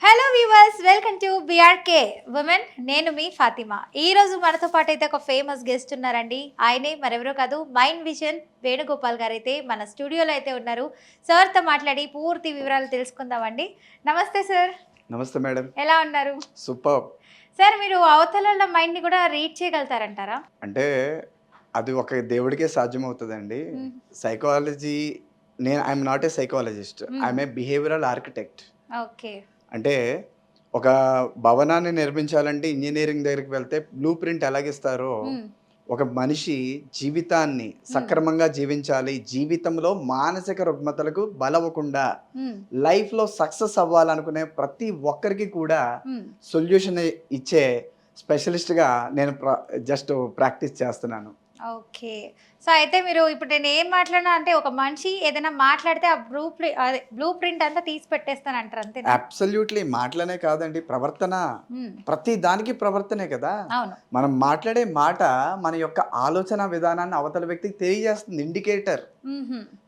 Hello viewers, welcome to BRK women. నేను మీ ఫాతిమా. ఈ రోజు మనతో పాటు అయితే ఒక ఫేమస్ గెస్ట్ ఉన్నారండి. ఆయనే మరెవరో కాదు, మైండ్ విజన్ వేణుగోపాల్ గారు అయితే మన స్టూడియోలో అయితే ఉన్నారు. సార్తో మాట్లాడి పూర్తి వివరాలు తెలుసుకుందామండి. నమస్తే సార్. నమస్తే మేడం. ఎలా ఉన్నారు? సూపర్. సార్, మీరు అవతల మైండ్ని కూడా రీడ్ చేయగలుగుతారంటారా? అంటే అది ఒక దేవుడికే సాధ్యమవుతుందండి. Psychology I'm not a psychologist. I'm a behavioural architect. Okay. అంటే ఒక భవనాన్ని నిర్మించాలంటే ఇంజనీరింగ్ దగ్గరికి వెళ్తే బ్లూ ప్రింట్ ఎలాగిస్తారో ఒక మనిషి జీవితాన్ని సక్రమంగా జీవించాలి, జీవితంలో మానసిక రుగ్మతలకు బలవకుండా లైఫ్లో సక్సెస్ అవ్వాలనుకునే ప్రతి ఒక్కరికి కూడా సొల్యూషన్ ఇచ్చే స్పెషలిస్ట్గా నేను జస్ట్ ప్రాక్టీస్ చేస్తున్నాను. ఓకే. సో అయితే మీరు ఇప్పుడు నేను ఏం మాట్లాడినా అంటే ఒక మనిషి ఏదైనా మాట్లాడితే ఆ బ్లూ ప్రింట్ అంతా తీసి పెట్టేస్తాను అంటారు, అంతే? అబ్సల్యూట్లీ. మాటలనే కాదండి, ప్రవర్తన. ప్రతి దానికి ప్రవర్తనే కదా. అవును. మనం మాట్లాడే మాట మన యొక్క ఆలోచన విధానాన్ని అవతల వ్యక్తికి తెలియజేస్తుంది, ఇండికేటర్.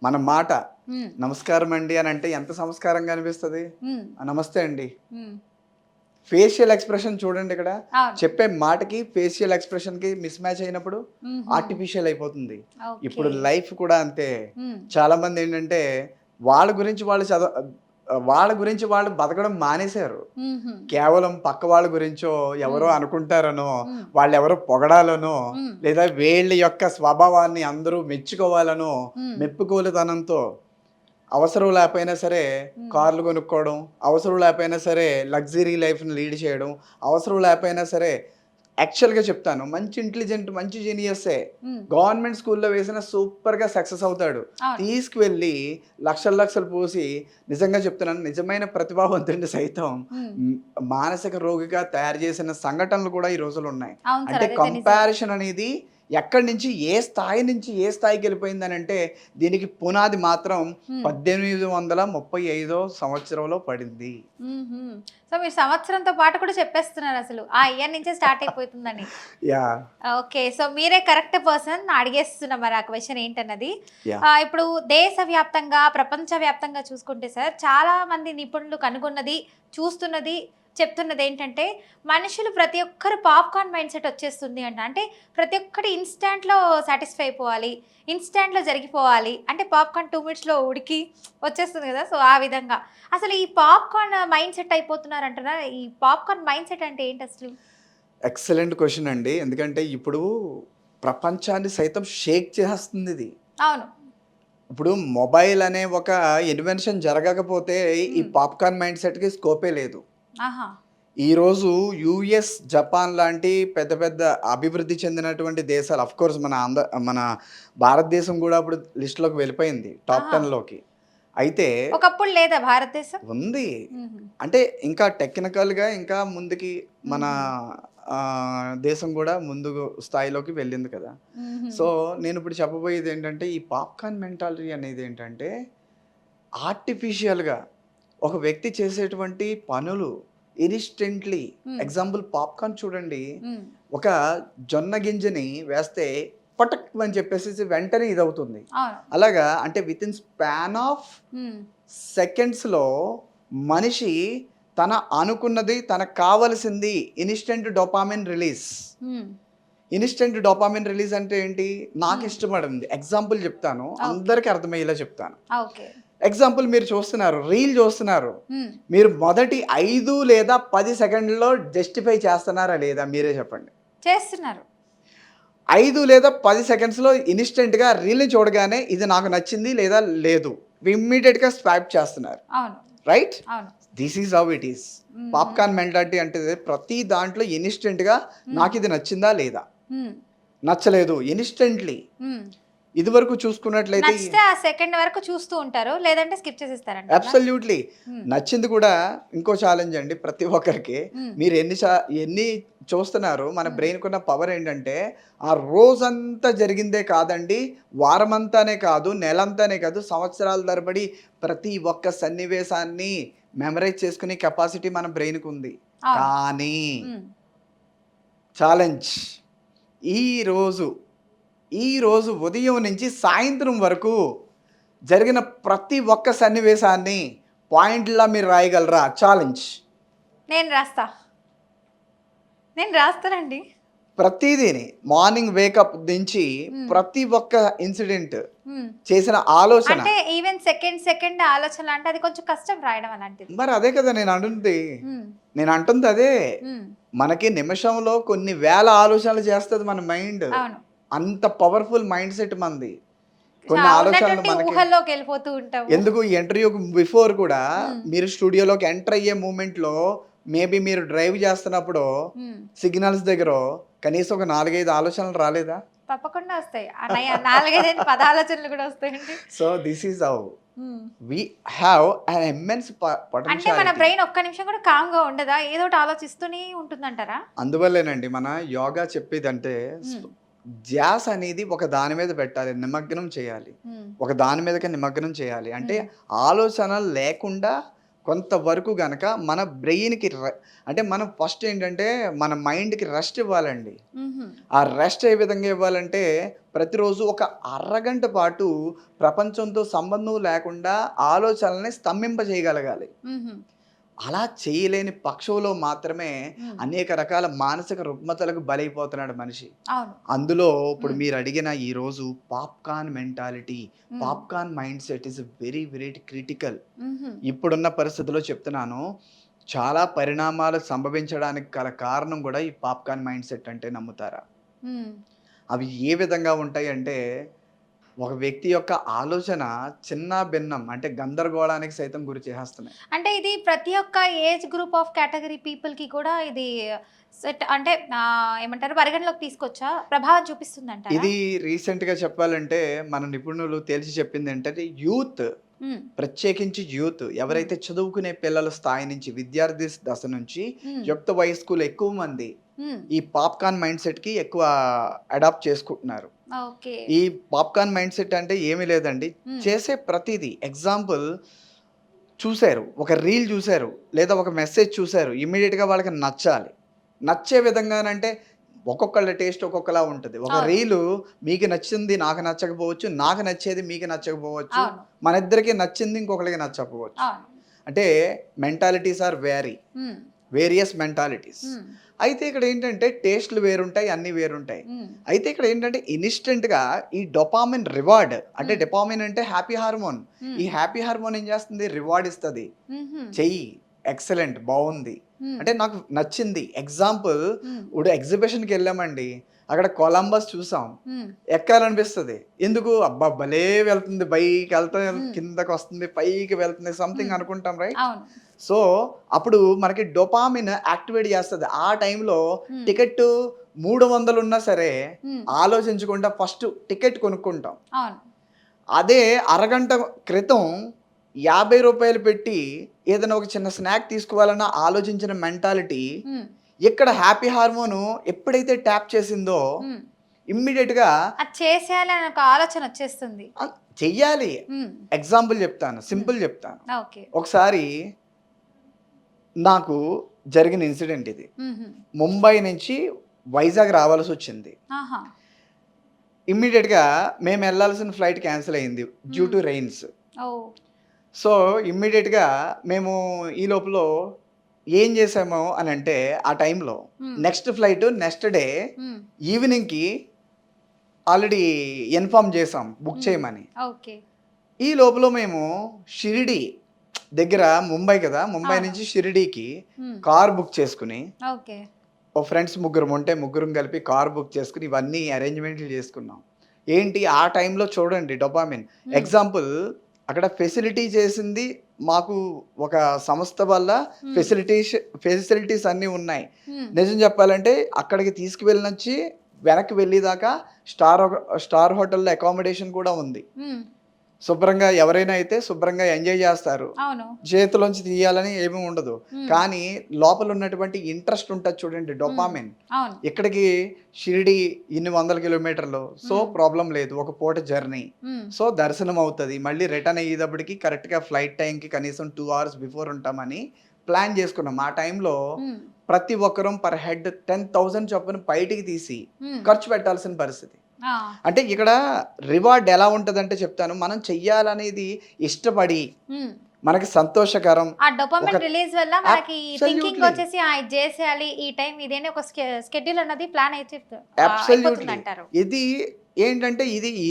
మన మాట నమస్కారం అండి అని అంటే ఎంత సంస్కారంగా అనిపిస్తుంది. నమస్తే అండి. ఫేషియల్ ఎక్స్ప్రెషన్ చూడండి, ఇక్కడ చెప్పే మాటకి ఫేషియల్ ఎక్స్ప్రెషన్ కి మిస్ మ్యాచ్ అయినప్పుడు ఆర్టిఫిషియల్ అయిపోతుంది. ఇప్పుడు లైఫ్ కూడా అంతే. చాలా మంది ఏంటంటే వాళ్ళ గురించి వాళ్ళు బతకడం మానేశారు. కేవలం పక్క వాళ్ళ గురించో ఎవరో అనుకుంటారనో, వాళ్ళు ఎవరో పొగడాలనో, లేదా వీళ్ళ యొక్క స్వభావాన్ని అందరూ మెచ్చుకోవాలనో మెప్పుకోలుతనంతో అవసరం లేకపోయినా సరే కార్లు కొనుక్కోవడం, అవసరం లేకపోయినా సరే లగ్జరీ లైఫ్ని లీడ్ చేయడం, అవసరం లేకపోయినా సరే యాక్చువల్గా చెప్తాను, మంచి ఇంటెలిజెంట్ మంచి జీనియస్సే గవర్నమెంట్ స్కూల్లో వేసిన సూపర్గా సక్సెస్ అవుతాడు. తీసుకువెళ్ళి లక్షలు పోసి, నిజంగా చెప్తున్నాను, నిజమైన ప్రతిభావంతుడిని సైతం మానసిక రోగిగా తయారు చేసిన సంఘటనలు కూడా ఈ రోజులు ఉన్నాయి. అంటే కంపారిజన్ అనేది ఎక్కడి నుంచి ఏ స్థాయికి వెళ్ళిపోయిందని అంటే దీనికి పునాది మాత్రం 1835 సంవత్సరంలో పడింది. సో మీరు సంవత్సరంతో పాటు కూడా చెప్పేస్తున్నారు, అసలు ఆ ఇయర్ నుంచే స్టార్ట్ అయిపోతుందని. యా. ఓకే. సో మీరే కరెక్ట్ పర్సన్. అడిగేస్తున్నా మరి ఆ క్వశ్చన్ ఏంటన్నది. ఇప్పుడు దేశవ్యాప్తంగా ప్రపంచవ్యాప్తంగా చూసుకుంటే సార్, చాలా మంది నిపుణులు కనుగొన్నది, చూస్తున్నది, చెప్తున్నది ఏంటంటే మనుషులు ప్రతి ఒక్కరు పాప్కార్న్ మైండ్ సెట్ వచ్చేస్తుంది అంట. అంటే ప్రతి ఒక్కటి ఇన్స్టాంట్లో సాటిస్ఫై అయిపోవాలి, ఇన్స్టాంట్లో జరిగిపోవాలి. అంటే పాప్కార్న్ 2 minutesలో ఉడికి వచ్చేస్తుంది కదా. సో ఆ విధంగా అసలు ఈ పాప్కార్న్ మైండ్ సెట్ అయిపోతున్నారంటారా? ఈ పాప్కార్న్ మైండ్ సెట్ అంటే ఏంటి అసలు? ఎక్సలెంట్ క్వశ్చన్ అండి. ఎందుకంటే ఇప్పుడు ప్రపంచాన్ని సైతం షేక్ చేస్తుంది ఇది. అవును. ఇప్పుడు మొబైల్ అనే ఒక ఇన్వెన్షన్ జరగకపోతే ఈ పాప్కార్న్ మైండ్ సెట్కి స్కోపే లేదు. ఈరోజు యుఎస్, జపాన్ లాంటి పెద్ద పెద్ద అభివృద్ధి చెందినటువంటి దేశాలు, అఫ్ కోర్స్ మన భారతదేశం కూడా అప్పుడు లిస్టులోకి వెళ్ళిపోయింది, టాప్ 10లోకి. అయితే ఒకప్పుడు లేదా భారతదేశం? ఉంది. అంటే ఇంకా టెక్నికల్గా ఇంకా ముందుకి మన దేశం కూడా ముందు స్థాయిలోకి వెళ్ళింది కదా. సో నేను ఇప్పుడు చెప్పబోయేది ఏంటంటే, ఈ పాప్కార్న్ మెంటాలిటీ అనేది ఏంటంటే ఆర్టిఫిషియల్గా ఒక వ్యక్తి చేసేటువంటి పనులు ఇన్స్టెంట్లీ. ఎగ్జాంపుల్ పాప్కార్న్ చూడండి, ఒక జొన్న గింజని వేస్తే పటక్ అని చెప్పేసి వెంటనే ఇది అవుతుంది. అలాగా అంటే విత్ ఇన్ స్పాన్ ఆఫ్ సెకండ్స్లో మనిషి తన అనుకున్నది, తనకు కావలసింది instant dopamine release. Instant dopamine release అంటే ఏంటి? నాకు ఇష్టపడింది ఎగ్జాంపుల్ చెప్తాను, అందరికీ అర్థమయ్యేలా చెప్తాను. ఎగ్జాంపుల్, మీరు చూస్తున్నారు, రీల్ చూస్తున్నారు, మీరు మొదటి 5 లేదా 10 సెకండ్లలో జస్టిఫై చేస్తున్నారా లేదా? మీరే చెప్పండి. చేస్తున్నారు. 5 లేదా 10 సెకండ్స్లో ఇన్స్టెంట్గా రీల్ని చూడగానే ఇది నాకు నచ్చింది లేదా లేదు, ఇమ్మీడియట్గా స్వైప్ చేస్తున్నారు. Right? This is how it is. Popcorn mentality అంటే ప్రతి దాంట్లో ఇన్స్టెంట్గా నాకు ఇది నచ్చిందా లేదా, నచ్చలేదు ఇన్స్టెంట్లీ. ఇది వరకు చూసుకున్నట్లయితే ఆ సెకండ్ వరకు చూస్తూ ఉంటారు, లేదంటే స్కిప్ చేసేస్తారండి. అబ్సల్యూట్లీ. నచ్చింది కూడా ఇంకో ఛాలెంజ్ అండి ప్రతి ఒక్కరికి. మీరు ఎన్ని చూస్తున్నారు, మన బ్రెయిన్ కున్న పవర్ ఏంటంటే ఆ రోజంతా జరిగిందే కాదండి, వారమంతానే కాదు, నెలంతానే కాదు, సంవత్సరాల తరబడి ప్రతి ఒక్క సన్నివేశాన్ని మెమరైజ్ చేసుకునే కెపాసిటీ మన బ్రెయిన్కి ఉంది. కానీ ఛాలెంజ్, ఈరోజు ఉదయం నుంచి సాయంత్రం వరకు జరిగిన ప్రతి ఒక్క సన్నివేశాన్ని పాయింట్లా మీరు రాయగలరా? ఛాలెంజ్. నేను రాస్తా. నేను రాస్తానండి. ప్రతిదీని మార్నింగ్ వేకప్ నుంచి ప్రతి ఒక్క ఇన్సిడెంట్ హ్మ్. చేసిన ఆలోచన. అంటే ఈవెన్ సెకండ్ ఆలోచన అంటే అది కొంచెం కష్టం రాయడం అలాంటిది. మరి అదే కదా నేను అంటుంది. హ్మ్. నేను అంటుంది అదే. హ్మ్. మనకి నిమిషంలో కొన్ని వేల ఆలోచనలు చేస్తది మన మైండ్. అవును. అంత పవర్ఫుల్ మైండ్ సెట్ మనది. కొన్ని ఆలోచనలు ఉన్నటువంటి మనకి ఊహల్లోకి వెళ్ళిపోతూ ఉంటాము. ఎందుకు ఇంటర్వ్యూకి బిఫోర్ కూడా హ్మ్. మీరు స్టూడియోలోకి ఎంటర్ అయ్యే మూమెంట్‌లో మేబీ మీరు డ్రైవ్ చేస్తున్నప్పుడు హ్మ్. సిగ్నల్స్ దగ్గరో కనీసం ఒక 4, 5 ఆలోచనలు రాలేదా? తప్పకుండా వస్తాయి. 4, 5 పదాలోచనలు కూడా వస్తాయండి. సో దిస్ ఈజ్ హౌ హ్మ్. వి హావ్ అన్ ఇమ్మెన్స్ అంటే మన పొటెన్షియాలిటీ. బ్రెయిన్ ఒక్క నిమిషం కూడా కామ్‌గా ఉండదా? ఏదో ఒకటి ఆలోచిస్తూనే ఉంటుందంటారా? అందువల్లేనండి మన యోగా చెప్పేదంటే హ్మ్. ధ్యాస అనేది ఒక దాని మీద పెట్టాలి. నిమగ్నం చేయాలి. హ్మ్. ఒక దాని మీదకే నిమగ్నం చేయాలి. అంటే హ్మ్. ఆలోచనలు లేకుండా కొంతవరకు గనక మన బ్రెయిన్‌కి అంటే మనం ఫస్ట్ ఏంటంటే మన మైండ్‌కి రెస్ట్ ఇవ్వాలండి. హుహు. ఆ రెస్ట్ ఏ విధంగా ఇవ్వాలంటే ప్రతిరోజు ఒక అరగంట పాటు ప్రపంచంతో సంబంధం లేకుండా ఆలోచనల్ని స్తంభింపజేయగలగాలి. హుహు. అలా చేయలేని పక్షంలో మాత్రమే హ్మ్. అనేక రకాల మానసిక రుగ్మతలకు బలైపోతున్నాడు మనిషి. అవును. అందులో ఇప్పుడు హ్మ్. మీరు అడిగిన ఈరోజు పాప్‌కార్న్ మెంటాలిటీ, హ్మ్. Popcorn mind set is very very critical. హుహు. ఇప్పుడున్న పరిస్థితిలో చెప్తున్నాను. చాలా పరిణామాలు సంభవించడానికి గల కారణం గూడా ఈ పాప్‌కార్న్ మైండ్ సెట్ అంటే నమ్ముతారా? హ్మ్. అవి ఏ విధంగా ఉంటాయంటే, ఒక వ్యక్తి యొక్క ఆలోచన చిన్న భిన్నం అంటే గందరగోళానికి సైతం గురి చేసేస్తున్నాయి. అంటే ఇది ప్రతి ఒక్క ఏజ్ గ్రూప్ ఆఫ్ కేటగరీ పీపుల్‌కి కూడా ఇది సెట్ అంటే ఏమంటారు పరిగణలోకి తీసుకొచ్చా? ప్రభావం చూపిస్తుందంటారా? ఇది రీసెంట్‌గా చెప్పాలంటే మన నిపుణులు తేల్చి చెప్పిందేంటంటే యూత్, హ్మ్. ప్రత్యేకించి యూత్ హ్మ్. ఎవరైతే చదువుకునే పిల్లల స్థాయి నుంచి విద్యార్థి దశ నుంచి హ్మ్. యుక్త వయస్కులు ఎక్కువ మంది హ్మ్. ఈ పాప్‌కార్న్ మైండ్ సెట్‌కి ఎక్కువ అడాప్ట్ చేసుకుంటున్నారు. ఓకే. ఈ పాప్‌కార్న్ మైండ్ సెట్ అంటే ఏమీ లేదండి. హ్మ్. చేసే ప్రతీదీ ఎగ్జాంపుల్ చూసారు. ఒక రీల్ చూసారు. లేదా ఒక మెసేజ్ చూసారు. ఇమ్మీడియేట్‌గా వాళ్ళకి నచ్చాలి. నచ్చే విధంగానంటే ఒక్కొక్కళ్ళ టేస్ట్ ఒక్కొక్కలా ఉంటది. ఒక అవును. రీలు మీకు నచ్చింది నాకు నచ్చకపోవచ్చు. నాకు నచ్చేది మీకు నచ్చకపోవచ్చు. అవును. మనిద్దరికీ నచ్చింది ఇంకొకళ్ళకి నచ్చకపోవచ్చు. అవును. అంటే మెంటాలిటీస్ ఆర్ వేరీ. హ్మ్. Various mentalities. హ్మ్. అయితే ఇక్కడ ఏంటంటే టేస్ట్‌లు వేరుంటాయి. అన్నీ వేరుంటాయి. హ్మ్. అయితే ఇక్కడ ఏంటంటే ఇన్‌స్టంట్‌గా ఈ డోపామిన్ రివార్డ్ అంటే హ్మ్. డోపామిన్ అంటే హ్యాపీ హార్మోన్. హ్మ్. ఈ హ్యాపీ హార్మోన్ ఏం చేస్తుంది? రివార్డ్ ఇస్తది. హుహు. చెయ్యి. ఎక్సలెంట్ బావుంది. హ్మ్. అంటే నాకు నచ్చింది. ఎగ్జాంపుల్ హ్మ్. ఇప్పుడు ఎగ్జిబిషన్‌కెళ్ళామండి. అక్కడ కొలంబస్ చూసాం. హ్మ్. ఎక్కాలనిపిస్తది. ఎందుకు? అబ్బా! భలే వెళ్తుంది. పైకెళ్తా హ్మ్. కిందకొస్తుంది. పైకి వెళ్తుంది. సంథింగ్ హ్మ్. అనుకుంటాం రైట్? అవును. సో, అప్పుడు మనకి డోపామిన్ యాక్టివేట్ చేస్తది. ఆ టైంలో హ్మ్. టికెట్టు 300 ఉన్నా సరే హ్మ్. ఆలోచించకుండా ఫస్ట్ టికెట్ కొనుక్కుంటాం. అవును. అదే అరగంట క్రితం రూ. 50 పెట్టి ఏదైనా ఒక చిన్న స్నాక్ తీసుకోవాలన్న ఆలోచించిన మెంటాలిటీ హ్మ్. ఇక్కడ హ్యాపీ హార్మోను ఎప్పుడైతే ట్యాప్ చేసిందో హ్మ్. ఇమ్మీడియేట్‌గా అది చేసేయాలి అని ఒక ఆలోచన వచ్చేస్తుంది. చెయ్యాలి. హ్మ్. ఎగ్జాంపుల్ చెప్తాను. హ్మ్. సింపుల్ చెప్తాను. ఓకే. ఒకసారి నాకు జరిగిన ఇన్సిడెంట్ ఇది. హుహు. ముంబై నుంచి వైజాగ్ రావాల్సొచ్చింది. ఆహా! ఇమ్మీడియేట్‌గా మేమెళ్ళాల్సిన ఫ్లైట్ క్యాన్సిల్ అయింది. డ్యూ హ్మ్. To rains. ఓహ్! సో, ఇమ్మీడియేట్‌గా మేము ఈ లోపల ఏం చేసాము అనంటే ఆ టైంలో హ్మ్. నెక్స్ట్ ఫ్లైట్ నెక్స్ట్ డే హ్మ్. ఈవినింగ్‌కి ఆల్రెడీ ఇన్ఫార్మ్ చేసాం బుక్ హ్మ్. చేయమని. ఓకే. ఈ లోపల మేము షిరిడీ దగ్గర ముంబై కదా! ముంబై అవును. నుంచి షిరిడీకి హ్మ్. కార్ బుక్ చేసుకొని ఓకే. ఓ ఫ్రెండ్స్ ముగ్గురం ఉంటే ముగ్గురం కలిపి కార్ బుక్ చేసుకొని ఇవన్నీ అరేంజ్‌మెంట్లు చేసుకున్నాం. ఏంటి ఆ టైంలో చూడండి డోపామిన్. హ్మ్. ఎగ్జాంపుల్ అక్కడ ఫెసిలిటీ చేసింది మాకు ఒక సంస్థ వల్ల హ్మ్. ఫెసిలిటీస్ అన్నీ ఉన్నాయి. హ్మ్. నిజం చెప్పాలంటే అక్కడికి తీసుకువెళ్ళనొచ్చి వెనక్కి వెళ్ళేదాకా స్టార్ హోటల్‌లో అకామిడేషన్ కూడా ఉంది. హ్మ్. శుభ్రంగా ఎవరైనా అయితే శుభ్రంగా ఎంజాయ్ చేస్తారు. అవును. చేతిలోంచి తీయాలని ఏమీ ఉండదు. హ్మ్. కానీ లోపల ఉన్నటువంటి ఇంట్రెస్ట్ ఉంటది చూడండి హ్మ్. డోపామిన్. అవును. ఇక్కడికి షిరిడీ ఇన్ని వందల కిలోమీటర్లు. సో, హ్మ్. ప్రాబ్లమ్ లేదు. ఒక పూట జర్నీ. హ్మ్. సో, దర్శనం అవుతది. మళ్ళీ రిటర్న్ అయ్యేటప్పటికి కరెక్ట్‌గా ఫ్లైట్ టైమ్‌కి కనీసం 2 అవర్స్ బిఫోర్ ఉంటామని ప్లాన్ చేసుకున్నాం. ఆ టైంలో హ్మ్. ప్రతి ఒక్కరం పర్ హెడ్ 10,000 చొప్పున బయటికి తీసి హ్మ్. ఖర్చు పెట్టాల్సిన పరిస్థితి. ఆ! అంటే ఇక్కడ రివార్డ్ ఎలా ఉంటదంటే చెప్తాను. మనం చెయ్యాలనేది ఇష్టపడి హ్మ్. మనకి సంతోషకరం. ఆ డోపమైన్ రిలీజ్ వల్ల మనకి థింకింగ్ Absolutely. వచ్చేసి ఇది చేసేయాలి ఈ టైం ఇదేనే ఒక స్కెడ్యూల్ అన్నది ప్లాన్ అయితే అబ్సల్యూట్లీ. అయిపోతుంది అంటారు. ఇది ఏంటంటే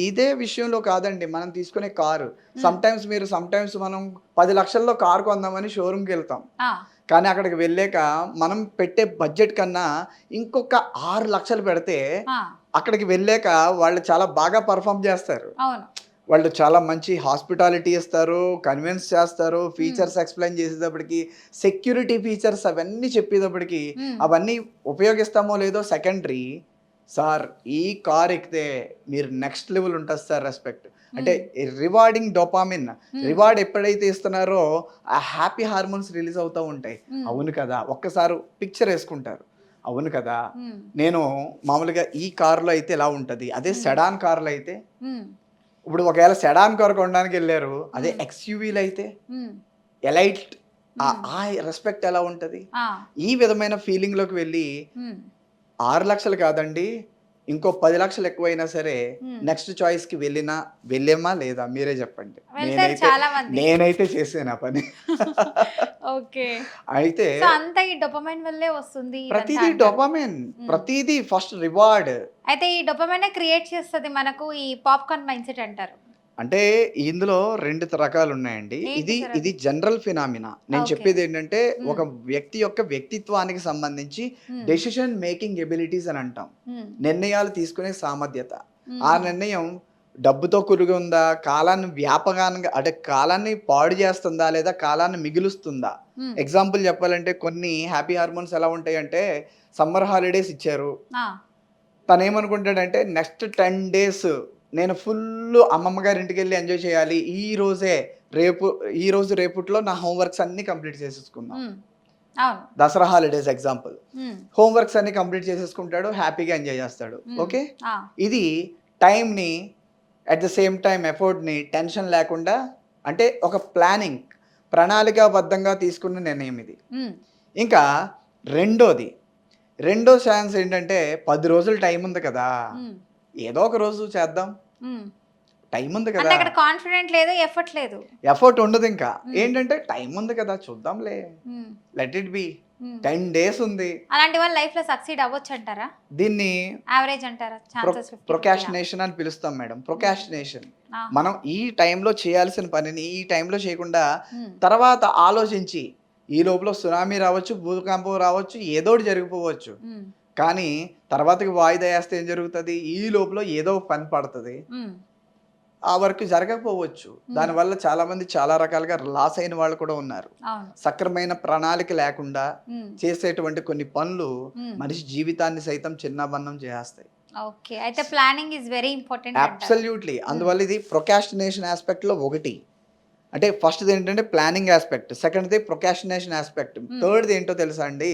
ఇదే విషయంలో కాదండి, మనం తీసుకునే కారు. సమ్ టైమ్స్ మనం 10 లక్షల్లో కారు కొందామని షోరూమ్కి వెళ్తాం. కానీ అక్కడికి వెళ్ళాక మనం పెట్టే బడ్జెట్ కన్నా ఇంకొక 6 లక్షలు పెడితే అక్కడికి వెళ్ళాక వాళ్ళు చాలా బాగా పర్ఫామ్ చేస్తారు. అవును, వాళ్ళు చాలా మంచి హాస్పిటాలిటీ ఇస్తారు, కన్విన్స్ చేస్తారు, ఫీచర్స్ ఎక్స్ప్లెయిన్ చేసేటప్పటికి, సెక్యూరిటీ ఫీచర్స్ అవన్నీ చెప్పేటప్పటికి అవన్నీ ఉపయోగిస్తామో లేదో సెకండరీ. సార్ ఈ కార్ ఎక్కితే మీరు నెక్స్ట్ లెవెల్ ఉంటుంది సార్ రెస్పెక్ట్. అంటే రివార్డింగ్ డోపామిన్ రివార్డ్ ఎప్పుడైతే ఇస్తున్నారో ఆ హ్యాపీ హార్మోన్స్ రిలీజ్ అవుతూ ఉంటాయి. అవును కదా, ఒక్కసారి పిక్చర్ వేసుకుంటారు. అవును కదా, నేను మామూలుగా ఈ కార్లో అయితే ఎలా ఉంటుంది, అదే సెడాన్ కార్లో అయితే, ఇప్పుడు ఒకవేళ సెడాన్ కార్ కొనడానికి వెళ్ళారు, అదే ఎక్స్యూవీలో అయితే ఎలైట్ ఆ రెస్పెక్ట్ ఎలా ఉంటుంది. ఈ విధమైన ఫీలింగ్లోకి వెళ్ళి 6 లక్షలు కాదండి, ఇంకో 10 లక్షలు ఎక్కువైనా సరే నెక్స్ట్ చాయిస్కి వెళ్ళామా లేదా మీరే చెప్పండి. నేనైతే చేసాను ఆ పని. అయితే అంతా ఈ డోపమైన్ వల్లే వస్తుంది ప్రతిదీ డోపమైన్, ప్రతిదీ ఫస్ట్ రివార్డ్. అయితే ఈ డోపమైన్ క్రియేట్ చేస్తుంది మనకు ఈ పాప్కార్న్ మైండ్ సెట్ అంటారు. అంటే ఇందులో 2 రకాలు ఉన్నాయండి. ఇది జనరల్ ఫినామినా. నేను చెప్పేది ఏంటంటే ఒక వ్యక్తి యొక్క వ్యక్తిత్వానికి సంబంధించి డెసిషన్ మేకింగ్ ఎబిలిటీస్ అని అంటాం. నిర్ణయాలు తీసుకునే సామర్థ్యత. ఆ నిర్ణయం డబ్బుతో కూడిగా ఉందా, కాలాన్ని వ్యాపకంగా అంటే కాలాన్ని పాడు చేస్తుందా లేదా కాలాన్ని మిగులుస్తుందా. ఎగ్జాంపుల్ చెప్పాలంటే కొన్ని హ్యాపీ హార్మోన్స్ ఎలా ఉంటాయి అంటే, సమ్మర్ హాలిడేస్ ఇచ్చారు, తను ఏమనుకుంటాడంటే నెక్స్ట్ 10 days నేను ఫుల్ అమ్మమ్మ గారి ఇంటికి వెళ్ళి ఎంజాయ్ చేయాలి, ఈ రోజు రేపుట్లో నా హోంవర్క్స్ అన్ని కంప్లీట్ చేసేసుకుందాం. దసరా హాలిడేస్ ఎగ్జాంపుల్, హోంవర్క్స్ అన్ని కంప్లీట్ చేసేసుకుంటాడు, హ్యాపీగా ఎంజాయ్ చేస్తాడు. ఓకే, ఇది టైంని అట్ ద సేమ్ టైం ఎఫర్ట్ని టెన్షన్ లేకుండా, అంటే ఒక ప్రణాళికాబద్ధంగా తీసుకున్న నిర్ణయం ఇది. ఇంకా రెండో ఛాన్స్ ఏంటంటే 10 రోజులు టైం ఉంది కదా, ఏదో ఒక రోజు చేద్దాం, టైం ఉంది కదా, కాన్ఫిడెంట్ లేదు, ఎఫర్ట్ ఉండదు. ఇంకా ఏంటంటే టైం ఉంది కదా చూద్దాంలే, లెట్ ఇట్ బి, 10 days ఉంది. అలాంటి వాళ్ళ లైఫ్ లో సక్సీడ్ అవ్వచ్చు అంటారా? దీన్ని యావరేజ్ అంటారా? ప్రొకాస్టినేషన్ అని పిలుస్తాం మేడం. ప్రొకాస్టినేషన్, మనం ఈ టైంలో చేయాల్సిన పనిని ఈ టైంలో చేయకుండా తర్వాత ఆలోచించి, ఈ లోపల సునామీ రావచ్చు, భూకంపం రావచ్చు, ఏదోటి జరిగిపోవచ్చు, కానీ తర్వాతకి వాయిదా వేస్తే ఏం జరుగుతుంది, ఈ లోపల ఏదో పని పడుతుంది, ఆ వర్క్ జరగకపోవచ్చు. దానివల్ల చాలా మంది చాలా రకాలుగా లాస్ అయిన వాళ్ళు కూడా ఉన్నారు. సక్రమైన ప్రణాళిక లేకుండా చేసేటువంటి కొన్ని పనులు మనిషి జీవితాన్ని సైతం చిన్నబన్నం చేస్తాయి. అయితే planning is very important. Absolutely. అందువల్ల ఇది ప్రొకాస్టినేషన్ ఆస్పెక్ట్ లో ఒకటి. అంటే ఫస్ట్ ఏంటంటే ప్లానింగ్ ఆస్పెక్ట్, సెకండ్ది ప్రొకాస్టినేషన్ ఆస్పెక్ట్, థర్డ్ది ఏంటో తెలుసా అండి,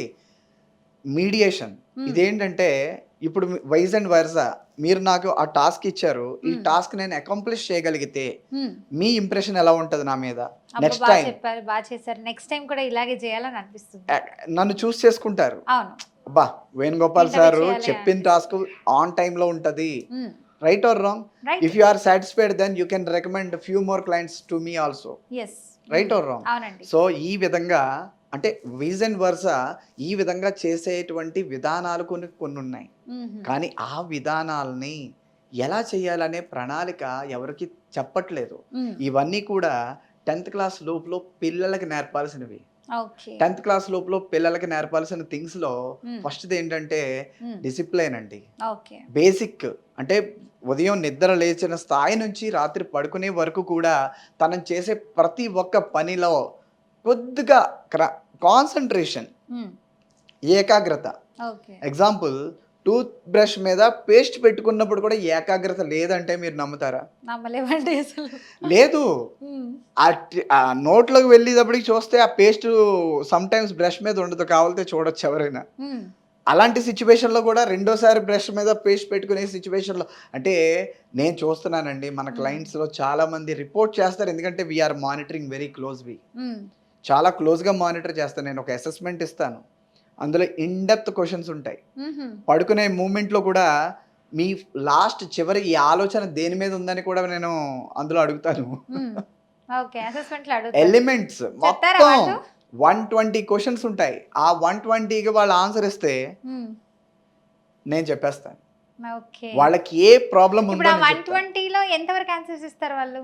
మీడియేషన్. ఇదేంటంటే ఇప్పుడు వైజ్ అండ్ వర్సా, మీరు నాకు ఆ టాస్క్ ఇచ్చారు, ఈ టాస్క్ నేను అకాంప్లిష్ చేయగలిగితే మీ ఇంప్రెషన్ ఎలా ఉంటది నా మీద, నెక్స్ట్ టైం కూడా ఇలాగే చేయాలని అనిపిస్తుంది, నన్ను చూస్ చేసుకుంటారు. అబ్బా వేణుగోపాల్ సార్ చెప్పిన టాస్క్ ఆన్ టైమ్ లో ఉంటది. Right or wrong? If you are satisfied then you can recommend few more clients to me also. Right or wrong? So ఈ విధంగా అంటే వైజ్ అండ్ వర్సా ఈ విధంగా చేసేటువంటి విధానాలు కొన్ని ఉన్నాయి. కానీ ఆ విధానాలని ఎలా చేయాలనే ప్రణాళిక ఎవరికి చెప్పట్లేదు. ఇవన్నీ కూడా 10th క్లాస్ లోపల పిల్లలకి నేర్పాల్సినవి. 10th క్లాస్ లోపల పిల్లలకి నేర్పాల్సిన థింగ్స్ లో ఫస్ట్ ఏంటంటే డిసిప్లైన్ అండి. బేసిక్ అంటే ఉదయం నిద్ర లేచిన స్థాయి నుంచి రాత్రి పడుకునే వరకు కూడా తనం చేసే ప్రతి ఒక్క పనిలో కొద్దిగా కాన్సన్ట్రేషన్, ఏకాగ్రత. ఎగ్జాంపుల్, టూత్ బ్రష్ మీద పేస్ట్ పెట్టుకున్నప్పుడు కూడా ఏకాగ్రత లేదంటే మీరు నమ్ముతారా? లేదు. ఆ నోట్లోకి వెళ్ళేటప్పటికి చూస్తే ఆ పేస్ట్ సమ్ టైమ్స్ బ్రష్ మీద ఉండదు, కావాలంటే చూడొచ్చు ఎవరైనా. అలాంటి సిచ్యువేషన్లో కూడా రెండోసారి బ్రష్ మీద పేస్ట్ పెట్టుకునే సిచ్యువేషన్లో, అంటే నేను చూస్తున్నానండి మన క్లయింట్స్లో చాలా మంది రిపోర్ట్ చేస్తారు, ఎందుకంటే వీఆర్ మానిటరింగ్ వెరీ క్లోజ్లీ. చాలా క్లోజ్గా మానిటర్ చేస్తాను. నేను ఒక అసెస్మెంట్ ఇస్తాను, అందులో ఇన్ డెప్త్ క్వశ్చన్స్ ఉంటాయి. పడుకునే మూమెంట్లో కూడా మీ చివరి ఈ ఆలోచన దేని మీద ఉందని కూడా నేను అందులో అడుగుతాను. ఓకే అసెస్మెంట్లు అడుగుతారు ఎలిమెంట్స్ చెప్తారా మొత్తం వాళ్ళు 120 క్వశ్చన్స్ ఉంటాయి. ఆ 120కి వాళ్ళు ఆన్సర్ ఇస్తే నేను చెప్పేస్తాను ఓకే వాళ్ళకి ఏ ప్రాబ్లం ఇప్పుడు ఉందో ఆ నేను చెప్తాను. 120లో ఎంతవరకు ఆన్సర్స్ ఇస్తారు వాళ్ళు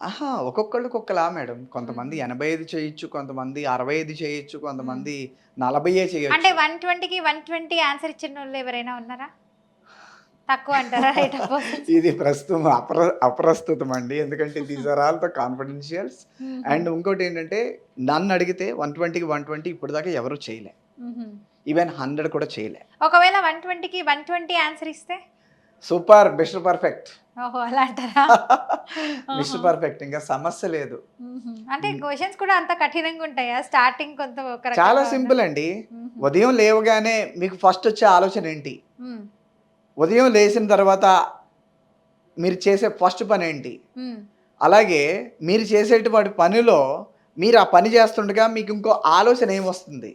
ఆహా, ఒక్కొక్కళ్ళకి ఒక్కలా మేడం. కొంతమంది 85 చేయొచ్చు, కొంతమంది 65 చేయొచ్చు, కొంతమంది 40 అంటే చేయొచ్చు. 120కి 120 ఆన్సర్ ఇచ్చిన వాళ్ళు ఎవరైనా ఉన్నారా తక్కువ అంటారా రైట్ ఆఫ్ పర్సన్స్ ఇది ప్రస్తుతం అప్రస్తుతం అండి. ఎందుకంటే these are all the confidentials. And ఇంకోటి ఏంటంటే నన్ను అడిగితే 120కి 120 ఇప్పటిదాకా ఎవరు చేయలే. ఈవెన్ 100 కూడా చేయలే. ఒకవేళ 120కి 120 ఆన్సర్ ఇస్తే సూపర్, మిస్టర్ పర్ఫెక్ట్. ఓహో అలా అంటారా మిస్టర్ పర్ఫెక్ట్, ఇంకా సమస్య లేదు. అంటే క్వశ్చన్స్ కూడా అంత కఠినంగా ఉంటాయా స్టార్టింగ్ కొంత ఒక చాలా రకంగా సింపుల్ అండి. ఉదయం లేవగానే మీకు ఫస్ట్ వచ్చే ఆలోచన ఏంటి? ఉదయం లేచిన తర్వాత మీరు చేసే ఫస్ట్ పని ఏంటి? అలాగే మీరు చేసేటువంటి పనిలో మీరు ఆ పని చేస్తుండగా మీకు ఇంకో ఆలోచన ఏమొస్తుంది?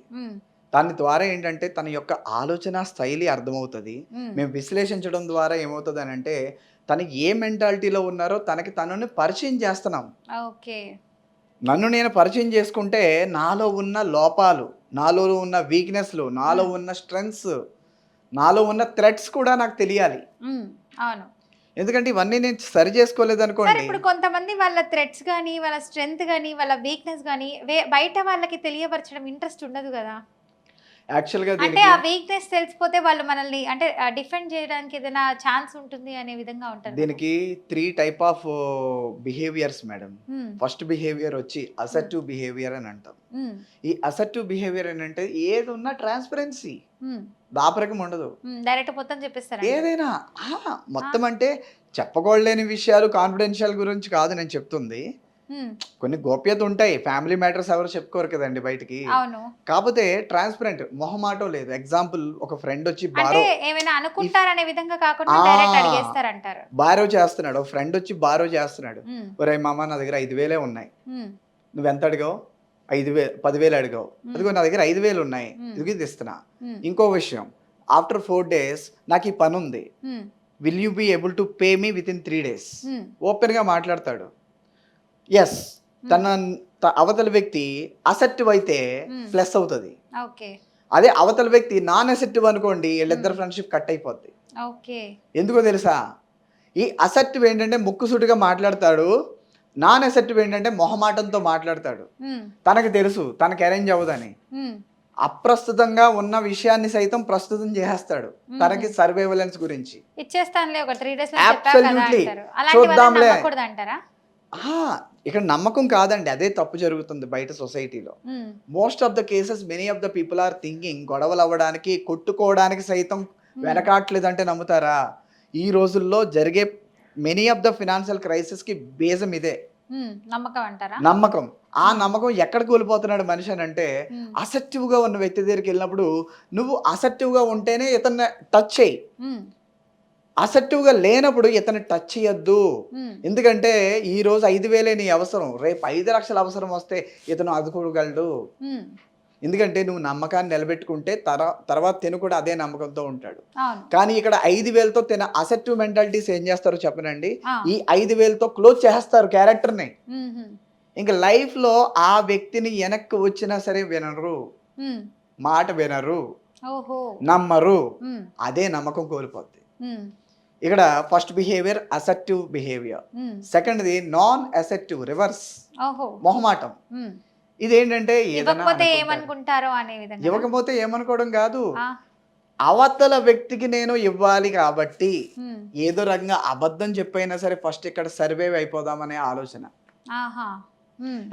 దాని ద్వారా ఏంటంటే తన యొక్క ఆలోచన శైలి అర్థమవుతుంది. మేము విశ్లేషించడం ద్వారా ఏమవుతుంది అని అంటే తను ఏ మెంటాలిటీలో ఉన్నారో తనకి తనని పరిచయం చేస్తున్నాం. ఓకే నన్ను నేను పరిచయం చేసుకుంటే నాలో ఉన్న లోపాలు, నాలో ఉన్న వీక్నెస్లు, నాలో ఉన్న స్ట్రెంగ్స్, నాలో ఉన్న థ్రెట్స్ కూడా నాకు తెలియాలి. అవును ఎందుకంటే ఇవన్నీ నేను సరి చేసుకోలేదు సరే అనుకోండి. ఇప్పుడు కొంతమంది వాళ్ళ థ్రెడ్స్ కానీ వాళ్ళ స్ట్రెంగ్త్ కానీ వాళ్ళ వీక్నెస్ కానీ బయట వాళ్ళకి తెలియపరచడం ఇంట్రెస్ట్ ఉండదు కదా యాక్చువల్గా అంటే దీనికి ఆ వీక్నెస్ తెలిసిపోతే వాళ్ళు మనల్ని అంటే డిఫెండ్ చేయడానికి ఏదైనా ఛాన్స్ ఉంటుంది అనే విధంగా ఉంటారు కదా. దీనికి 3 type of behaviours madam. Hmm. First behaviour వచ్చి అసర్టివ్ బిహేవియర్ అని అంటాం. మ్మ్. ఈ అసర్టివ్ బిహేవియర్ ఏంటంటే ఏది ఉన్నా ట్రాన్స్పరెన్సీ, మ్మ్. దాపరకం ఉండదు. మ్మ్. డైరెక్ట్ మొత్తం చెప్పేస్తారా ఏదైనా మొత్తం అంటే చెప్పకూడలేని విషయాలు కాన్ఫిడెన్షియల్ గురించి కాదు నేను చెప్తుంది. కొన్ని గోప్యత ఉంటాయి, ఫ్యామిలీ మ్యాటర్స్ ఎవరు చెప్పుకోరు కదండి బయటికి. అవును కాకపోతే ట్రాన్స్పరెంట్, మొహమాటం లేదు. ఎగ్జాంపుల్, ఒక ఫ్రెండ్ వచ్చి అంటే ఏమైనా అనుకుంటారనే విధంగా కాకుండా డైరెక్ట్ అడిగేస్తారంటారు. బారో చేస్తున్నాడు, ఒక ఫ్రెండ్ వచ్చి బారో చేస్తున్నాడు. ఒరే మామ నా దగ్గర 5,000 ఉన్నాయి, నువ్వెంత అడిగావు? 5,000, 10,000 అడిగావు. అదిగో నా దగ్గర 5,000 ఉన్నాయి, ఇది ఇస్తున్నా. ఇంకో విషయం, ఆఫ్టర్ 4 days నాకు ఈ పని ఉంది, will you be able to pay me within 3 days? ఓపెన్గా మాట్లాడతాడు. ఎస్, అవతల వ్యక్తి అసెప్టివ్ అయితే ప్లస్ అవుతుంది. ఓకే అదే అవతల వ్యక్తి నాన్ అసెప్టివ్ అనుకోండి, వీళ్ళిద్దరు ఫ్రెండ్షిప్ కట్ అయిపోద్ది. ఓకే ఎందుకో తెలుసా? ఈ అసెప్టివ్ ఏంటంటే ముక్కుసూటిగా మాట్లాడతాడు, నాన్ అసెప్టివ్ ఏంటంటే మొహమాటంతో మాట్లాడతాడు. తనకి తెలుసు తనకి అరేంజ్ అవ్వదని, అప్రస్తుతంగా ఉన్న విషయాన్ని సైతం ప్రస్తుతం చేసేస్తాడు తనకి సర్వైవలెన్స్ గురించి. ఇచ్చేస్తానులే ఒక 3 days Absolutely. అలాంటి చూద్దాంలే. అంటారా? ఇక్కడ నమ్మకం కాదండి, అదే తప్పు జరుగుతుంది బయట సొసైటీలో. Most of the cases many of the people are thinking గొడవలు అవ్వడానికి, కొట్టుకోవడానికి సైతం వెనకాట్లేదంటే నమ్ముతారా? ఈ రోజుల్లో జరిగే many of the financial crisis కి బేజం ఇదే, నమ్మకం అంటారా? నమ్మకం. ఆ నమ్మకం ఎక్కడ కోల్పోతున్నాడు మనిషి అని అంటే, అసెప్టివ్ గా ఉన్న వ్యక్తి దగ్గరికి వెళ్ళినప్పుడు నువ్వు అసెప్టివ్ గా ఉంటేనే ఇతన్ని టచ్ చేయి, అసెప్టివ్గా లేనప్పుడు ఇతను టచ్ చేయొద్దు. ఎందుకంటే ఈ రోజు 5,000 నీ అవసరం, రేపు 5 లక్షల అవసరం వస్తే ఇతను ఆదుకోగలడు. ఎందుకంటే నువ్వు నమ్మకాన్ని నిలబెట్టుకుంటే తర్వాత తిను కూడా అదే నమ్మకంతో ఉంటాడు. కానీ ఇక్కడ 5,000తో తిన అసెప్టివ్ మెంటాలిటీస్ ఏం చేస్తారో చెప్పనండి, ఈ 5,000తో క్లోజ్ చేస్తారు క్యారెక్టర్ని. ఇంకా లైఫ్లో ఆ వ్యక్తిని వెనక్కి వచ్చినా సరే వినరు, మాట వినరు, నమ్మరు, అదే నమ్మకం కోల్పోద్ది. ఇక్కడ ఫస్ట్ బిహేవియర్ అసెప్టివ్ బిహేవియర్. సెకండ్ది నాన్ అసెప్టివ్, రివర్స్, మొహమాటం. ఇదేంటంటే ఇవ్వకపోతే ఏమనుకోవడం కాదు, అవతల వ్యక్తికి నేను ఇవ్వాలి కాబట్టి ఏదో రకంగా అబద్ధం చెప్పైనా సరే ఫస్ట్ ఇక్కడ సర్వైవ్ అయిపోదామనే ఆలోచన.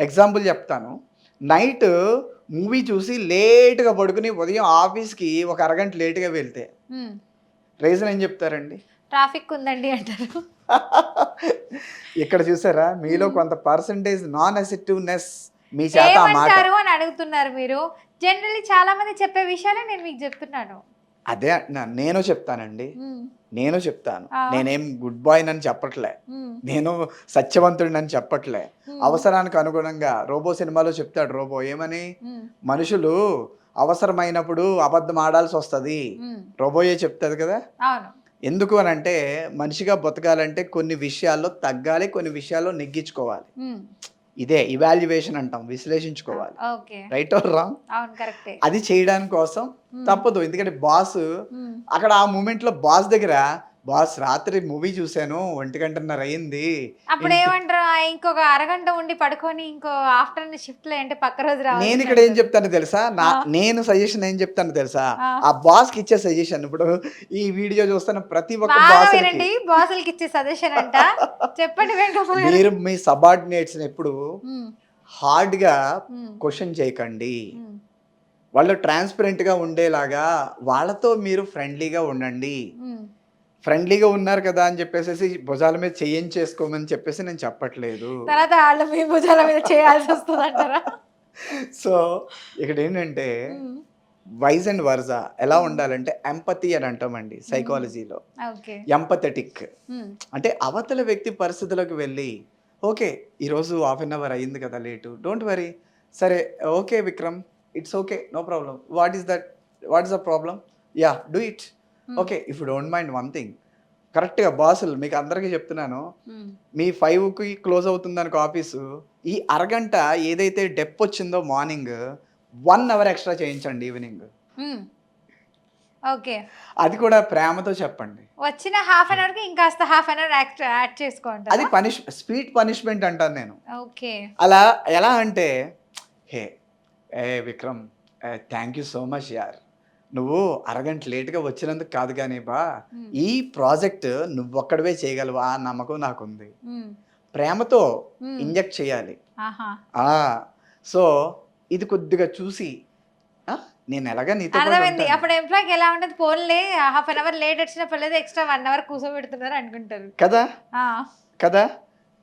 ఎగ్జాంపుల్ చెప్తాను, నైట్ మూవీ చూసి లేట్గా పడుకుని ఉదయం ఆఫీస్కి ఒక అరగంట లేట్గా వెళ్తే రీజన్ ఏం చెప్తారండి? ట్రాఫిక్ ఉందండి అంటారు. ఇక్కడ చూసారా, మీలో కొంత పర్సంటేజ్ నాన్ అసెప్టివ్నెస్ మీ చేత ఏమంటారు అని అడుగుతున్నారు మీరు. జనరల్లీ చాలా మంది చెప్పే విషయాలే నేను మీకు చెప్తున్నాను. అదే నేను చెప్తానండి, నేను చెప్తాను. నేనేం గుడ్ బాయ్ అని చెప్పట్లే, నేను సత్యవంతుడిని అని చెప్పట్లే. అవసరానికి అనుగుణంగా రోబో సినిమాలో చెప్తాడు రోబో ఏమని, మనుషులు అవసరమైనప్పుడు అబద్ధం ఆడాల్సి వస్తుంది, రోబోయే చెప్తాది కదా. ఎందుకు అని అంటే మనిషిగా బతకాలంటే కొన్ని విషయాల్లో తగ్గాలి, కొన్ని విషయాల్లో నెగ్గించుకోవాలి. ఇదే ఇవాల్యుయేషన్ అంటాం, విశ్లేషించుకోవాలి. ఓకే. Right or wrong? అవును, కరెక్టే. అది చేయడానికి కోసం తప్పదు. ఎందుకంటే బాస్ హ్మ్. అక్కడ ఆ మూమెంట్లో బాస్ దగ్గర, బాస్ రాత్రి మూవీ చూశాను 1:30 అయింది. అప్పుడు ఏమంటారు, ఇంకొక అరగంట ఉండి పడుకొని ఇంకో ఆఫ్టర్నూన్ షిఫ్ట్ లో ఏంటి పక్క రోజు నేను రావాలి ఇక్కడ ఏం చెప్తాను తెలుసా, ఆ. నేను సజెషన్ ఏం చెప్తాను తెలుసా, ఆ. ఆ బాస్ కి ఇచ్చే సజెషన్. ఇప్పుడు ఈ వీడియో చూస్తున్న ప్రతి ఒక్క బాగా బాస్ వినండి, బాసులకి ఇచ్చే సజెషన్ అంట. చెప్పండి వెంకమ్మ గారు. మీరు మీ సబార్డినేట్స్ ఎప్పుడు ఉమ్, హార్డ్ గా ఉమ్, క్వశ్చన్ చేయకండి. ఉమ్, వాళ్ళు ట్రాన్స్పరెంట్ గా ఉండేలాగా వాళ్ళతో మీరు ఫ్రెండ్లీగా ఉండండి. ఉమ్. ఫ్రెండ్లీగా ఉన్నారు కదా అని చెప్పేసి భుజాల మీద చేసుకోమని చెప్పేసి నేను చెప్పట్లేదు. తర్వాత వాళ్ళు మీ భుజాల మీద చేయాల్సి వస్తుంది అంటారా? సో ఇక్కడ ఏంటంటే వైజ్ అండ్ వర్జా ఎలా ఉండాలంటే ఎంపతి అని అంటామండి సైకాలజీలో. ఓకే. ఎంపథెటిక్ అంటే అవతల వ్యక్తి పరిస్థితులకు వెళ్ళి, ఓకే ఈరోజు హాఫ్ అన్ అవర్ అయ్యింది కదా లేటు, డోంట్ వరీ, సరే okay Vikram, it's okay, no problem, what is the problem, yeah do it, okay if you don't mind one thing. కరెక్ట్గా బాసులు మీకు అందరికీ చెప్తున్నాను, మీ 5కి క్లోజ్ అవుతుంది అనుకో ఆఫీసు, ఈ అరగంట ఏదైతే డెప్ వచ్చిందో మార్నింగ్ 1 అవర్ ఎక్స్ట్రా చేయించండి ఈవినింగ్. ఓకే. అది కూడా ప్రేమతో చెప్పండి. వచ్చిన హాఫ్ అన్ అవర్ కి ఇంకాస్త హాఫ్ అన్ అవర్ యాడ్ చేసుకోండి. అది స్వీట్ పనిష్మెంట్ అంటాను నేను. ఓకే. అలా ఎలా అంటే, హే ఏ Vikram, thank you so much యార్, నువ్వు అరగంట లేట్గా వచ్చినందుకు కాదు కానీ బా, ఈ ప్రాజెక్ట్ నువ్వు ఒక్కడవే చేయగలవా ఆ నమ్మకం నాకుంది. ప్రేమతో ఇంజెక్ట్ చేయాలి. సో ఇది కొద్దిగా చూసి, నేను ఎలాగా నీతో అర్థమైంది. అప్పుడు ఎంప్లాయ్కి ఎలా ఉంటుంది, ఫోన్లే హాఫ్ అన్ అవర్ లేట్ వచ్చిన పర్లేదు, ఎక్స్ట్రా 1 అవర్ కూర్చోబెడుతున్నారు అనుకుంటారు కదా కదా.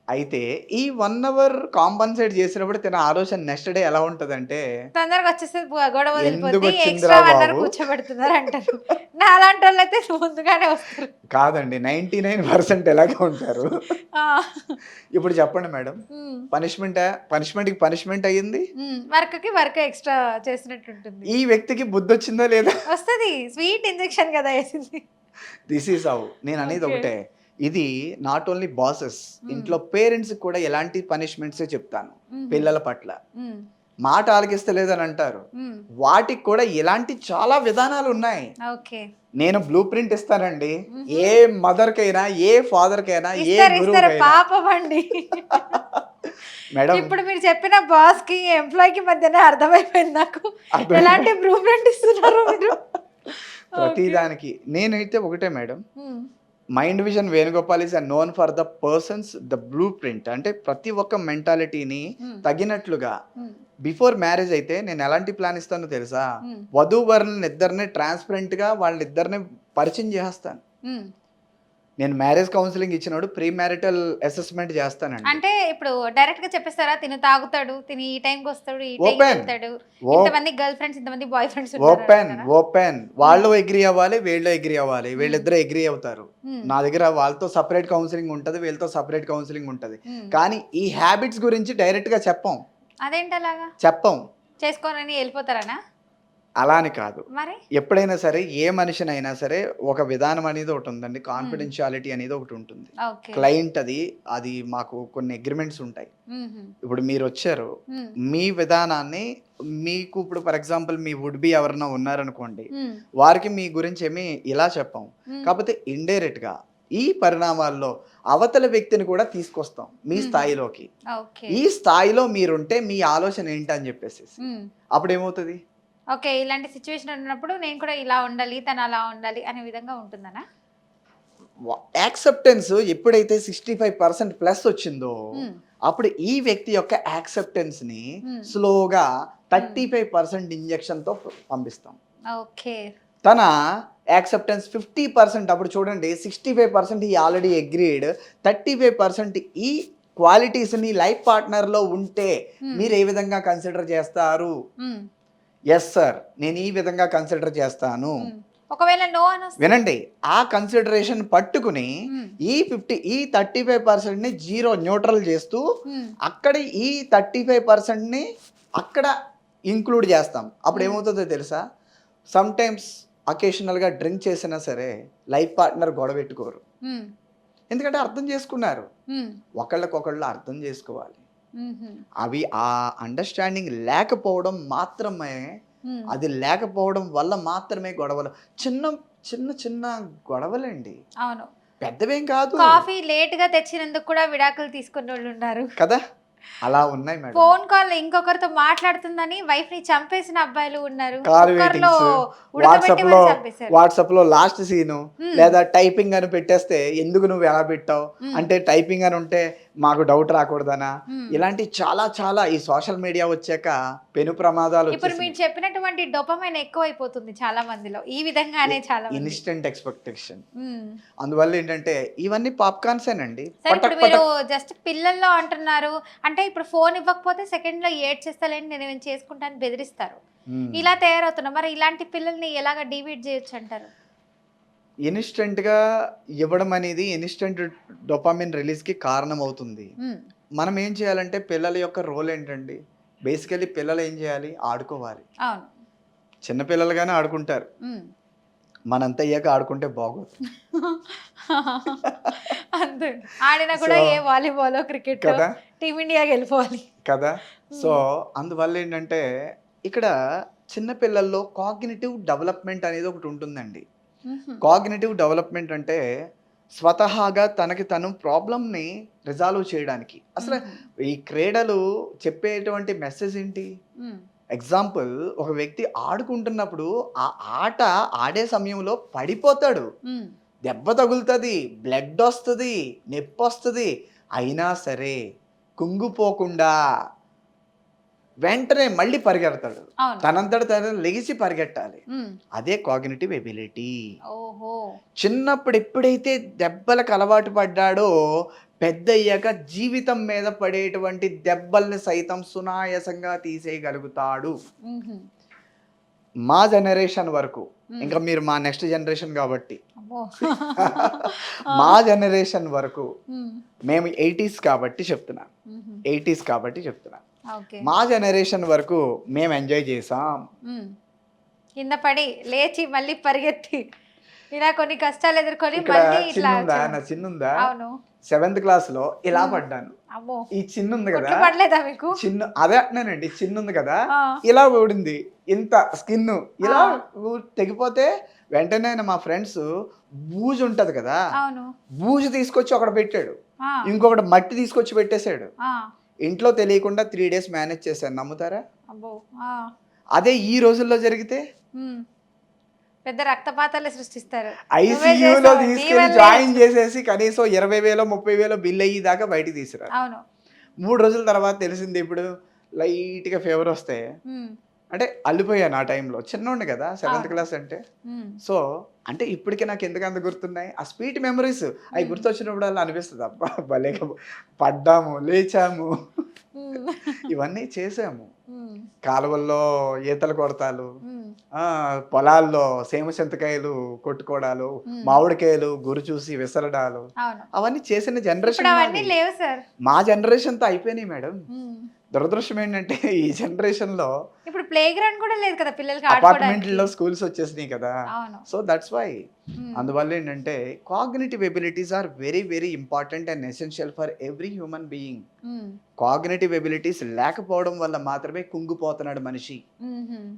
అయితే ఈ 1 అవర్ కాంపన్సేట్ చేసినప్పుడు తన ఆలోచన నెక్స్ట్ డే ఎలా ఉంటదంటే, తొందరగా వచ్చేస్తే గొడవ ఎందుకు వదిలిపోద్ది, వచ్చిందిరా ఎక్స్ట్రా 1 అవర్ బాబు? కూర్చోబెడుతున్నారు అంటారు. నా అలాంటి వాళ్ళు అయితే ముందుగానే వస్తారు. కాదండి, 99% ఎలాగే ఉంటారు. ఇప్పుడు చెప్పండి మేడం, పనిష్మెంట్కి పనిష్మెంట్ అయ్యింది, వర్క్ కి వర్క్ ఎక్స్ట్రా చేసినట్టు ఉంటుంది. ఈ వ్యక్తికి బుద్ధి వచ్చిందా లేదా? వస్తుంది, స్వీట్ ఇంజెక్షన్ కదా వేసింది. This is how. నేను అనేది ఒకటే, ఇది నాట్ ఓన్లీ బాసెస్, ఇంట్లో పేరెంట్స్ కూడా ఎలాంటి పనిష్మెంట్స్ చెప్తాను పిల్లల పట్ల. మాట ఆలకిస్తలేదని అంటారు, వాటికి కూడా ఇలాంటి చాలా విధానాలు ఉన్నాయి. నేను బ్లూ ప్రింట్ ఇస్తానండి, ఏ మదర్ కైనా, ఏ ఫాదర్ కైనా, ఏ గురువు పాపం అండి. మేడం ఇప్పుడు మీరు చెప్పిన బాస్ కి ఎంప్లాయ్ కి మధ్యనే అర్థమైపోయింది నాకు, ఎలాంటి బ్లూ ప్రింట్ ఇస్తున్నారు మీరు. ప్రతిదానికి నేనైతే ఒకటే madam, mind vision Venugopal is known for the persons the blue print. అంటే ప్రతి ఒక్క మెంటాలిటీని తగినట్లుగా బిఫోర్ మ్యారేజ్ అయితే నేను ఎలాంటి ప్లాన్ ఇస్తానో తెలుసా, వధూవరులను ఇద్దరిని ట్రాన్స్పరెంట్ గా వాళ్ళిద్దరిని పరిచయం చేస్తాను. నేను మ్యారేజ్ కౌన్సిలింగ్ ఇచ్చినప్పుడు ప్రీ మ్యారిటల్ అసెస్మెంట్ చేస్తానండి. అంటే ఇప్పుడు డైరెక్ట్ గా చెప్పేస్తారా, తిను తాగుతాడు, తిని ఈ టైంకి వస్తాడు, ఈ టైంకి వెళ్తాడు, ఇంతమంది గర్ల్ ఫ్రెండ్స్, ఇంతమంది బాయ్ ఫ్రెండ్స్, ఓపెన్ వాళ్ళు అగ్రీ అవ్వాలి, వీళ్ళు అగ్రీ అవ్వాలి, వీళ్ళిద్దరు అగ్రీ అవుతారు. నా దగ్గర వాళ్ళతో సపరేట్ కౌన్సిలింగ్ ఉంటది, వీళ్ళతో సపరేట్ కౌన్సిలింగ్ ఉంటది. కానీ ఈ హ్యాబిట్స్ గురించి డైరెక్ట్ గా చెప్పం. అదేంటి అలాగా చెప్పం, చేసుకోనని వెళ్ళిపోతారనా? అలాని కాదు, మరి ఎప్పుడైనా సరే ఏ మనిషినైనా సరే ఒక విధానం అనేది ఒకటి ఉందండి, కాన్ఫిడెన్షియాలిటీ అనేది ఒకటి ఉంటుంది. క్లయింట్ అది మాకు కొన్ని అగ్రిమెంట్స్ ఉంటాయి. ఇప్పుడు మీరు వచ్చారు, మీ విధానాన్ని మీకు ఇప్పుడు ఫర్ ఎగ్జాంపుల్ మీ వుడ్ బి ఎవరన్నా ఉన్నారనుకోండి, వారికి మీ గురించి ఏమి ఇలా చెప్పాం, కాకపోతే ఇండైరెక్ట్ గా ఈ పరిణామాల్లో అవతల వ్యక్తిని కూడా తీసుకొస్తాం మీ స్థాయిలోకి. ఈ స్థాయిలో మీరుంటే మీ ఆలోచన ఏంటని చెప్పేసి అప్పుడు ఏమవుతుంది, ఓకే ఇలాంటి సిచ్యువేషన్ ఉన్నప్పుడు నేను కూడా ఇలా ఉండాలి, తను అలా ఉండాలి అనే విధంగా ఉంటుందనా? యాక్సెప్టెన్స్ ఎప్పుడైతే 65% ప్లస్ వచ్చిందో అప్పుడు ఈ వ్యక్తి యొక్క యాక్సెప్టెన్స్ ని స్లోగా 35% ఇంజెక్షన్ తో పంపిస్తాం. ఓకే, తన యాక్సెప్టెన్స్ 50%. అప్పుడు చూడండి 65% ఈ ఆల్రెడీ అగ్రీడ్, 35% ఈ క్వాలిటీస్ ని లైఫ్ పార్ట్నర్ లో ఉంటే మీరు ఏ విధంగా కన్సిడర్ చేస్తారు? ఎస్ సార్, నేను ఈ విధంగా కన్సిడర్ చేస్తాను. ఒకవేళ నో అని వినండి, ఆ కన్సిడరేషన్ పట్టుకుని ఈ 35% ని జీరో న్యూట్రల్ చేస్తూ అక్కడ ఈ 35% ని అక్కడ ఇంక్లూడ్ చేస్తాం. అప్పుడు ఏమవుతుందో తెలుసా, సమ్ టైమ్స్ అకేషనల్గా డ్రింక్ చేసినా సరే లైఫ్ పార్ట్నర్ గొడవ పెట్టుకోరు, ఎందుకంటే అర్థం చేసుకున్నారు. ఒకళ్ళకొకళ్ళు అర్థం చేసుకోవాలి. అవి ఆ అండర్స్టాండింగ్ లేకపోవడం మాత్రమే, అది లేకపోవడం వల్ల మాత్రమే గొడవలు. చిన్న చిన్న చిన్న గొడవలండి, అవును. పెద్దవేం కాదు కాఫీ లేట్ గా తెచ్చినందుకు కూడా విడాకులు తీసుకున్నోళ్ళు ఉన్నారు. కదా. అలా ఉన్నాయి మేడం. ఫోన్ కాల్ ఇంకొకరితో మాట్లాడుతుందని వైఫ్ ని చంపేసిన అబ్బాయిలు ఉన్నారు. కాల్ కుక్కర్ లో వెయిటింగ్స్, ఉడకబెట్టి మరి చంపేశారు. వాట్సాప్ లో లాస్ట్ సీను లేదా టైపింగ్ అని పెట్టేస్తే ఎందుకు నువ్వు ఎలా పెట్టావు అంటే, టైపింగ్ అని ఉంటే మాకు డౌట్ రాకూడదనా. ఇలాంటి చాలా చాలా ఈ సోషల్ మీడియా వచ్చాక పెను ప్రమాదాలు ఇప్పుడు వచ్చేసినాయి. మీరు చెప్పినటువంటి డోపమైన్ ఎక్కువైపోతుంది చాలా మందిలో, ఈ విధంగానే చాలా మంది. Instant expectation. అందువల్ల ఏంటంటే ఇవన్నీ పాప్కార్న్స్ ఏనండి. సరే, ఇప్పుడు మీరు జస్ట్ పిల్లల్లో అంటున్నారు అంటే, ఇప్పుడు ఫోన్ ఇవ్వకపోతే సెకండ్ లో ఏడ్చేస్తాలేండి నేను ఏమైనా చేసుకుంటాను బెదిరిస్తారు, ఇలా తయారవుతున్నారు. మరి ఇలాంటి పిల్లల్ని ఎలాగ డివైడ్ చేయొచ్చు అంటారు? ఇన్స్టెంట్ గా ఇవ్వడం అనేది ఇన్స్టెంట్ డోపామిన్ రిలీజ్ కి కారణం అవుతుంది. మనం ఏం చేయాలంటే పిల్లల యొక్క రోల్ ఏంటండి, బేసికలీ పిల్లలు ఏం చేయాలి, ఆడుకోవాలి. అవును. చిన్న పిల్లలుగానే ఆడుకుంటారు, మనంత అయ్యాక ఆడుకుంటే బాగోదు. అంతే, ఆడినా కూడా ఏ వాలీబాల్ క్రికెట్ కదా, టీమిండియాకి వెళ్ళిపోవాలి కదా. సో అందువల్ల ఏంటంటే ఇక్కడ చిన్న పిల్లల్లో కాగ్నిటివ్ డెవలప్మెంట్ అనేది ఒకటి ఉంటుందండి. కాగ్నిటివ్ డెవలప్మెంట్ అంటే స్వతహాగా తనకి తను ప్రాబ్లమ్ని రిజాల్వ్ చేయడానికి. అసలు ఈ క్రీడలు చెప్పేటువంటి మెసేజ్ ఏంటి? ఎగ్జాంపుల్, ఒక వ్యక్తి ఆడుకుంటున్నప్పుడు ఆ ఆట ఆడే సమయంలో పడిపోతాడు, దెబ్బ తగులుతుంది, బ్లడ్ వస్తుంది, నొప్పి వస్తుంది, అయినా సరే కుంగిపోకుండా వెంటనే మళ్ళీ పరిగెడతాడు. తనంతట తను లెగిసి పరిగెట్టాలి. అదే కాగ్నిటివ్ ఎబిలిటీ. చిన్నప్పుడు ఎప్పుడైతే దెబ్బలకు అలవాటు పడ్డాడో పెద్ద అయ్యాక జీవితం మీద పడేటువంటి దెబ్బల్ని సైతం సునాయాసంగా తీసేయగలుగుతాడు. మా జనరేషన్ వరకు, ఇంకా మీరు మా నెక్స్ట్ జనరేషన్ కాబట్టి మా జనరేషన్ వరకు, మేము 80s కాబట్టి చెప్తున్నాను, 80s కాబట్టి చెప్తున్నాను. మా జనరేషన్ వరకు మేము ఎంజాయ్ చేసాం. కింద పడి లేచి మళ్ళీ పరిగెత్తి ఇలా కొన్ని కష్టాలు ఎదుర్కొని నా చిన్నుందా 7th క్లాస్ లో ఇలా పడ్డాను. ఈ చిన్నుంది కదా, పడలేదా మీకు? చిన్ను అదే అంటున్నానండి, చిన్నుంది కదా ఇలా ఊడింది, ఇంత స్కిన్ ఇలా తెగిపోతే వెంటనే మా ఫ్రెండ్స్ బూజు ఉంటది కదా, బూజు తీసుకొచ్చి ఒకటి పెట్టాడు, ఇంకొకటి మట్టి తీసుకొచ్చి పెట్టేశాడు. ఇంట్లో తెలియకుండా 3 days మేనేజ్ చేశాను, నమ్ముతారా? అదే ఈ రోజుల్లో జరిగితే పెద్ద రక్తపాతాలు సృష్టిస్తారు. ఐసీయూలో తీసుకెళ్లి జాయిన్ చేసేసి కనీసం 20,000 30,000 బిల్ అయ్యేదాకా బయటికి తీసుకురా. 3 రోజుల తర్వాత తెలిసింది, ఇప్పుడు లైట్ గా ఫీవర్ వస్తే అంటే అల్లిపోయాను. ఆ టైంలో చిన్నోండి కదా, 7th క్లాస్ అంటే. సో అంటే ఇప్పటికీ నాకు ఎందుకంత గుర్తున్నాయి ఆ స్వీట్ మెమరీస్. అవి గుర్తొచ్చినప్పుడు అలా అనిపిస్తుంది, అబ్బా భలే పడ్డాము, లేచాము, ఇవన్నీ చేసాము. కాలువల్లో ఈతలు కొడతాలు, పొలాల్లో సేమచింతకాయలు కొట్టుకోవడాలు, మామిడికాయలు గురి చూసి విసరడాలు, అవన్నీ చేసిన జనరేషన్. మా జనరేషన్ తో అయిపోయినాయి మేడం. దురదృష్టం ఏంటంటే ఈ జనరేషన్ లో ఇప్పుడు ప్లే గ్రౌండ్ కూడా లేదు కదా పిల్లలకి, అపార్ట్మెంట్లో స్కూల్స్ వచ్చేసినాయి కదా. So that's why. అందువల్ల ఏంటంటే cognitive abilities are very very important and essential for every human being. Cognitive abilities లేకపోవడం వల్ల మాత్రమే కుంగిపోతున్నాడు మనిషి.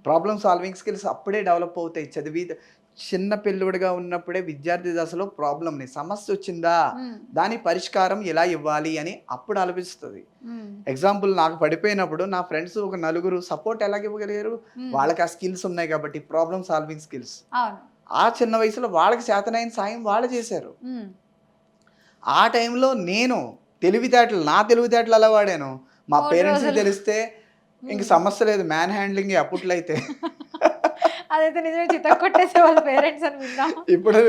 ప్రాబ్లమ్ సాల్వింగ్ స్కిల్స్ అప్పుడే డెవలప్ అవుతాయి. చిన్న పిల్లుడిగా ఉన్నప్పుడే విద్యార్థి దశలో ప్రాబ్లమ్ని, సమస్య వచ్చిందా, దాని పరిష్కారం ఎలా ఇవ్వాలి అని అప్పుడు ఆలోచిస్తుంది. ఎగ్జాంపుల్, నాకు పడిపోయినప్పుడు నా ఫ్రెండ్స్ ఒక 4 సపోర్ట్ ఎలాగ ఇవ్వగలిగారు? వాళ్ళకి ఆ స్కిల్స్ ఉన్నాయి కాబట్టి, ప్రాబ్లమ్ సాల్వింగ్ స్కిల్స్. ఆ చిన్న వయసులో వాళ్ళకి చేతనైన సాయం వాళ్ళు చేశారు. ఆ టైంలో నేను నా తెలివితేటలు అలా వాడాను. మా పేరెంట్స్కి తెలిస్తే ఇంక సమస్య లేదు, మ్యాన్ హ్యాండ్లింగ్ అప్పట్లో అయితే. అదైతే నిజమే, చిత్త కొట్టేసే వాళ్ళ పేరెంట్స్ అని విన్నాం.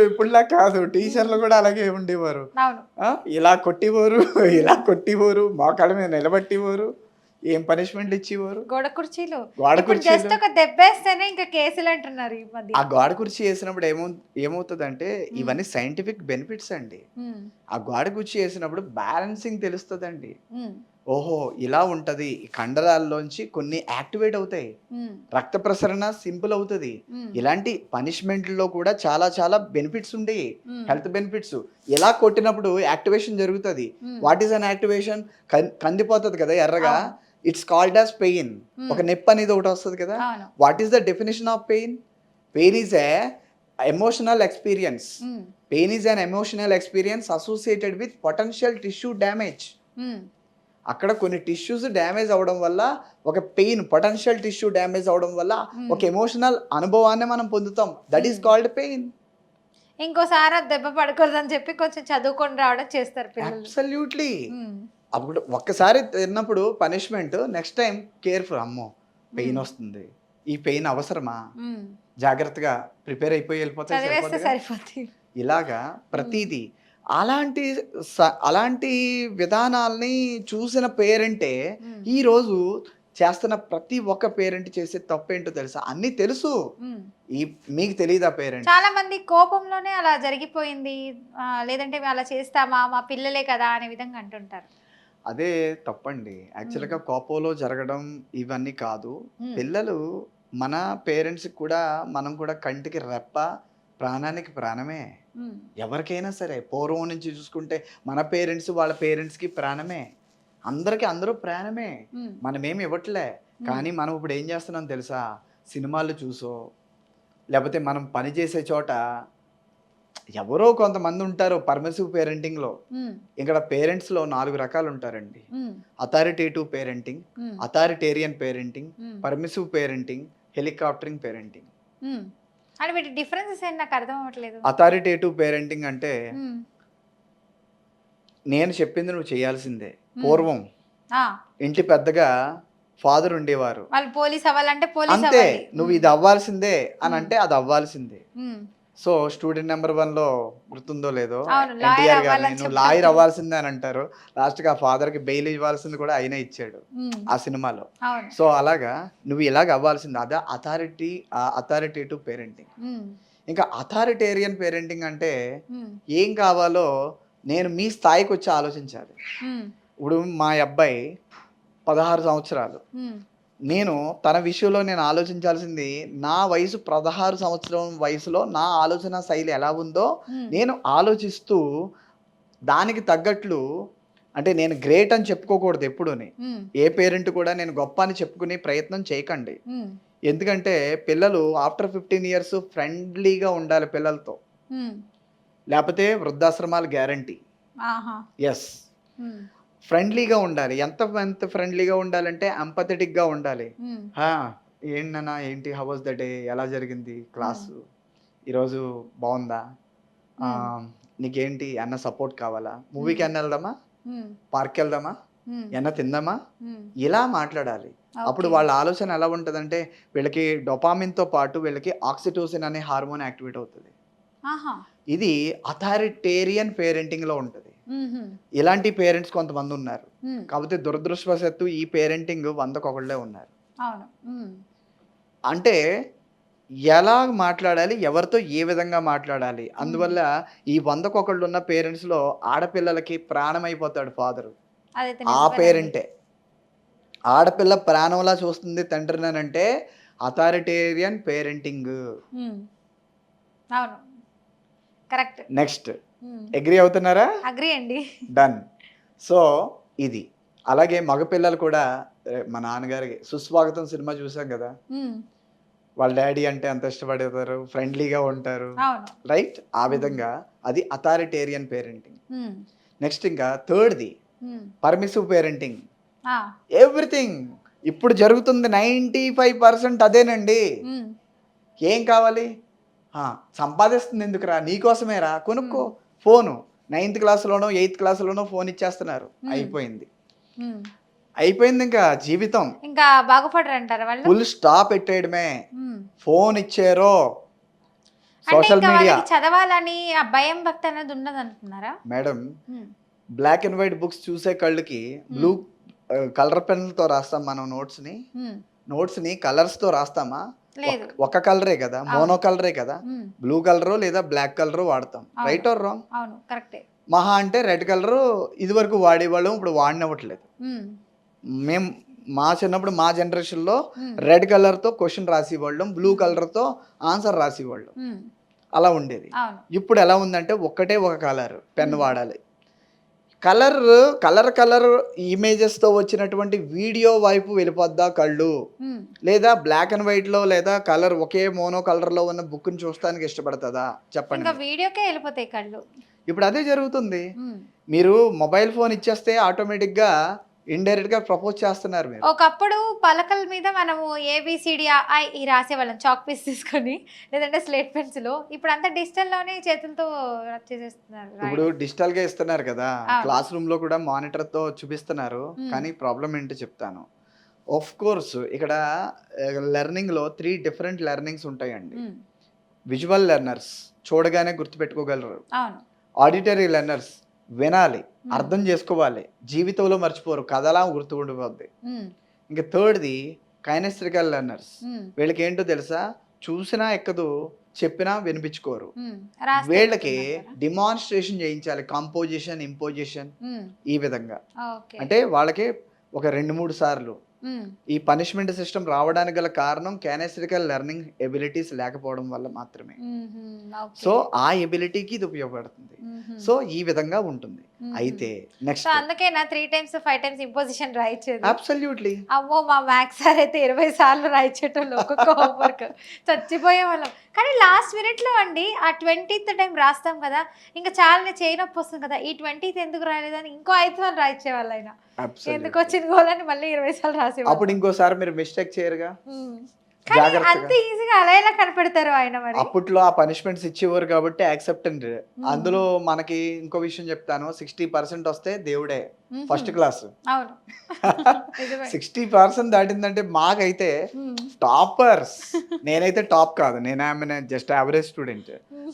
ఇప్పుడులా కాదు, టీచర్లు కూడా అలాగే ఉండేవారు. ఇలా కొట్టివారు, మోకాళ్ళ మీద నిలబట్టివారు, ఏం పనిష్మెంట్ ఇచ్చేవారు. గోడ కుర్చీలు జస్ట్ ఒక దెబ్బేస్తేనే ఇంకా కేసులు అంటున్నారు ఈ మధ్య. ఆ గోడ కుర్చీ వేసినప్పుడు ఏమవుతుందంటే ఇవన్నీ సైంటిఫిక్ బెనిఫిట్స్ అండి. ఆ గోడ కుర్చీ వేసినప్పుడు బ్యాలెన్సింగ్ తెలుస్తుందండి. ఓహో ఇలా ఉంటది, ఈ కండరాల్లోంచి కొన్ని యాక్టివేట్ అవుతాయి, రక్త ప్రసరణ సింపుల్ అవుతుంది. ఇలాంటి పనిష్మెంట్లో కూడా చాలా చాలా బెనిఫిట్స్ ఉంటాయి, హెల్త్ బెనిఫిట్స్. ఇలా కొట్టినప్పుడు యాక్టివేషన్ జరుగుతుంది. What is un activation? కందిపోతుంది కదా ఎర్రగా, ఇట్స్ కాల్డ్ యాజ్ పెయిన్. ఒక నొప్పి అనేది ఒకటి వస్తుంది కదా. What is the definition of pain? Pain is a emotional experience. Pain is an emotional experience associated with potential tissue damage. అక్కడ కొన్ని టిష్యూస్ డ్యామేజ్ అవడం వల్ల ఒక పెయిన్, పొటెన్షియల్ టిష్యూ డ్యామేజ్ అవడం వల్ల ఒక ఎమోషనల్ అనుభవాన్ని మనం పొందుతాం. That is called pain. ఇంకోసారి అది దెబ్బ పడకూడదని చెప్పి కొంచెం చదువుకొని రావడం చేస్తారు పిల్లలు. అబ్సల్యూట్లీ. అప్పుడు ఒక్కసారి తిన్నప్పుడు పనిష్మెంట్, నెక్స్ట్ టైం కేర్ఫుల్. అమ్మో పెయిన్ వస్తుంది, ఈ పెయిన్ అవసరమా, జాగ్రత్తగా ప్రిపేర్ అయిపోయి వెళ్ళిపోతే సరిపోతుంది. ఇలాగా ప్రతిదీ అలాంటి విధానాల్ని చూసిన పేరెంటే ఈరోజు చేస్తున్న ప్రతి ఒక్క పేరెంట్ చేసే తప్పేంటో తెలుసా? అన్నీ తెలుసు, మీకు తెలియదా? పేరెంట్ చాలా మంది కోపంలోనే అలా జరిగిపోయింది, లేదంటే మేము అలా చేస్తామా, మా పిల్లలే కదా అనే విధంగా అంటుంటారు. అదే తప్పండి. యాక్చువల్గా కోపంలో జరగడం ఇవన్నీ కాదు. పిల్లలు, మన పేరెంట్స్కి కూడా మనం కూడా కంటికి రెప్ప, ప్రాణానికి ప్రాణమే. ఎవరికైనా సరే పూర్వం నుంచి చూసుకుంటే మన పేరెంట్స్ వాళ్ళ పేరెంట్స్కి ప్రాణమే, అందరూ ప్రాణమే. మనమేమి ఇవ్వట్లే. కానీ మనం ఇప్పుడు ఏం చేస్తున్నాం తెలుసా? సినిమాలు చూసో, లేకపోతే మనం పని చేసే చోట ఎవరో కొంతమంది ఉంటారు పర్మిసివ్ పేరెంటింగ్లో. ఇక్కడ పేరెంట్స్లో 4 రకాలు ఉంటారండి. Authoritative parenting, authoritarian parenting, permissive parenting, helicoptering parenting. అంటే వీటి డిఫరెన్సెస్ ఏంటి నాకు అర్థం అవ్వట్లేదు. అథారిటేటివ్ పేరెంటింగ్ అంటే నేను చెప్పింది నువ్వు చేయాల్సిందే. పూర్వం ఇంటి పెద్దగా ఫాదర్ ఉండేవారు, వాళ్ళు పోలీస్ అవ్వాలంటే పోలీస్ అంతే, నువ్వు ఇది అవ్వాల్సిందే అని అంటే అది అవ్వాల్సిందే. సో స్టూడెంట్ నెంబర్ 1లో గుర్తుందో లేదో, ఎన్టీఆర్ గారిని నువ్వు లాయర్ అవ్వాల్సిందే అని అంటారు. లాస్ట్గా ఆ ఫాదర్కి బెయిల్ ఇవ్వాల్సింది కూడా అయినా ఇచ్చాడు ఆ సినిమాలో. సో అలాగా నువ్వు ఇలాగ అవ్వాల్సింది. అదే అథారిటేటివ్ పేరెంటింగ్. ఇంకా అథారిటేరియన్ పేరెంటింగ్ అంటే ఏం కావాలో నేను మీ స్థాయికి వచ్చి ఆలోచించాలి. ఇప్పుడు మా అబ్బాయి 16 సంవత్సరాలు, నేను తన విషయంలో నేను ఆలోచించాల్సింది నా వయసు 16 సంవత్సరం వయసులో నా ఆలోచన శైలి ఎలా ఉందో నేను ఆలోచిస్తూ దానికి తగ్గట్లు, అంటే నేను గ్రేట్ అని చెప్పుకోకూడదు ఎప్పుడూని. ఏ పేరెంట్ కూడా నేను గొప్ప అని చెప్పుకునే ప్రయత్నం చేయకండి. ఎందుకంటే పిల్లలు ఆఫ్టర్ 15 ఇయర్స్ ఫ్రెండ్లీగా ఉండాలి పిల్లలతో, లేకపోతే వృద్ధాశ్రమాలు గ్యారంటీ. ఎస్, ఫ్రెండ్లీగా ఉండాలి. ఎంత ఫ్రెండ్లీగా ఉండాలంటే ఎంపథెటిక్గా ఉండాలి. ఏంటన్నా, ఏంటి, హౌ వాజ్ ద డే, ఎలా జరిగింది క్లాసు, ఈరోజు బాగుందా, నీకేంటి, అన్న సపోర్ట్ కావాలా, మూవీకి అన్న వెళ్దామా, పార్క్కి వెళ్దామా, ఎన్న తిందామా, ఇలా మాట్లాడాలి. అప్పుడు వాళ్ళ ఆలోచన ఎలా ఉంటుందంటే వీళ్ళకి డొపామిన్తో పాటు వీళ్ళకి ఆక్సిటోసిన్ అనే హార్మోన్ యాక్టివేట్ అవుతుంది. ఇది అథారిటేరియన్ పేరెంటింగ్లో ఉంటుంది. ఇలాంటి పేరెంట్స్ కొంతమంది ఉన్నారు. కాకపోతే దురదృష్టవశాత్తు ఈ పేరెంటింగ్ 100కి ఉన్నారు. అంటే ఎలా మాట్లాడాలి, ఎవరితో ఏ విధంగా మాట్లాడాలి. అందువల్ల ఈ 100కి ఉన్న పేరెంట్స్లో ఆడపిల్లలకి ప్రాణమైపోతాడు ఫాదరు. ఆ పేరెంటే ఆడపిల్ల ప్రాణంలా చూస్తుంది తండ్రిని అంటే authoritarian parenting. Correct. Next, agree అవుతున్నారా? అగ్రీ అండి. డన్. సో ఇది అలాగే మగపిల్లలు కూడా, మా నాన్నగారికి సుస్వాగతం సినిమా చూసాం కదా, వాళ్ళ డాడీ అంటే ఎంత ఇష్టపడతారు, ఫ్రెండ్లీగా ఉంటారు, రైట్? ఆ విధంగా అది అథారిటేరియన్ పేరెంటింగ్. నెక్స్ట్ ఇంకా థర్డ్ది పర్మిసివ్ పేరెంటింగ్. ఎవ్రీథింగ్ ఇప్పుడు జరుగుతుంది 95% అదేనండి. ఏం కావాలి, సంపాదిస్తుంది ఎందుకురా, నీకోసమేరా, కొనుక్కో ఫోను. 9th క్లాస్లోనో 8th క్లాస్లోనో ఫోన్ ఇచ్చేస్తున్నారు, అయిపోయింది. ఇంకా జీవితం ఇంకా బాగుపడరంటారా వాళ్ళు? ఫుల్ స్టాప్ పెట్టేయడమే. ఫోన్ ఇచ్చారో సోషల్ మీడియా చదవాలని ఆ భయం భక్తి అనేది ఉండదు అంటున్నారా madam? Black and white books చూసే కళ్ళకి బ్లూ కలర్ పెన్లతో రాస్తాం మనం నోట్స్ ని కలర్స్ తో రాస్తామా? ఒక కలరే కదా, మోనో కలరే కదా, బ్లూ కలర్ లేదా బ్లాక్ కలర్ వాడతాం. Right or wrong? అవును, కరెక్టే. మహా అంటే రెడ్ కలర్ ఇదివరకు వాడేవాళ్ళం, ఇప్పుడు వాడినవ్వట్లేదు. మేము మా చిన్నప్పుడు మా జనరేషన్లో రెడ్ కలర్తో క్వశ్చన్ రాసేవాళ్ళం, బ్లూ కలర్తో ఆన్సర్ రాసేవాళ్ళం, అలా ఉండేది. అవును. ఇప్పుడు ఎలా ఉందంటే ఒక్కటే ఒక కలర్ పెన్ వాడాలి. కలర్ కలర్ కలర్ ఇమేజెస్తో వచ్చినటువంటి వీడియో వైపు వెళ్ళిపోద్దా కళ్ళు, లేదా బ్లాక్ అండ్ వైట్లో లేదా కలర్ ఒకే మోనో కలర్లో ఉన్న బుక్ని చూస్తానికి ఇష్టపడుతుందా చెప్పండి. ఇంకా వీడియోకే వెళ్ళిపోతాయి కళ్ళు. ఇప్పుడు అదే జరుగుతుంది. మీరు మొబైల్ ఫోన్ ఇచ్చేస్తే ఆటోమేటిక్గా ఇండైరెక్ట్గా ప్రపోజ్ చేస్తున్నారు మీరు. ఒకప్పుడు పలకల మీద మనము ఏబిసిడి ఈ రాసేవాళ్ళం చాక్ పీస్ తీసుకొని, లేదంటే స్లేట్ పెన్సిల్. ఇప్పుడు అంతా డిజిటల్లోనే చేతులతో చేసేస్తున్నారు. ఇప్పుడు డిజిటల్గా ఇస్తున్నారు కదా, క్లాస్ రూమ్లో కూడా మానిటర్తో చూపిస్తున్నారు. కానీ ప్రాబ్లం ఏంటో చెప్తాను. ఆఫ్ కోర్స్ ఇక్కడ లెర్నింగ్లో 3 డిఫరెంట్ లెర్నింగ్స్ ఉంటాయండి. విజువల్ లెర్నర్స్ చూడగానే గుర్తుపెట్టుకోగలరు. ఆడిటరీ లెర్నర్స్ వినాలి, అర్థం చేసుకోవాలి, జీవితంలో మర్చిపోరు, కథలా గుర్తుండిపోద్ది. ఇంకా థర్డ్ది కైనెస్ట్రికల్ లెర్నర్స్. వీళ్ళకి ఏంటో తెలుసా, చూసినా ఎక్కదు, చెప్పినా వినిపించుకోరు. వీళ్ళకి డిమాన్స్ట్రేషన్ చేయించాలి, కంపోజిషన్, ఇంపోజిషన్, ఈ విధంగా. అంటే వాళ్ళకి ఒక 2-3 సార్లు. ఈ పనిష్మెంట్ సిస్టమ్ రావడానికి గల కారణం కైనెస్ట్రికల్ లెర్నింగ్ ఎబిలిటీస్ లేకపోవడం వల్ల మాత్రమే. సో ఆ ఎబిలిటీకి ఇది ఉపయోగపడుతుంది. సో ఈ విధంగా ఉంటుంది. అయితే నెక్స్ట్ అందుకేనా 3 times 5 times ఇంపోజిషన్ రాయించేది. అబ్సల్యూట్లీ. అమ్మో, మా మ్యాథ్స్ సార్ అయితే 20 సార్లు రాయించేటోళ్ళు ఒక్కొక్క హోంవర్క్, చచ్చిపోయే వాళ్ళం. కానీ లాస్ట్ మినిట్లో అండి ఆ 20th టైం రాస్తాం కదా, ఇంకా చాలా చేయి నొప్పి వస్తుంది కదా, ఈ 20th ఎందుకు రాలేదని ఇంకో 5 సార్లు రాయించేవాళ్ళు. ఆయన ఎందుకు వచ్చింది గోలని మళ్ళీ 20 సార్లు రాసేవాళ్ళు. అప్పుడు ఇంకోసారి మీరు మిస్టేక్ చేయరుగా, అంత ఈజీగా అలా ఎలా కనపెడతారు ఆయన. మరి అప్పట్లో ఆ పనిష్మెంట్స్ ఇచ్చేవారు కాబట్టి యాక్సెప్టెంట్. అందులో మనకి ఇంకో విషయం చెప్తాను, 60% వస్తే దేవుడే, ఫస్ట్ క్లాస్. 60% దాటిందంటే మాకైతే టాపర్స్. నేనైతే టాప్ కాదు, నేను just average student,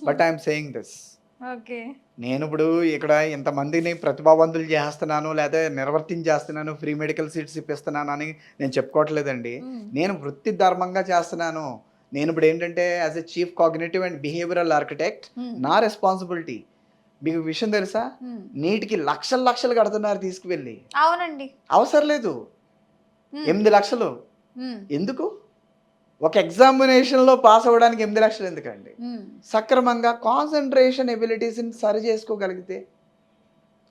but I'm saying this. నేను ఇప్పుడు ఇక్కడ ఇంతమందిని ప్రతిభావంతులు చేస్తున్నాను, లేదా నిర్వర్తించేస్తున్నాను, ఫ్రీ మెడికల్ సీట్స్ ఇప్పిస్తున్నాను అని నేను చెప్పుకోవట్లేదండి. నేను వృత్తి ధర్మంగా చేస్తున్నాను. నేను ఇప్పుడు ఏంటంటే as a chief cognitive and behavioural architect, నా రెస్పాన్సిబిలిటీ. మీకు విషయం తెలుసా, నీటికి లక్షలు కడుతున్నారు తీసుకువెళ్ళి. అవునండి, అవసరం లేదు 8 లక్షలు. ఎందుకు? ఒక ఎగ్జామినేషన్లో పాస్ అవ్వడానికి 8 లక్షలు ఎందుకండి? సక్రమంగా కాన్సన్ట్రేషన్ ఎబిలిటీస్ని సరి చేసుకోగలిగితే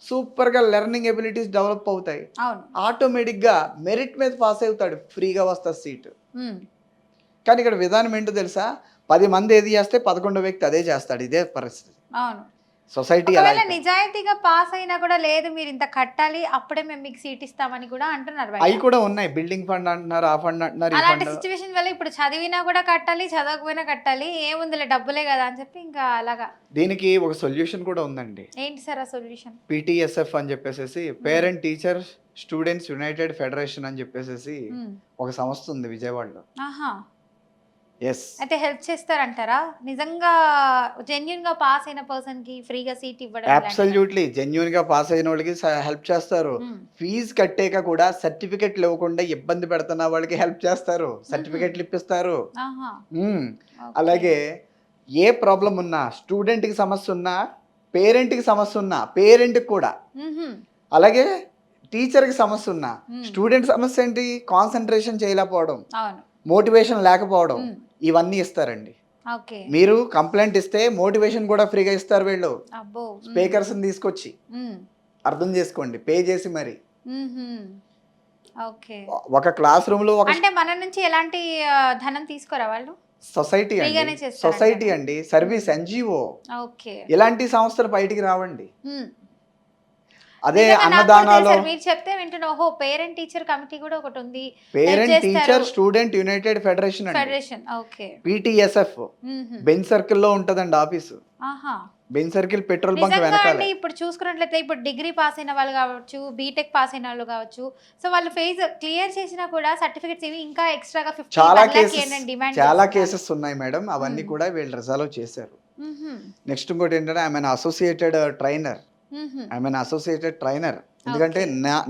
సూపర్గా లెర్నింగ్ ఎబిలిటీస్ డెవలప్ అవుతాయి. ఆటోమేటిక్గా మెరిట్ మీద పాస్ అవుతాడు, ఫ్రీగా వస్తుంది సీటు. కానీ ఇక్కడ విధానం ఏంటో తెలుసా, 10 మంది ఏది చేస్తే 11వ వ్యక్తి అదే చేస్తాడు. ఇదే పరిస్థితి సొసైటీ. నిజాయితీగా పాస్ అయినా కూడా లేదు, మీరు ఇంత కట్టాలి అప్పుడే మేము మీకు సీట్ ఇస్తామని కూడా అంటున్నారు. అవి కూడా ఉన్నాయి, బిల్డింగ్ ఫండ్ అంటున్నారు, ఆ ఫండ్ అంటున్నారు. అలాంటి సిచ్యువేషన్ వల్ల ఇప్పుడు చదివినా కూడా కట్టాలి, చదవకపోయినా కట్టాలి, ఏముందిలే డబ్బులే కదా అని చెప్పి ఇంకా అలాగా. దీనికి ఒక సొల్యూషన్ కూడా ఉందండి. ఏంటి సార్ ఆ సొల్యూషన్? PTSF అని చెప్పేసి, parent teacher students United federation అని చెప్పేసి ఒక సంస్థ ఉంది విజయవాడలో. అయితే హెల్ప్ చేస్తారంటారా నిజంగా? జెన్యూన్ గా పాస్ అయిన పర్సన్ కి ఫ్రీగా సీట్ ఇవ్వడం? అబ్సల్యూట్లీ, జెన్యూన్ గా పాస్ అయిన వాళ్ళకి హెల్ప్ చేస్తారు. ఫీజు కట్టాక కూడా సర్టిఫికెట్లు ఇవ్వకుండా ఇబ్బంది పెడుతున్న వాళ్ళకి హెల్ప్ చేస్తారు, సర్టిఫికెట్లు ఇప్పిస్తారు. అలాగే ఏ ప్రాబ్లం ఉన్నా, స్టూడెంట్ కి సమస్య ఉన్నా, పేరెంట్ కి సమస్య ఉన్నా, పేరెంట్ కూడా, అలాగే టీచర్ కి సమస్య ఉన్నా, స్టూడెంట్ సమస్య ఏంటి, కాన్సన్ట్రేషన్ చేయలేకపోవడం, మోటివేషన్ లేకపోవడం, ఇవన్నీ ఇస్తారండి. మీరు కంప్లైంట్ ఇస్తే మోటివేషన్ కూడా ఫ్రీగా ఇస్తారు వీళ్ళు, స్పీకర్స్ తీసుకొచ్చి. అర్థం చేసుకోండి, పే చేసి మరి. ఒక క్లాస్ రూమ్ లో అంటే మన నుంచి ఎలాంటి ధనం తీసుకోరా వాళ్ళు? సొసైటీ అండి, సర్వీస్, NGO. ఇలాంటి సంస్థలు బయటికి రావండి. అదే అన్నదానాలు మీరు చెప్తే వింటున్నా. ఓహో, పేరెంట్ టీచర్ కమిటీ కూడా ఒకటి ఉంది, parent teacher student United federation, PTSF. Bench circle లో ఉంటదండి office. Bench circle petrol bunk వెనకాల. ఇప్పుడు చూసుకున్నట్లయితే ఇప్పుడు డిగ్రీ పాస్ అయిన వాళ్ళు కావచ్చు, బీటెక్ పాస్ అయిన వాళ్ళు కావచ్చు, సో వాళ్ళు ఫేజ్ క్లియర్ చేసినా కూడా సర్టిఫికెట్స్ ఇవి ఇంకా ఎక్స్ట్రాగా 50 చాలా కేసెస్ ఉన్నాయి మేడం. అవన్నీ కూడా వీళ్ళు రిజాల్వ్ చేశారు. నెక్స్ట్ ఇంకోటి ఏంటంటే ఐఎమ్ అసోసియేటెడ్ ట్రైనర్. ఎందుకంటే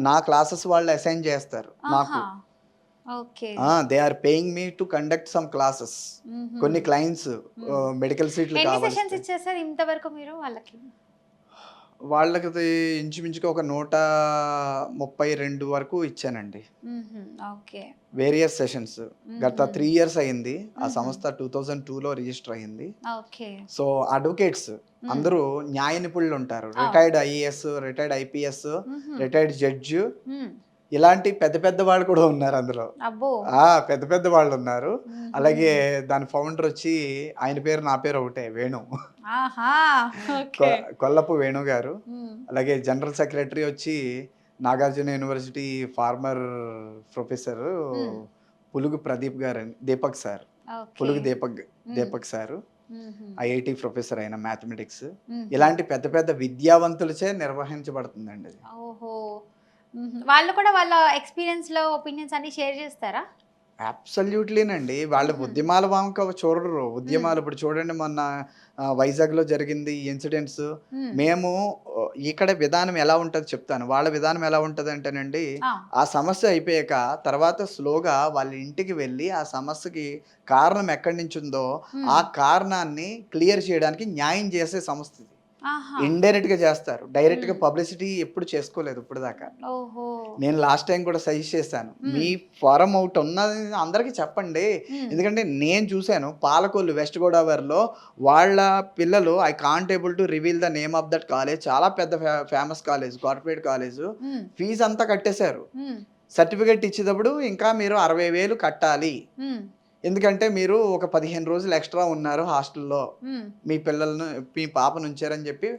నా క్లాసెస్ వాళ్ళు అసైన్ చేస్తారు నాకు. They are paying me to conduct some classes. కొన్ని క్లయింట్స్ మెడికల్ సీట్లు కావాలి. ఇంతవరకు మీరు వాళ్ళకి వాళ్ళకి ఇంచుమించుగా ఒక 132 వరకు ఇచ్చానండి. ఓకే. Various sessions. గత 3 ఇయర్స్ అయింది. ఆ మ్మ్. సంస్థ 2002లో రిజిస్టర్ అయింది. ఓకే. సో అడ్వకేట్స్ అందరూ న్యాయ నిపుణులు ఉంటారు. అవును. రిటైర్డ్ ఐఏఎస్, రిటైర్డ్ ఐపీఎస్, మ్మ్. రిటైర్డ్ జడ్జ్, మ్మ్. ఇలాంటి పెద్ద పెద్ద వాళ్ళు కూడా ఉన్నారు అందులో. అబ్బో. పెద్ద పెద్ద వాళ్ళు ఉన్నారు. మ్మ్. అలాగే దాని ఫౌండర్ వచ్చి ఆయన పేరు నా పేరు ఒకటే, వేణు. ఆహా. ఓకే. కొల్లపు వేణు గారు. మ్మ్. అలాగే జనరల్ సెక్రటరీ వచ్చి నాగార్జున యూనివర్సిటీ ఫార్మర్ ప్రొఫెసర్ మ్మ్. పులుగు ప్రదీప్ గారు, దీపక్ సార్, ఓకే. పులుగు దీపక్ సారు, మ్మ్. ఐఐటి ప్రొఫెసర్ అయిన మ్యాథమెటిక్స్. మ్మ్. ఇలాంటి పెద్ద పెద్ద విద్యావంతులచే నిర్వహించబడుతుందండి అది. ఓహో. వాళ్ళు కూడా వాళ్ళ ఎక్స్పీరియన్స్ లో ఒపీనియన్స్ అన్ని షేర్ చేస్తారా? అబ్సల్యూట్లీనండి. వాళ్ళు ఉద్యమాల వంక చూడరు. ఉద్యమాలు ఇప్పుడు చూడండి, మొన్న వైజాగ్‌లో జరిగింది ఈ ఇన్సిడెంట్స్. మ్మ్. మేము ఇక్కడ విధానం ఎలా ఉంటదో చెప్తాను. వాళ్ళ విధానం ఎలా ఉంటదంటేనండి, ఆ. ఆ సమస్య అయిపోయాక తర్వాత స్లోగా వాళ్ళ ఇంటికి వెళ్ళి ఆ సమస్యకి కారణం ఎక్కడి నుంచి ఉందో ఆ మ్మ్. కారణాన్ని క్లియర్ చేయడానికి న్యాయం చేసే సంస్థ ఇది. ఆహా. ఇండైరెక్ట్‌గా చేస్తారు. డైరెక్ట్‌గా మ్మ్. పబ్లిసిటీ ఎప్పుడు చేసుకోలేదు ఇప్పటిదాకా. ఓహో. నేను లాస్ట్ టైం కూడా సజెస్ట్ చేశాను. మ్మ్. మీ ఫారం ఒకటి ఉన్నది అందరికీ చెప్పండి. మ్మ్. ఎందుకంటే నేను చూశాను పాలకొల్లు వెస్ట్ గోదావరిలో వాళ్ళ పిల్లలు, I can't able to reveal the name of that college, చాలా పెద్ద ఫేమస్ కాలేజ్, కార్పొరేట్ కాలేజ్. మ్మ్. ఫీజు అంతా కట్టేశారు. మ్మ్. సర్టిఫికేట్ ఇచ్చేటప్పుడు ఇంకా మీరు 60,000 కట్టాలి. మ్మ్. ఎందుకంటే మీరు ఒక 15 రోజులు ఎక్స్ట్రా ఉన్నారు హాస్టల్లో, మ్మ్. మీ పాపను ఉంచారని చెప్పి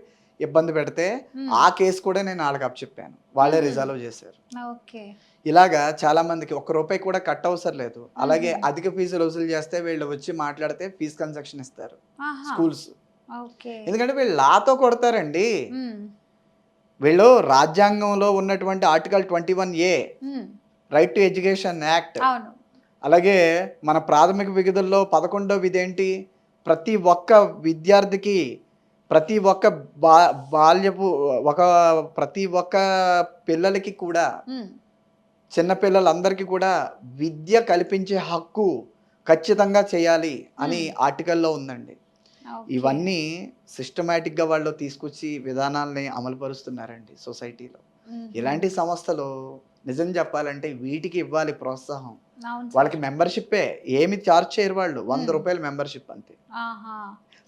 ఇబ్బంది పెడితే మ్మ్. ఆ కేసు కూడా నేను వాళ్ళకి అప్పచెప్పాను. వాళ్ళే మ్మ్. రిజాల్వ్ చేశారు. ఓకే. ఇలాగా చాలా మందికి ₹1 కూడా కట్ అవసరం లేదు. అలాగే మ్మ్. అధిక ఫీజులు వసూలు చేస్తే వీళ్ళు వచ్చి మాట్లాడితే ఫీజు కన్సెషన్ ఇస్తారు ఆహా. స్కూల్స్. ఓకే. ఎందుకంటే వీళ్ళు లాతో కొడతారండి. మ్మ్. వీళ్ళు రాజ్యాంగంలో ఉన్నటువంటి article 21A, hmm. Right to education act, అవును. అలాగే మన ప్రాథమిక విధుల్లో 11వ విధి ఏంటి, ప్రతి ఒక్క విద్యార్థికి, ప్రతి ఒక్క బాల్యపు ప్రతి ఒక్క పిల్లలకి కూడా, మ్మ్. చిన్న పిల్లలందరికీ కూడా విద్య కల్పించే హక్కు ఖచ్చితంగా చేయాలి అని ఆర్టికల్లో ఉందండి. ఓకే. ఇవన్నీ సిస్టమేటిక్గా వాళ్ళు తీసుకొచ్చి విధానాలని అమలుపరుస్తున్నారండి సొసైటీలో. మ్మ్. ఇలాంటి సంస్థలు నిజం చెప్పాలంటే వీటికి ఇవ్వాలి ప్రోత్సాహం. అవును సార్. వాళ్ళకి మెంబర్షిప్పే, ఏమి చార్జ్ చేయరు వాళ్ళు. ₹100 మెంబర్షిప్ అంతే, ఆహా.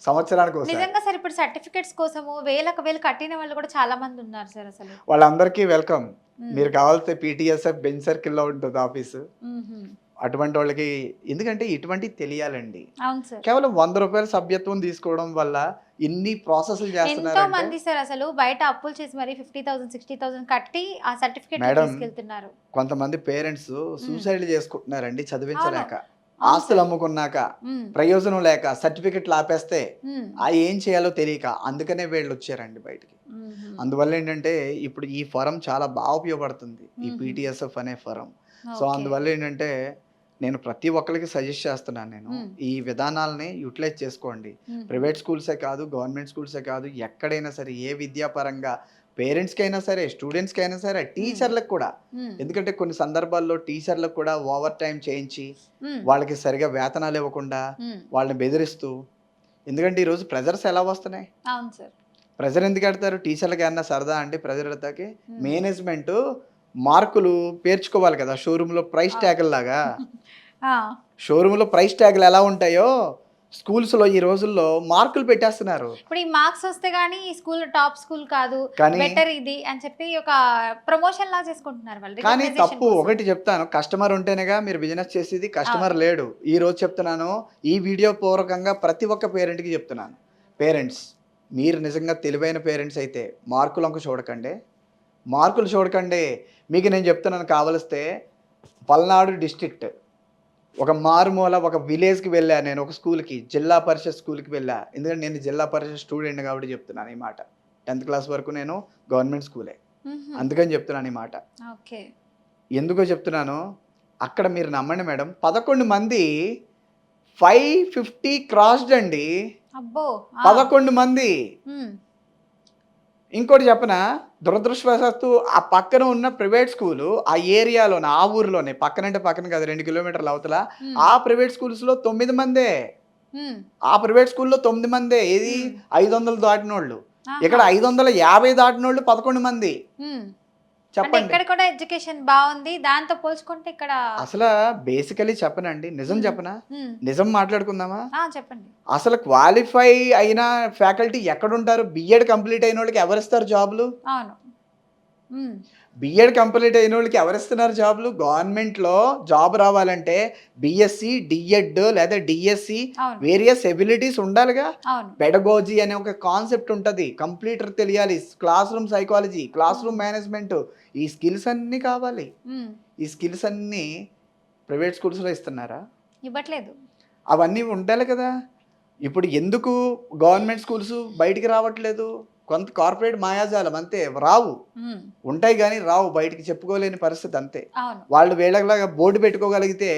సంవత్సరానికి ఒకసారి. నిజంగా సార్ ఇప్పుడు సర్టిఫికెట్స్ కోసము వేలు కట్టిన వాళ్ళు కూడా చాలా మంది ఉన్నారు సార్ అసలు. వాళ్ళందరికీ వెల్కమ్. మ్మ్. మీరు కావాల్సిన పీటీఎస్ఎఫ్ బెంచ్ సర్కిల్లో ఉంటుంది ఆఫీసు. మ్మ్. అటువంటి వాళ్ళకి, ఎందుకంటే ఇటువంటివి తెలియాలండి. అవును సార్. కేవలం ₹100 సభ్యత్వం తీసుకోవడం వల్ల ఇన్ని ప్రాసెస్లు ఎంతో చేస్తున్నారంటే, మంది సార్ అసలు బయట అప్పులు చేసి మరి 50,000 60,000 కట్టి ఆ సర్టిఫికెట్ మేడం, తీసుకెళ్తున్నారు. కొంతమంది పేరెంట్స్ సూసైడ్ చేసుకుంటున్నారండి చదివించలేక. అవును ఆస్తులు సార్. అమ్ముకున్నాక, మ్మ్. ప్రయోజనం లేక, సర్టిఫికెట్లు ఆపేస్తే మ్మ్. ఏం చేయాలో తెలియక, అందుకనే వీళ్ళు వచ్చారండి బయటికి. మ్మ్. అందువల్ల ఏంటంటే ఇప్పుడు ఈ ఫోరం చాలా బాగా ఉపయోగపడుతుంది, ఈ మ్మ్. పీటీఎస్ఎఫ్ అనే ఫోరం. So okay. అందువల్ల ఏంటంటే నేను ప్రతి ఒక్కరికి సజెస్ట్ చేస్తున్నాను, నేను మ్మ్. ఈ విధానాలని యూటిలైజ్ చేసుకోండి. మ్మ్. ప్రైవేట్ స్కూల్సే కాదు, గవర్నమెంట్ స్కూల్సే కాదు, ఎక్కడైనా సరే ఏ విద్యాపరంగా పేరెంట్స్కి అయినా సరే, స్టూడెంట్స్కి అయినా సరే, టీచర్లకు కూడా. మ్మ్. ఎందుకంటే కొన్ని సందర్భాల్లో టీచర్లకు కూడా ఓవర్ టైం చేయించి మ్మ్. వాళ్ళకి సరిగా వేతనాలు ఇవ్వకుండా మ్మ్. వాళ్ళని బెదిరిస్తూ, ఎందుకంటే ఈరోజు ప్రెజర్స్ ఎలా వస్తున్నాయి, అవును సార్. ప్రెజర్ ఎందుకు పెడతారు? టీచర్లకి ఏమన్నా సరదా అండి ప్రెజర్ పెడతాకి? మ్మ్. మేనేజ్మెంట్ మార్కులు పేర్చుకోవాలి కదా, షోరూంలో ప్రైస్ ట్యాగుల లాగా. ఆ. షోరూంలో ప్రైస్ ట్యాగులు ఎలా ఉంటాయో స్కూల్స్లో ఈ రోజుల్లో మార్కులు పెట్టేస్తున్నారు. ఇప్పుడు ఈ మార్క్స్ వస్తే గానీ ఈ స్కూల్ టాప్ స్కూల్ కాదు, కానీ బెటర్ ఇది అని చెప్పి ఒక ప్రమోషన్ లా చేసుకుంటున్నారు వాళ్ళు. కానీ recognition తప్పు కోసం. ఒకటి చెప్తాను, కస్టమర్ ఉంటేనేగా మీరు బిజినెస్ చేసేది. కస్టమర్ లేడు. ఈ రోజు చెప్తున్నాను, ఈ వీడియో పూర్వకంగా ప్రతి ఒక్క పేరెంట్కి చెప్తున్నాను, పేరెంట్స్ మీరు నిజంగా తెలివైన పేరెంట్స్ అయితే మార్కులు అంక చూడకండి, మార్కులు చూడకండి. మీకు నేను చెప్తున్నాను, కావలిస్తే పల్నాడు డిస్ట్రిక్ట్ ఒక మారుమూల ఒక విలేజ్కి వెళ్ళా నేను, ఒక స్కూల్కి, జిల్లా పరిషత్ స్కూల్కి వెళ్ళా. ఎందుకంటే నేను జిల్లా పరిషత్ స్టూడెంట్ కాబట్టి చెప్తున్నాను ఈ మాట. 10th క్లాస్ వరకు నేను గవర్నమెంట్ స్కూలే, మ్మ్. అందుకని చెప్తున్నాను ఈ మాట. ఓకే. ఎందుకో చెప్తున్నాను, అక్కడ మీరు నమ్మండి మేడం, 11 మంది 550 క్రాస్డ్ అండి. అబ్బో. 11 మంది. మ్మ్. ఇంకోటి చెప్పనా, దురదృష్టవశాత్తు ఆ పక్కన ఉన్న ప్రైవేట్ స్కూలు ఆ ఏరియాలోనే, ఆ ఊర్లోనే, పక్కనంటే పక్కన కాదు 2 కిలోమీటర్ల అవతల, మ్మ్. ఆ ప్రైవేట్ స్కూల్స్లో 9 మందే. మ్మ్. ఆ ప్రైవేట్ స్కూల్లో 9 మందే. ఏది మ్మ్. 500 దాటినోళ్ళు. ఇక్కడ 550 దాటినోళ్ళు 11 మంది. అంటే చెప్పండి. ఇక్కడ కూడా ఎడ్యుకేషన్ బాగుంది, దాంతో పోల్చుకుంటే ఇక్కడ అసలు బేసికలీ చెప్పనండి, నిజం చెప్పనా, నిజం మాట్లాడుకుందామా? చెప్పండి. అసలు క్వాలిఫై అయిన ఫ్యాకల్టీ ఎక్కడుంటారు? బిఎడ్ కంప్లీట్ అయిన వాళ్ళకి ఎవరిస్తారు జాబ్లు? అవును. బిఎడ్ కంప్లీట్ అయిన వాళ్ళకి ఎవరిస్తున్నారు జాబ్లు? గవర్నమెంట్లో జాబ్ రావాలంటే బిఎస్సి, డిఎడ్ లేదా డిఎస్సి వేరియస్ ఎబిలిటీస్ ఉండాలిగా. పెడగోజీ అనే ఒక కాన్సెప్ట్ ఉంటుంది, కంప్యూటర్ తెలియాలి, class room psychology, class room management, ఈ స్కిల్స్ అన్నీ కావాలి. ఈ స్కిల్స్ అన్నీ ప్రైవేట్ స్కూల్స్లో ఇస్తున్నారా? ఇవ్వట్లేదు. అవన్నీ ఉండాలి కదా. ఇప్పుడు ఎందుకు గవర్నమెంట్ స్కూల్స్ బయటికి రావట్లేదు? కొంత కార్పొరేట్ మాయాజాలం అంతే, రావు, ఉంటాయి కానీ రావు, బయటికి చెప్పుకోలేని పరిస్థితి అంతే. వాళ్ళు వీళ్ళలాగా బోర్డు పెట్టుకోగలిగితే,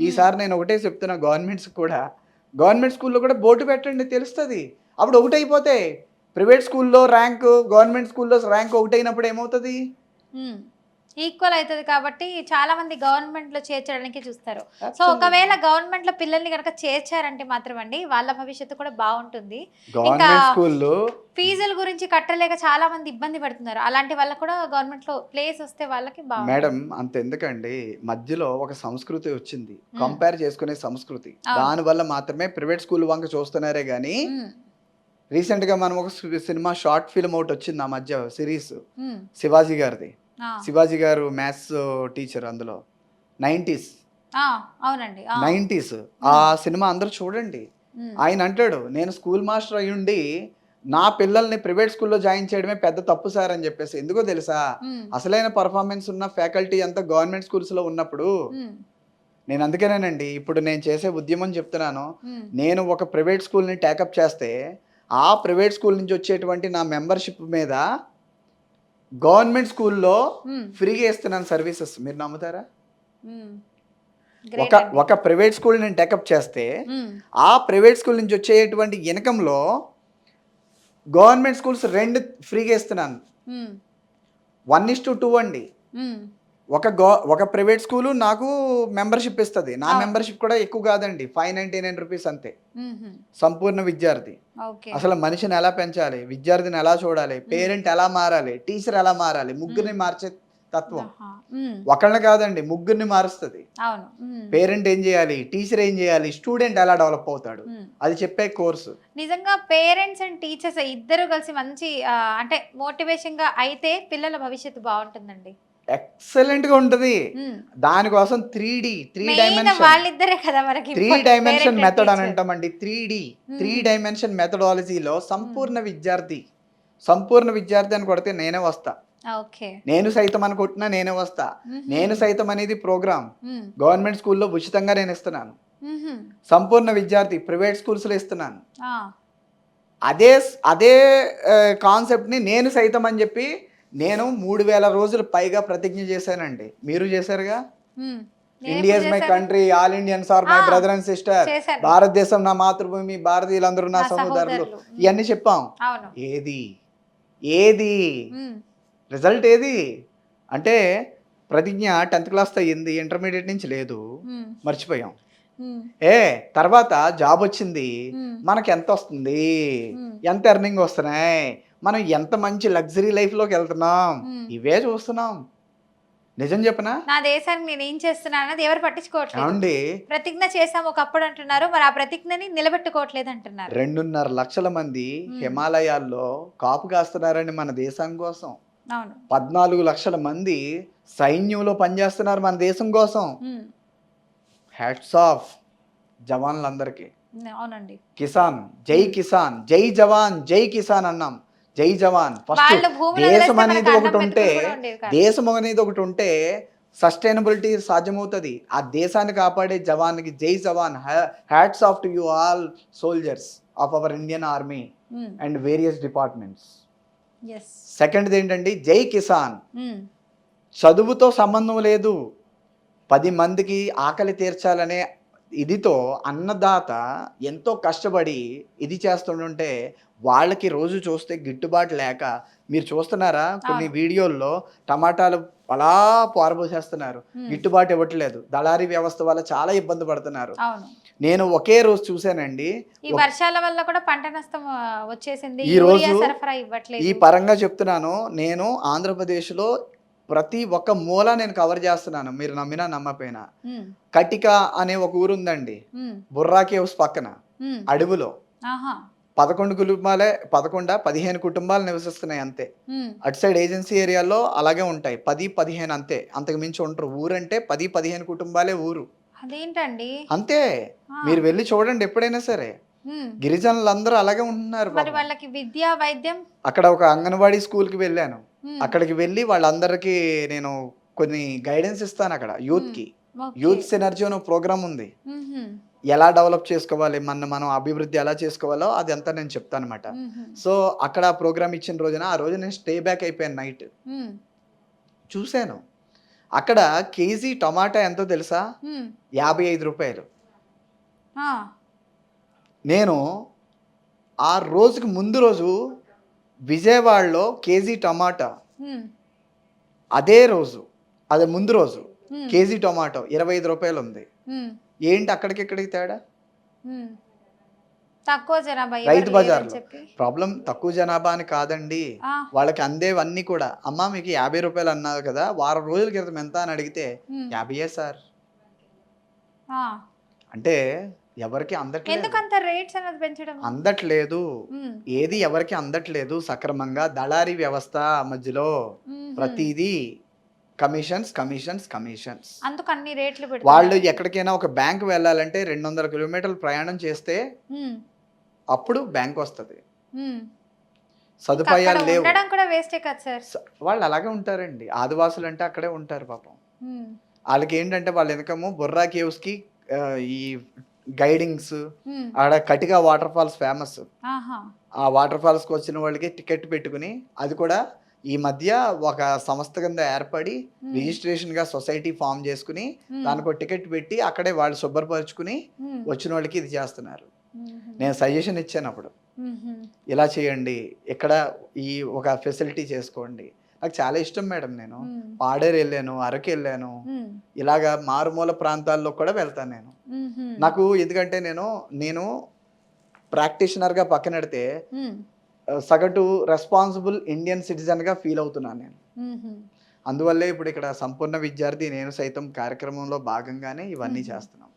ఈసారి నేను ఒకటే చెప్తున్నా గవర్నమెంట్స్ కూడా, గవర్నమెంట్ స్కూల్లో కూడా బోర్డు పెట్టండి, తెలుస్తుంది. అప్పుడు ఒకటైపోతే ప్రైవేట్ స్కూల్లో ర్యాంక్, గవర్నమెంట్ స్కూల్లో ర్యాంక్ ఒకటైనప్పుడు ఏమవుతుంది? ఈక్వల్ అవుతుంది. కాబట్టి చాలా మంది గవర్నమెంట్ లో చేర్చడానికి చూస్తారు. సో ఒకవేళ గవర్నమెంట్ లో పిల్లల్ని కనుక చేర్చారంటే మాత్రం అండి వాళ్ళ భవిష్యత్తు కూడా బాగుంటుంది. ఇంకా ఫీజుల గురించి కట్టలేక చాలా మంది ఇబ్బంది పడుతున్నారు. అలాంటి వాళ్ళకి కూడా గవర్నమెంట్ లో ప్లేస్ వస్తే వాళ్ళకి బాగుంటుంది. మేడం అంత ఎందుకండి, మధ్యలో ఒక సంస్కృతి వచ్చింది, కంపేర్ చేసుకునే సంస్కృతి, దాని వల్ల మాత్రమే ప్రైవేట్ స్కూల్ వంక చూస్తున్నారే గానీ, రీసెంట్ గా మనం ఒక సినిమా షార్ట్ ఫిల్మ్ ఒకటి వచ్చింది ఆ మధ్య, సిరీస్, శివాజీ గారిది. శివాజీ గారు మ్యాథ్స్ టీచర్, అందులో 90s. అవునండి, 90s ఆ సినిమా అందరూ చూడండి. ఆయన అంటాడు, నేను స్కూల్ మాస్టర్ అయ్యుండి నా పిల్లల్ని ప్రైవేట్ స్కూల్లో జాయిన్ చేయడమే పెద్ద తప్పు సార్ అని చెప్పేసి. ఎందుకో తెలుసా? అసలైన పర్ఫార్మెన్స్ ఉన్న ఫ్యాకల్టీ అంతా గవర్నమెంట్ స్కూల్స్ లో ఉన్నప్పుడు. నేను అందుకేనేనండి ఇప్పుడు నేను చేసే ఉద్యమం చెప్తున్నాను. నేను ఒక ప్రైవేట్ స్కూల్ని టేకప్ చేస్తే ఆ ప్రైవేట్ స్కూల్ నుంచి వచ్చేటువంటి నా మెంబర్షిప్ మీద గవర్నమెంట్ స్కూల్లో ఫ్రీగా ఇస్తున్నాను సర్వీసెస్. మీరు నమ్ముతారా? ఒక ప్రైవేట్ స్కూల్ నేను టేకప్ చేస్తే ఆ ప్రైవేట్ స్కూల్ నుంచి వచ్చేటువంటి ఇన్కంలో గవర్నమెంట్ స్కూల్స్ 2 ఫ్రీగా ఇస్తున్నాను. 1:2 అండి. ఒక ప్రైవేట్ స్కూలు నాకు మెంబర్షిప్ ఇస్తుంది. నా మెంబర్షిప్ కూడా ఎక్కువ కాదండి, 599 రూపీస్ అంతే. సంపూర్ణ విద్యార్థి. అసలు మనిషిని ఎలా పెంచాలి, విద్యార్థిని ఎలా చూడాలి, పేరెంట్ ఎలా మారాలి, టీచర్ ఎలా మారాలి, ముగ్గురిని మార్చే తత్వం. ఒకళ్ళని కాదండి, ముగ్గురిని మారుస్తుంది. పేరెంట్ ఏం చేయాలి, టీచర్ ఏం చేయాలి, స్టూడెంట్ ఎలా డెవలప్ అవుతాడు, అది చెప్పే కోర్సు. నిజంగా పేరెంట్స్ అండ్ టీచర్స్ ఇద్దరు కలిసి మంచి అంటే మోటివేషన్ గా అయితే పిల్లల భవిష్యత్తు బాగుంటుందండి, ఎక్సలెంట్ గా ఉంటది. దానికోసం 3D డైమెన్షన్ మెథడ్ అని అంటామండి. 3 డైమెన్షన్ మెథడాలజీలో సంపూర్ణ విద్యార్థి అని కొడితే నేనే వస్తా. నేను సైతం అని కొట్టినా నేనే వస్తా. నేను సైతం అనేది ప్రోగ్రామ్ గవర్నమెంట్ స్కూల్లో ఉచితంగా నేను ఇస్తున్నాను. సంపూర్ణ విద్యార్థి ప్రైవేట్ స్కూల్స్ లో ఇస్తున్నాను. అదే కాన్సెప్ట్ ని నేను సైతం అని చెప్పి నేను 3000 రోజులు పైగా ప్రతిజ్ఞ చేశానండి. మీరు చేశారుగా. India is my country, all Indians are my brother and sister, భారతదేశం నా మాతృభూమి, భారతీయులందరూ నా సహోదరులు, ఇవన్నీ చెప్పాం. ఏది రిజల్ట్ ఏది అంటే, ప్రతిజ్ఞ 10th క్లాస్ అయ్యింది, ఇంటర్మీడియట్ నుంచి లేదు, మర్చిపోయాం. తర్వాత జాబ్ వచ్చింది, మనకి ఎంత వస్తుంది, ఎంత ఎర్నింగ్ వస్తున్నాయి, మనం ఎంత మంచి లగ్జరీ లైఫ్ లోకి వెళ్తున్నాం, ఇవే చూస్తున్నాం. నిజం చెప్పనా, నా దేశానికి నేను ఏం చేస్తున్నా అన్నది ఎవరు పట్టించుకోవట్లేదు. ప్రతిజ్ఞ చేసాం ఒకప్పుడు అంటున్నారు, మరి ఆ ప్రతిజ్ఞని నిలబెట్టుకోవట్లేదు అంటున్నారు. 2.5 లక్షల మంది హిమాలయాల్లో కాపు కాస్తున్నారండి మన దేశం కోసం. 14 లక్షల మంది సైన్యంలో పనిచేస్తున్నారు మన దేశం కోసం. హ్యాట్స్ ఆఫ్ జవాన్లందరికీ. అవునండి. కిసాన్, జై కిసాన్, జై జవాన్, జై కిసాన్ అన్నాం. జై జవాన్. ఫస్ట్ దేశం అనేది ఒకటి ఉంటే సస్టైనబిలిటీ సాధ్యమవుతుంది. ఆ దేశాన్ని కాపాడే జవాన్కి జై జవాన్. Hats off to you all soldiers of our Indian army and various departments. సెకండ్ది ఏంటండి, జై కిసాన్. చదువుతో సంబంధం లేదు, 10 మందికి ఆకలి తీర్చాలనే ఇదితో అన్నదాత ఎంతో కష్టపడి ఇది చేస్తుంటే వాళ్ళకి రోజు చూస్తే గిట్టుబాటు లేక మీరు చూస్తున్నారా కొన్ని అవును. వీడియోల్లో టమాటాలు అలా పారబోసేస్తున్నారు, గిట్టుబాటు ఇవ్వట్లేదు, దళారీ వ్యవస్థ వల్ల చాలా ఇబ్బంది పడుతున్నారు. అవును. నేను ఒకే రోజు చూశానండి. ఈ వర్షాల వల్ల కూడా పంట నష్టం వచ్చేసింది. ఈ యూరియా రోజు సరఫరా ఈ ఇవ్వట్లేదు. పరంగా చెప్తున్నాను, నేను ఆంధ్రప్రదేశ్లో ప్రతి ఒక్క మూల నేను కవర్ చేస్తున్నాను, మీరు నమ్మినా నమ్మపోయినా. ఉమ్, కటిక అనే ఒక ఊరు ఉందండి, ఉమ్, బుర్రా కేవ్స్ పక్కన ఉమ్. అడవిలో. ఆహా. 15 కుటుంబాలు నివసిస్తున్నాయి అంతే. ఉమ్, అటు సైడ్ ఏజెన్సీ ఏరియాలో అలాగే ఉంటాయి, 10-15 అంతే, అంతకు మించి ఉంటారు. ఊరంటే 10-15 కుటుంబాలే ఊరు అదేంటండి? అంతే. ఆ, మీరు వెళ్ళి చూడండి ఎప్పుడైనా సరే, ఉమ్. గిరిజనులందరూ అలాగే ఉంటున్నారు మరి పాపం. వాళ్ళకి విద్య వైద్యం. అక్కడ ఒక అంగన్వాడీ స్కూల్కి వెళ్ళాను. ఉమ్, అక్కడికి వెళ్ళి వాళ్ళందరికీ నేను కొన్ని గైడెన్స్ ఇస్తాను అక్కడ యూత్కి. ఓకే. యూత్ సినర్జీ అనే ప్రోగ్రామ్ ఉంది, ఉహుం, ఎలా డెవలప్ చేసుకోవాలి, మనం అభివృద్ధి ఎలా చేసుకోవాలో అది అంతా నేను చెప్తాను అనమాట. ఉహుం, సో అక్కడ ప్రోగ్రామ్ ఇచ్చిన రోజున ఆ రోజు నేను స్టే బ్యాక్ అయిపోయాను నైట్. ఉమ్, చూశాను అక్కడ కేజీ టమాటా ఎంతో తెలుసా, ఉమ్. 55 రూపాయలు. ఆ, నేను ఆ రోజుకి ముందు రోజు విజయవాడలో కేజీ టమాటా, ఉమ్, అదే రోజు అదే ముందు రోజు ఉమ్, కేజీ టమాటో 25 రూపాయలు ఉంది. ఉమ్, ఏంటి అక్కడికి ఇక్కడికి తేడా? ఉమ్. తక్కువ జనాభా ఎవరు రైతు లేరని బజార్లో చెప్పి. ప్రాబ్లం తక్కువ జనాభా అని కాదండి, ఆ, వాళ్ళకి అందేవన్నీ కూడా. అమ్మా మీకు 50 రూపాయలు అన్నారు కదా, వారం రోజుల క్రితం ఎంత అని అడిగితే ఉమ్, 50 సార్ ఆ. అంటే ఎవరికి అందట్లేదు. ఎందుకంత రేట్స్ అనేది పెంచడం? అందట్లేదు, ఉమ్, ఏది ఎవరికి అందట్లేదు సక్రమంగా. దళారీ వ్యవస్థ మధ్యలో ఉహుం. ప్రతిదీ కమిషన్స్ కమిషన్స్ కమిషన్స్. అందుకు అన్ని రేట్లు వాళ్ళు పెడుతున్నారు. ఎక్కడికైనా ఒక బ్యాంక్ వెళ్ళాలంటే 200 కిలోమీటర్లు ప్రయాణం చేస్తే ఉమ్, అప్పుడు బ్యాంక్ వస్తుంది. ఉమ్. ఇంకా సదుపాయాలు అక్కడ లేవు. ఉండడం కూడా వేస్టే కదా సార్. వాళ్ళు అలాగే ఉంటారండి, ఆదివాసులు అంటే అక్కడే ఉంటారు పాపం. ఉమ్, వాళ్ళకి ఏంటంటే వాళ్ళ ఇన్కమ్ బొర్రా కేవ్స్కి ఈ గైడింగ్స్, ఉమ్, ఆడ కటిగా వాటర్ ఫాల్స్ ఫేమస్. ఆహా. ఆ వాటర్ ఫాల్స్కి వచ్చిన వాళ్ళకి టికెట్ పెట్టుకుని, అది కూడా ఈ మధ్య ఒక సంస్థ కింద ఏర్పడి ఉమ్, రిజిస్ట్రేషన్గా సొసైటీ ఫామ్ చేసుకుని ఉమ్, దానికి ఒక టికెట్ పెట్టి అక్కడే వాళ్ళు శుభ్రపరుచుకుని ఉమ్, వచ్చిన వాళ్ళకి ఇది చేస్తున్నారు. ఉహుం, నేను సజెషన్ ఇచ్చాను అప్పుడు, ఉహుం, ఇలా చేయండి, ఇక్కడ ఈ ఒక ఫెసిలిటీ చేసుకోండి. నాకు చాలా ఇష్టం మేడం. నేను ఉమ్, పాడేరు వెళ్ళాను, అరకు వెళ్ళాను, ఉమ్, ఇలాగా మారుమూల ప్రాంతాల్లో కూడా వెళ్తాను నేను. ఉహుం, నాకు ఎందుకంటే నేను ప్రాక్టీషనర్గా పక్కనెడితే ఉమ్, సగటు రెస్పాన్సిబుల్ ఇండియన్ సిటిజన్గా ఫీల్ అవుతున్నాను నేను. ఉహుం, అందువల్లే ఇప్పుడు ఇక్కడ సంపూర్ణ విద్యార్థి నేను సైతం కార్యక్రమంలో భాగంగానే ఇవన్నీ ఉహుం. చేస్తున్నాం.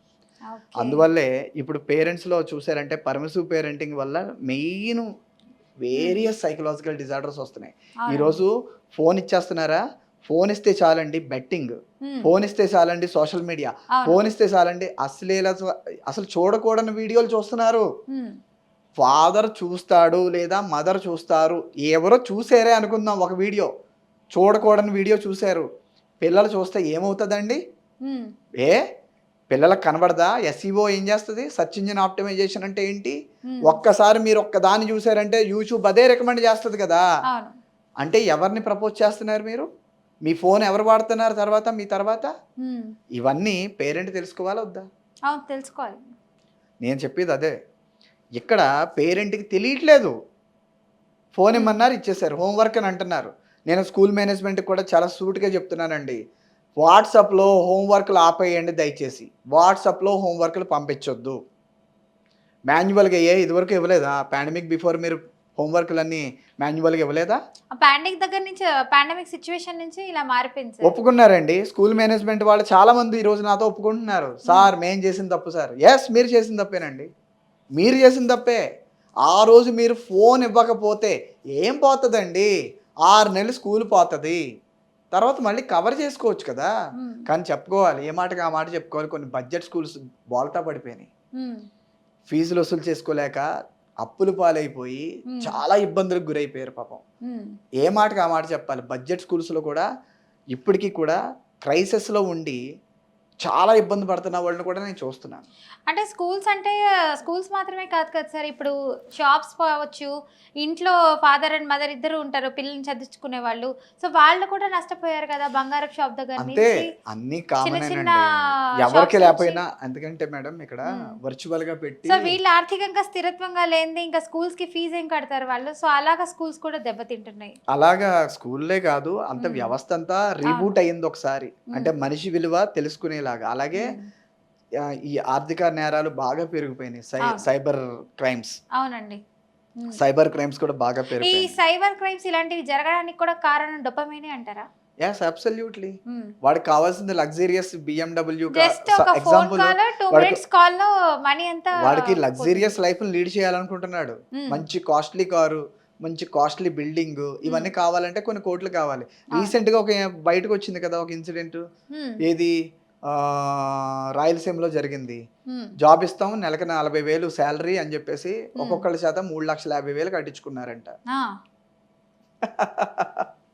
ఓకే. అందువల్లే ఇప్పుడు పేరెంట్స్లో చూసారంటే పర్మిసివ్ పేరెంటింగ్ వల్ల మెయిన్ ఉమ్, వేరియస్ సైకలాజికల్ డిజార్డర్స్ వస్తున్నాయి. అవునండి. ఈరోజు ఫోన్ ఇచ్చేస్తున్నారా, ఫోన్ ఇస్తే చాలండి బెట్టింగ్, ఉమ్, ఫోన్ ఇస్తే చాలండి సోషల్ మీడియా, అవును. ఫోన్ ఇస్తే చాలండి అసలు చూడకూడని వీడియోలు చూస్తున్నారు. ఉమ్, ఫాదర్ చూస్తాడు లేదా మదర్ చూస్తారు, ఎవరో చూసారే అనుకుందాం, ఒక వీడియో చూడకూడని వీడియో చూశారు, పిల్లలు చూస్తే ఏమవుతుందండి? ఉమ్, ఏ పిల్లలకు కనబడదా? ఎస్ఈఓ ఏం చేస్తుంది? సెర్చ్ ఇంజిన్ ఆప్టిమైజేషన్ అంటే ఏంటి? ఉమ్, ఒక్కసారి మీరు ఒక్కదాన్ని చూసారంటే యూట్యూబ్ అదే రికమెండ్ చేస్తుంది కదా. అవును. అంటే ఎవరిని ప్రపోజ్ చేస్తున్నారు మీరు? మీ ఫోన్ ఎవరు వాడుతున్నారు తర్వాత మీ తర్వాత? ఉమ్, ఇవన్నీ పేరెంట్ తెలుసుకోవాలా వద్దా? అవును, తెలుసుకోవాలి. నేను చెప్పేది అదే. ఇక్కడ పేరెంట్కి తెలియట్లేదు, ఫోన్ ఉమ్, ఇమ్మన్నారు ఇచ్చేసారు, హోంవర్క్ అని అంటున్నారు. నేను స్కూల్ మేనేజ్మెంట్కి కూడా చాలా సూట్గా చెప్తున్నానండి, వాట్సాప్లో హోంవర్క్లు ఆపేయండి దయచేసి, వాట్సాప్లో హోంవర్క్లు పంపించొద్దు. మాన్యువల్గా ఇదివరకు ఇవ్వలేదా? పాండమిక్ బిఫోర్ మీరు హోంవర్క్లన్నీ మాన్యువల్గా ఇవ్వలేదా? ఆ పాండమిక్ దగ్గర నుంచి, పాండమిక్ సిచ్యువేషన్ నుంచి ఇలా మారిపోయింది సార్. ఒప్పుకున్నారండి. స్కూల్ మేనేజ్మెంట్ వాళ్ళు చాలామంది ఈరోజు నాతో ఒప్పుకుంటున్నారు, సార్ మేము చేసిన తప్పు సార్. ఎస్, మీరు చేసిన తప్పేనండి, మీరు చేసిన తప్పే. ఆ రోజు మీరు ఫోన్ ఇవ్వకపోతే ఏం పోతుందండి? 6 నెలలు స్కూల్ పోతుంది, తర్వాత మళ్ళీ కవర్ చేసుకోవచ్చు కదా. ఉమ్, కానీ చెప్పుకోవాలి, ఏ మాటకి ఆ మాట చెప్పుకోవాలి. కొన్ని బడ్జెట్ స్కూల్స్ బోల్తా పడిపోయినాయి, ఉమ్, ఫీజులు వసూలు చేసుకోలేక అప్పులు పాలైపోయి ఉమ్, చాలా ఇబ్బందులకు గురైపోయారు పాపం. ఉమ్, ఏ మాటకి ఆ మాట చెప్పాలి. బడ్జెట్ స్కూల్స్లో కూడా ఇప్పటికీ కూడా క్రైసిస్లో ఉండి చాలా ఇబ్బంది పడుతున్న వాళ్ళని కూడా నేను చూస్తున్నాను. అంటే స్కూల్స్ మాత్రమే కాదు కదా సార్. ఇప్పుడు షాప్స్ కావచ్చు, ఇంట్లో ఫాదర్ అండ్ మదర్ ఇద్దరు ఉంటారు పిల్లల్ని చదివించుకునే వాళ్ళు. సో వాళ్ళు కూడా నష్టపోయారు కదా బంగారపు షాప్ దగ్గర అంతే, నుంచి అన్ని చిన్న చిన్న కామనేనండి. ఎవరికి షాప్స్ నుంచి. లేకపోయినా ఎందుకంటే మేడం ఇక్కడ వర్చువల్ గా పెట్టి సో వీళ్ళు ఆర్థికంగా స్థిరత్వంగా లేనిది ఇంకా స్కూల్స్ కి ఫీజు ఏం కడతారు వాళ్ళు. సో అలాగా స్కూల్స్ కూడా దెబ్బతింటున్నాయి. అలాగా స్కూల్లే కాదు అంత మ్మ్. వ్యవస్థ అంతా రీబూట్ అయ్యింది ఒకసారి. అంటే మనిషి విలువ తెలుసుకునేలాగా. అలాగే ఈ ఆర్థిక నేరాలు బాగా పెరిగిపోయినాయి. అవును. సైబర్ క్రైమ్స్ అవునండి. సైబర్ క్రైమ్స్ కూడా బాగా ఈ పెరిగిపోయినాయి. సైబర్ క్రైమ్స్ ఇలాంటివి జరగడానికి కూడా కారణం డొపమైనే అంటారా? Yes absolutely. వాడికి కావాల్సింది లగ్జరియస్ BMW జస్ట్ ఒక phone example. Call 2 minutes call లో మనీ అంతా వాడికి లగ్జరియస్ లైఫ్ లీడ్ చేయాలనుకుంటున్నాడు. మంచి కాస్ట్లీ కారు, మంచి కాస్ట్లీ బిల్డింగ్, ఇవన్నీ కావాలంటే కొన్ని కోట్లు కావాలి. రీసెంట్ గా ఒక బయటకు వచ్చింది కదా ఒక ఇన్సిడెంట్. ఏది రాయలసీమలో జరిగింది. జాబ్ ఇస్తాం నెలకు 40,000 శాలరీ అని చెప్పేసి ఒక్కొక్కరి చేత 3,50,000 కట్టించుకున్నారంట.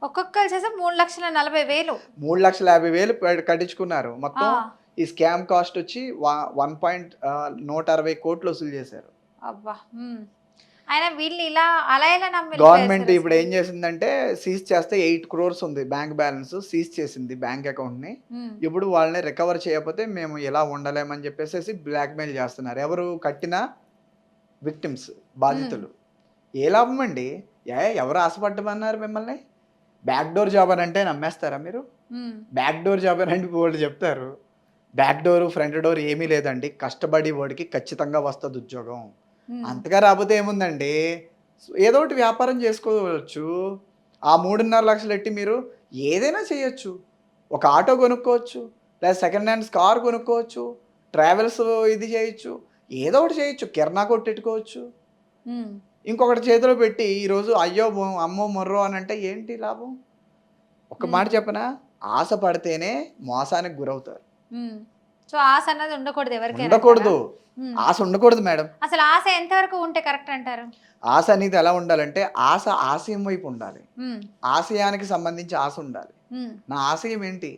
ఒక్కొక్కరు చేసే 3,40,000. 3,50,000 కట్టించుకున్నారు. మొత్తం ఈ స్కామ్ కాస్ట్ వచ్చి 160 కోట్లు వసూలు చేశారు. అబ్బా. ఆయన వీళ్ళు ఇలా అలా ఎలా నమ్మి గవర్నమెంట్ ఇప్పుడు ఏం చేసిందంటే సీజ్ చేస్తే 8 crores ఉంది బ్యాంక్ బ్యాలెన్స్, సీజ్ చేసింది బ్యాంక్ అకౌంట్ ని. ఇప్పుడు వాళ్ళని రికవర్ చేయకపోతే మేము ఎలా ఉండలేమని చెప్పేసి బ్లాక్ మెయిల్ చేస్తున్నారు. ఎవరు కట్టిన విక్టిమ్స్, బాధితులు. ఏ లాభం అండి? ఎవరు ఆశపడ్డమన్నారు మిమ్మల్ని? బ్యాక్ డోర్ జాబ్ అని అంటే నమ్మేస్తారా మీరు? బ్యాక్ డోర్ జాబ్ అని అంటే వాళ్ళు చెప్తారు. బ్యాక్ డోర్ ఫ్రంట్ డోర్ ఏమీ లేదండి. కష్టపడి వాడికి ఖచ్చితంగా వస్తుంది ఉద్యోగం. అంతగా రాకపోతే ఏముందండి, ఏదో ఒకటి వ్యాపారం చేసుకోవచ్చు. ఆ 3.5 లక్షలు ఎట్టి మీరు ఏదైనా చేయొచ్చు. ఒక ఆటో కొనుక్కోవచ్చు, లేదా సెకండ్ హ్యాండ్స్ కార్ కొనుక్కోవచ్చు, ట్రావెల్స్ ఇది చేయొచ్చు, ఏదో ఒకటి చేయొచ్చు. కిరాణా కొట్టెట్టుకోవచ్చు. ఇంకొకటి చేతిలో పెట్టి ఈరోజు అయ్యో అమ్మో మొర్రో అని అంటే ఏంటి లాభం? ఒక మాట చెప్పనా, ఆశ పడితేనే మోసానికి గురవుతారు. సో ఆశ అన్నది ఉండకూడదు ఎవరికైనా. ఉండకూడదు, ఆశ ఉండకూడదు మేడం. అసలు ఆశ ఎంతవరకు ఉంటే కరెక్ట్ అంటారు? ఆశ అనేది ఎలా ఉండాలంటే ఆశయం వైపు ఉండాలి. ఆశయానికి సంబంధించి ఆశ ఉండాలి. నా ఆశయం ఏంటి?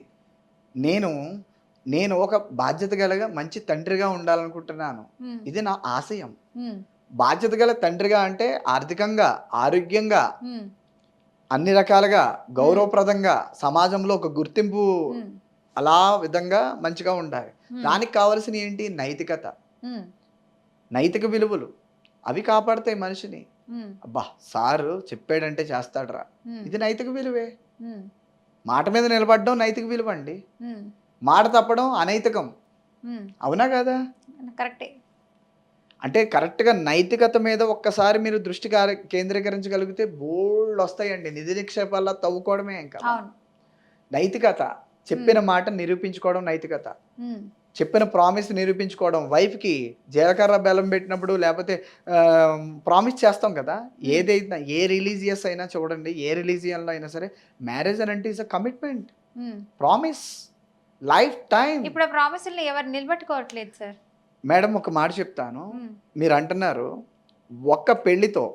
నేను ఒక బాధ్యత గలగా మంచి తండ్రిగా ఉండాలనుకుంటున్నాను. ఇది నా ఆశయం. బాధ్యత గల తండ్రిగా అంటే ఆర్థికంగా, ఆరోగ్యంగా, అన్ని రకాలుగా గౌరవప్రదంగా, సమాజంలో ఒక గుర్తింపు అలా విధంగా మంచిగా ఉండాలి. దానికి కావాల్సిన ఏంటి? నైతికత, నైతిక విలువలు. అవి కాపాడతాయి మనిషిని. అబ్బా సారు చెప్పాడంటే చేస్తాడరా, ఇది నైతిక విలువే. మాట మీద నిలబడడం నైతిక విలువ అండి. మాట తప్పడం అనైతికం. అవునా కదా? కరెక్టే. అంటే కరెక్ట్గా నైతికత మీద ఒక్కసారి మీరు దృష్టి కేంద్రీకరించగలిగితే బోల్డ్ వస్తాయండి. నిధి నిక్షేపాల్లో తవ్వుకోవడమే ఇంకా. నైతికత, చెప్పిన మాట నిరూపించుకోవడం నైతికత. చెప్పిన ప్రామిస్ నిరూపించుకోవడం. వైఫ్కి జీలకర్ర బెల్లం పెట్టినప్పుడు లేకపోతే ప్రామిస్ చేస్తాం కదా, ఏదైనా ఏ రిలీజియస్ అయినా చూడండి, ఏ రిలీజియన్లో అయినా సరే మ్యారేజ్ అని అంటే is a commitment, promise, life time. ఇప్పుడు ప్రామిస్ని ఎవరు నిలబెట్టుకోవట్లేదు సార్. మేడం ఒక మాట చెప్తాను. మీరు అంటున్నారు ఒక్క పెళ్లితో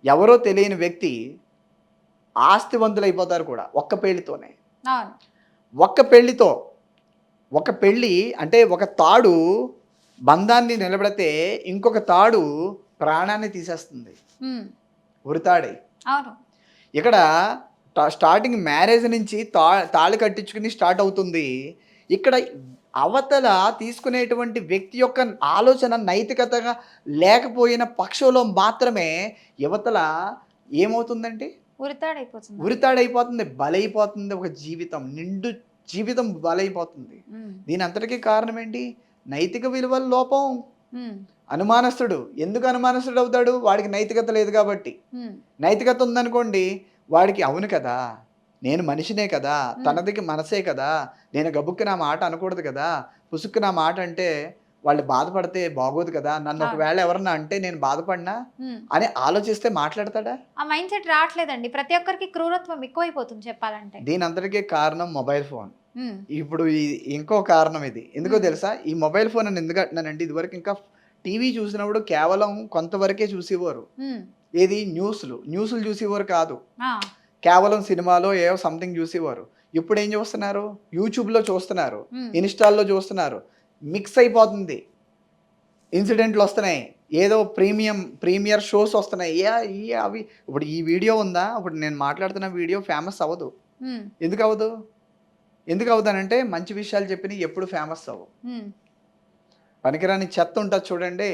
ఎవరో తెలియని వ్యక్తి ఆస్తివంతులు అయిపోతారు కూడా ఒక్క పెళ్లితోనే. ఒక్క పెళ్లితో, ఒక పెళ్ళి అంటే ఒక తాడు బంధాన్ని నిలబడితే ఇంకొక తాడు ప్రాణాన్ని తీసేస్తుంది, ఉరితాడై. ఇక్కడ స్టార్టింగ్ మ్యారేజ్ నుంచి తాళి కట్టించుకుని స్టార్ట్ అవుతుంది. ఇక్కడ అవతల తీసుకునేటువంటి వ్యక్తి యొక్క ఆలోచన నైతికతగా లేకపోయిన పక్షంలో మాత్రమే యువతల ఏమవుతుందంటే ఉరితాడైపోతుంది, బలైపోతుంది. ఒక జీవితం, నిండు జీవితం బలైపోతుంది. దీని అంతటికీ కారణం ఏంటి? నైతిక విలువల లోపం. అనుమానస్తుడు ఎందుకు అనుమానస్తుడు అవుతాడు? వాడికి నైతికత లేదు కాబట్టి. నైతికత ఉందనుకోండి, వాడికి అవును కదా, నేను మనిషినే కదా, తనదికి మనసే కదా, నేను గబుక్కి నా మాట అనకూడదు కదా, పుసుక్కు నా మాట అంటే వాళ్ళు బాధపడితే బాగోదు కదా, నన్ను ఒకవేళ ఎవరన్నా అంటే నేను బాధపడినా అని ఆలోచిస్తే మాట్లాడతాడా? ఆ మైండ్ సెట్ రావట్లేదండి. ప్రతి ఒక్కరికి క్రూరత్వం ఎక్కువైపోతుంది చెప్పాలంటే. దీని అంతటికీ కారణం మొబైల్ ఫోన్. ఇప్పుడు ఇంకో కారణం ఇది. ఎందుకో తెలుసా? ఈ మొబైల్ ఫోన్ అని ఎందుకు అంటున్నానంటే, ఇదివరకు ఇంకా టీవీ చూసినప్పుడు కేవలం కొంతవరకే చూసేవారు. ఏది న్యూస్లు చూసేవారు కాదు, కేవలం సినిమాలో ఏవో సంథింగ్ చూసేవారు. ఇప్పుడు ఏం చూస్తున్నారు, యూట్యూబ్లో చూస్తున్నారు, ఉమ్, ఇన్స్టాల్లో చూస్తున్నారు, మిక్స్ అయిపోతుంది. ఇన్సిడెంట్లు వస్తున్నాయి, ఏదో ప్రీమియర్ షోస్ వస్తున్నాయి. అవి ఇప్పుడు ఈ వీడియో ఉందా, ఇప్పుడు నేను మాట్లాడుతున్న వీడియో ఫేమస్ అవ్వదు. ఉమ్, ఎందుకు అవ్వదు? ఎందుకు అవుతానంటే మంచి విషయాలు చెప్పినవి ఎప్పుడు ఫేమస్ అవ్వవు. ఉమ్. పనికిరాని చెత్త ఉంటుంది చూడండి,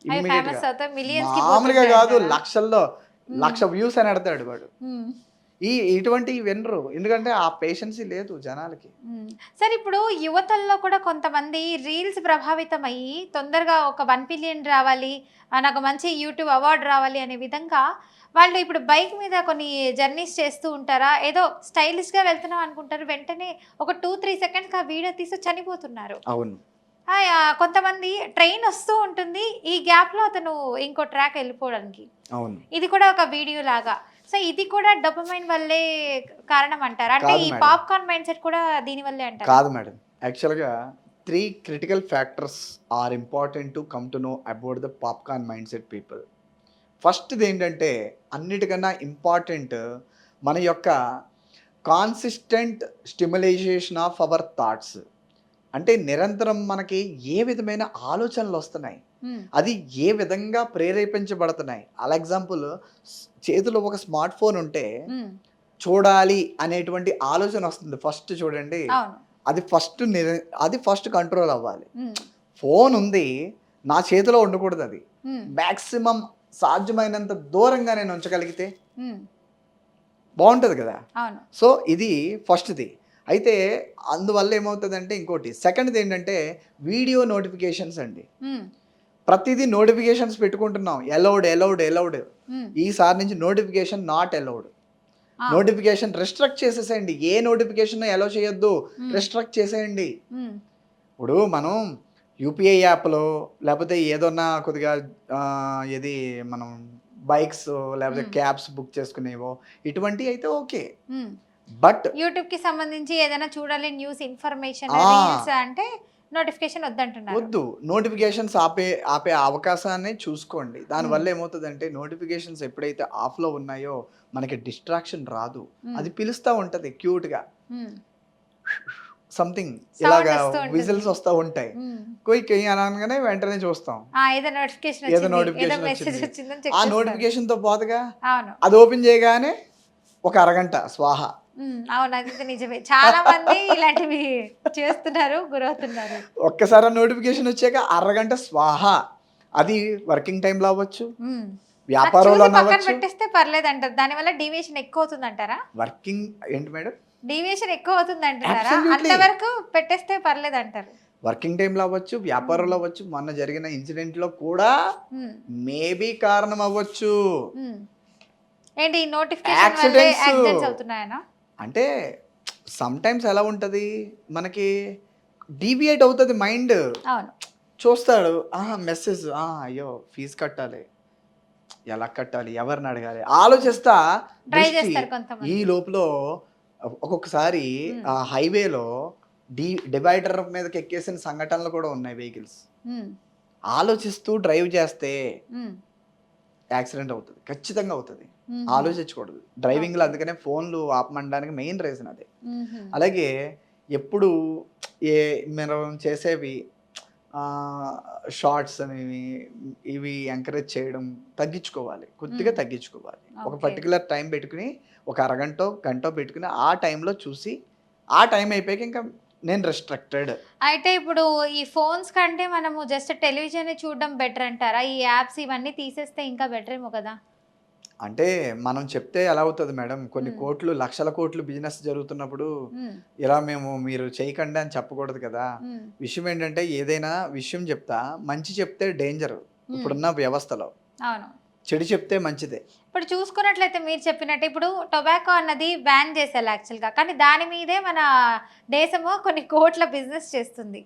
అవి ఇమ్మీడియట్గా ఫేమస్ అవుతాయి, మిలియన్స్ కి మామూలుగా పోతుంటాయి కాదు, అంటారా? లక్షల్లో ఉమ్, 1,00,000 వ్యూస్ అని ఎడతాడు వాడు. ఉమ్. ఇటువంటివి వినరు, ఎందుకంటే ఆ పేషెన్సీ లేదు జనాలకి. సార్ ఇప్పుడు యువతల్లో కూడా కొంతమంది రీల్స్ ప్రభావితం అయ్యి తొందరగా ఒక 1 బిలియన్ రావాలి, నాకు మంచి యూట్యూబ్ అవార్డు రావాలి అనే విధంగా వాళ్ళు ఇప్పుడు బైక్ మీద కొన్ని జర్నీస్ చేస్తూ ఉంటారా, ఏదో స్టైలిష్గా వెళ్తున్నాం అనుకుంటారు, వెంటనే ఒక 2-3 సెకండ్స్ ఆ వీడియో తీసి చనిపోతున్నారు. అవును, కొంతమంది ట్రైన్ వస్తూ ఉంటుంది, ఈ గ్యాప్లో అతను ఇంకో ట్రాక్ వెళ్ళిపోవడానికి, అవును. ఇది కూడా ఒక వీడియో లాగా. సో ఇది కూడా డోపమైన్ వల్లే కారణం అంటారా? అంటే కాదు ఈ మేడం. పాప్కార్న్ మైండ్ సెట్ కూడా దీని వల్లే అంటారా? కాదు మేడం, యాక్చువల్గా 3 critical factors are important to come to know about the popcorn mindset people. ఫస్ట్ది ఏంటంటే, అన్నిటికన్నా ఇంపార్టెంట్ మన యొక్క consistent stimulation of our thoughts. అంటే నిరంతరం మనకి ఏ విధమైన ఆలోచనలు వస్తున్నాయి, ఉమ్, అది ఏ విధంగా ప్రేరేపించబడుతున్నాయి. అలా ఎగ్జాంపుల్, చేతిలో ఒక స్మార్ట్ ఫోన్ ఉంటే ఉమ్, చూడాలి అనేటువంటి ఆలోచన వస్తుంది ఫస్ట్, చూడండి. అవును. అది ఫస్ట్ కంట్రోల్ అవ్వాలి. ఉమ్, ఫోన్ ఉంది, నా చేతిలో ఉండకూడదు. అది ఉమ్, మ్యాక్సిమం సాధ్యమైనంత దూరంగా నేను ఉంచగలిగితే ఉమ్, బాగుంటుంది కదా. అవును. సో ఇది ఫస్ట్ది. అయితే అందువల్ల ఏమవుతుందంటే, ఇంకోటి సెకండ్ది ఏంటంటే వీడియో నోటిఫికేషన్స్ అండి. ఉమ్, ప్రతిదీ నోటిఫికేషన్స్ పెట్టుకుంటున్నాం, ఎలౌడ్. ఉమ్, ఈసారి నుంచి నోటిఫికేషన్ నాట్ ఎలౌడ్. ఆ, నోటిఫికేషన్ రెస్ట్రిక్ట్ చేసేసేయండి. ఏ నోటిఫికేషన్ ఎలో చేయొద్దు, ఉమ్, రెస్ట్రిక్ట్ చేసేయండి. ఉమ్, ఇప్పుడు మనం యూపీఐ యాప్లో, లేకపోతే ఏదన్నా కొద్దిగా ఏది మనం బైక్స్ లేకపోతే ఉమ్, క్యాబ్స్ బుక్ చేసుకునేవో, ఇటువంటివి అయితే ఓకే. ఉమ్. బట్ యూట్యూబ్ కి సంబంధించి ఏదైనా చూడాలి, న్యూస్ ఇన్ఫర్మేషన్, ఆ. రీల్స్ అంటే నోటిఫికేషన్ వద్దంటున్నారు. వద్దు, నోటిఫికేషన్స్ ఆపే అవకాశాన్ని చూసుకోండి. దానివల్ల ఏమవుతుందంటే, నోటిఫికేషన్స్ ఎప్పుడైతే ఆఫ్లో ఉన్నాయో మనకి డిస్ట్రాక్షన్ రాదు. ఉమ్, అది పిలుస్తూ ఉంటుంది క్యూట్గా, ఉమ్, సంథింగ్ Sound ఇలాగా వస్తూ ఉంటుంది. విజిల్స్ వస్తూ ఉంటాయి. ఉమ్. కొయ్యి అనగానే వెంటనే చూస్తాం, ఏదో నోటిఫికేషన్ ఏదో వచ్చింది, ఏదో నోటిఫికేషన్ మెసేజ్ వచ్చింది. వచ్చిందని ఆ చెక్ చేస్తారు. నోటిఫికేషన్తో పోతగా అవును. అది ఓపెన్ చేయగానే ఒక అరగంట స్వాహ. అవును, అది నిజమే. చాలా మంది ఇలాంటివి చేస్తున్నారు, గురవుతున్నారు. ఒక్కసారి నోటిఫికేషన్ వచ్చాక అరగంట స్వాహ. అది వర్కింగ్ టైంలో అవ్వచ్చు, ఉమ్. అది వ్యాపారంలో చూసి పక్కన అవ్వచ్చు. పెట్టేస్తే పర్లేదు అంటారు, దానివల్ల డీవియేషన్ ఎక్కువ అవుతుంది అంటారా? వర్కింగ్ ఏంటి మేడం? డీవియేషన్ ఎక్కువ అవుతుంది అంటున్నారా? Absolutely. అంతవరకు పెట్టేస్తే పర్లేదు అంటారు. వర్కింగ్ టైంలో అవ్వచ్చు, వ్యాపారంలో అవ్వచ్చు. మొన్న జరిగిన ఇన్సిడెంట్లో కూడా ఉమ్, మేబీ కారణం అవ్వచ్చు. ఉమ్. ఏంటి నోటిఫికేషన్ వల్లే Accidents. యాక్సిడెంట్స్ అవుతున్నాయనా? అంటే సమ్ టైమ్స్ ఎలా ఉంటుంది, మనకి డీవియేట్ అవుతుంది మైండ్. అవును. చూస్తాడు, మెసేజ్, అయ్యో ఫీజు కట్టాలి, ఎలా కట్టాలి, ఎవరిని అడగాలి, ఆలోచిస్తా ట్రై దృష్టి. చేస్తారు కొంతమంది. ఈ లోపల ఒక్కొక్కసారి ఉమ్, ఆ హైవేలో డివైడర్ మీదకి ఎక్కేసిన సంఘటనలు కూడా ఉన్నాయి. వెహికల్స్ ఉమ్, ఆలోచిస్తూ డ్రైవ్ చేస్తే ఉమ్, యాక్సిడెంట్ అవుతుంది, ఖచ్చితంగా అవుతుంది. ఉమ్, ఆలోచించకూడదు డ్రైవింగ్లో. అందుకనే ఫోన్లు ఆపమనడానికి మెయిన్ రీజన్ అదే. ఉమ్, అలాగే ఎప్పుడు మనం చేసేవి షార్ట్స్ అనేవి, ఇవి ఎంకరేజ్ చేయడం తగ్గించుకోవాలి, కొద్దిగా మ్మ్. తగ్గించుకోవాలి. ఒక ఓకే. పర్టికులర్ టైం పెట్టుకుని, ఒక అరగంటో గంటో పెట్టుకుని ఆ టైంలో చూసి, ఆ టైం అయిపోయాక ఇంకా నేను రెస్ట్రిక్టెడ్. అయితే ఇప్పుడు ఈ ఫోన్స్ కంటే మనము జస్ట్ టెలివిజన్ చూడడం బెటర్ అంటారా? ఈ యాప్స్ ఇవన్నీ తీసేస్తే ఇంకా బెటర్ ఏమో కదా? అంటే మనం చెప్తే ఎలా అవుతుంది మేడం, కొన్ని మ్మ్. కోట్లు, లక్షల కోట్లు బిజినెస్ జరుగుతున్నప్పుడు ఉమ్, ఇలా మీరు చేయకండి అని చెప్పకూడదు కదా. ఉమ్, విషయం ఏంటంటే, ఏదైనా విషయం చెప్తా, మంచి చెప్తే డేంజర్ ఉమ్. ఇప్పుడున్న వ్యవస్థలో, అవును. చెడు చెప్తే మంచిదే. ఇప్పుడు చూసుకున్నట్లయితే మీరు చెప్పినట్టు ఇప్పుడు టొబాకో అన్నది బ్యాన్ చేసేయాలి యాక్చువల్గా, కానీ దాని మీదే మన దేశము కొన్ని కోట్ల బిజినెస్ చేస్తుంది.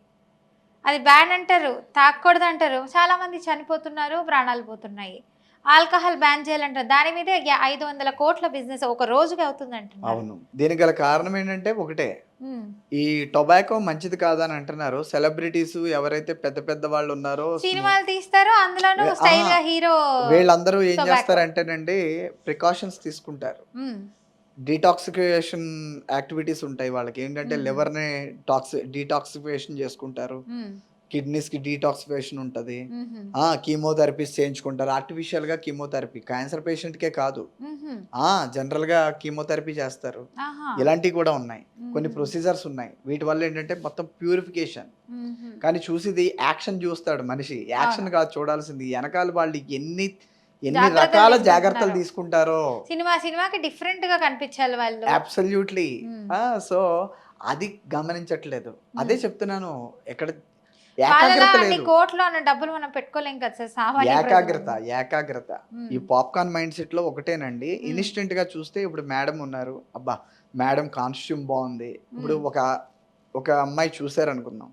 అది బ్యాన్ అంటారు, తాగకూడదు అంటారు, చాలా మంది చనిపోతున్నారు, ప్రాణాలు పోతున్నాయి. ఆల్కహాల్ బ్యాన్ చేయాలంటారు, దాని మీదే 500 కోట్ల బిజినెస్ ఒక రోజుకి అవుతుంది అంటున్నారు. అవును, దీనికి గల కారణం ఏంటంటే ఒకటే, ఉమ్. ఈ టొబాకో మంచిది కాదని అంటున్నారు. సెలబ్రిటీస్ ఎవరైతే పెద్ద పెద్ద వాళ్ళు ఉన్నారో, సినిమాలు తీస్తారు, అందులోనూ స్టైల్ గా హీరో. వీళ్ళందరూ ఏం tobacco. చేస్తారంటేనండి, ప్రికాషన్స్ తీసుకుంటారు. ఉమ్, డీటాక్సిఫికేషన్ యాక్టివిటీస్ ఉంటాయి వాళ్ళకి. ఏంటంటే లివర్‌ని డీటాక్సిఫికేషన్ చేసుకుంటారు. కిడ్నీస్‌కి డీటాక్సిఫికేషన్ ఉంటది. కీమోథెరపీస్ చేయించుకుంటారు. ఆర్టిఫిషియల్‌గా కీమోథెరపీ క్యాన్సర్ పేషెంట్‌కే కాదు. జనరల్‌గా కీమోథెరపీ చేస్తారు. ఇలాంటివి కూడా ఉన్నాయి. కొన్ని ప్రొసీజర్స్ ఉన్నాయి. వీటి వల్ల ఏంటంటే మొత్తం ప్యూరిఫికేషన్. కానీ చూసేది యాక్షన్ చూస్తాడు మనిషి. యాక్షన్ కాదు చూడాల్సింది. వెనకాల వాళ్ళు ఎన్ని రకాల జాగ్రత్తలు తీసుకుంటారో. సినిమాకి డిఫరెంట్ గా కనిపించాలి వాళ్ళు. అబ్సల్యూట్లీ. సో అది గమనించట్లేదు. అదే చెప్తున్నాను. ఎక్కడ ఏకాగ్రత లేదు. కోట్లో డబ్బులు మనం పెట్టుకోలేం కదా సార్. సామాన్య ఏకాగ్రత ఈ పాప్కార్న్ మైండ్ సెట్ లో ఒకటేనండి. ఇన్స్టెంట్ గా చూస్తే ఇప్పుడు మేడం ఉన్నారు, అబ్బా మేడం కాస్ట్యూమ్ బాగుంది. ఇప్పుడు ఒక అమ్మాయి చూసారు అనుకుందాం,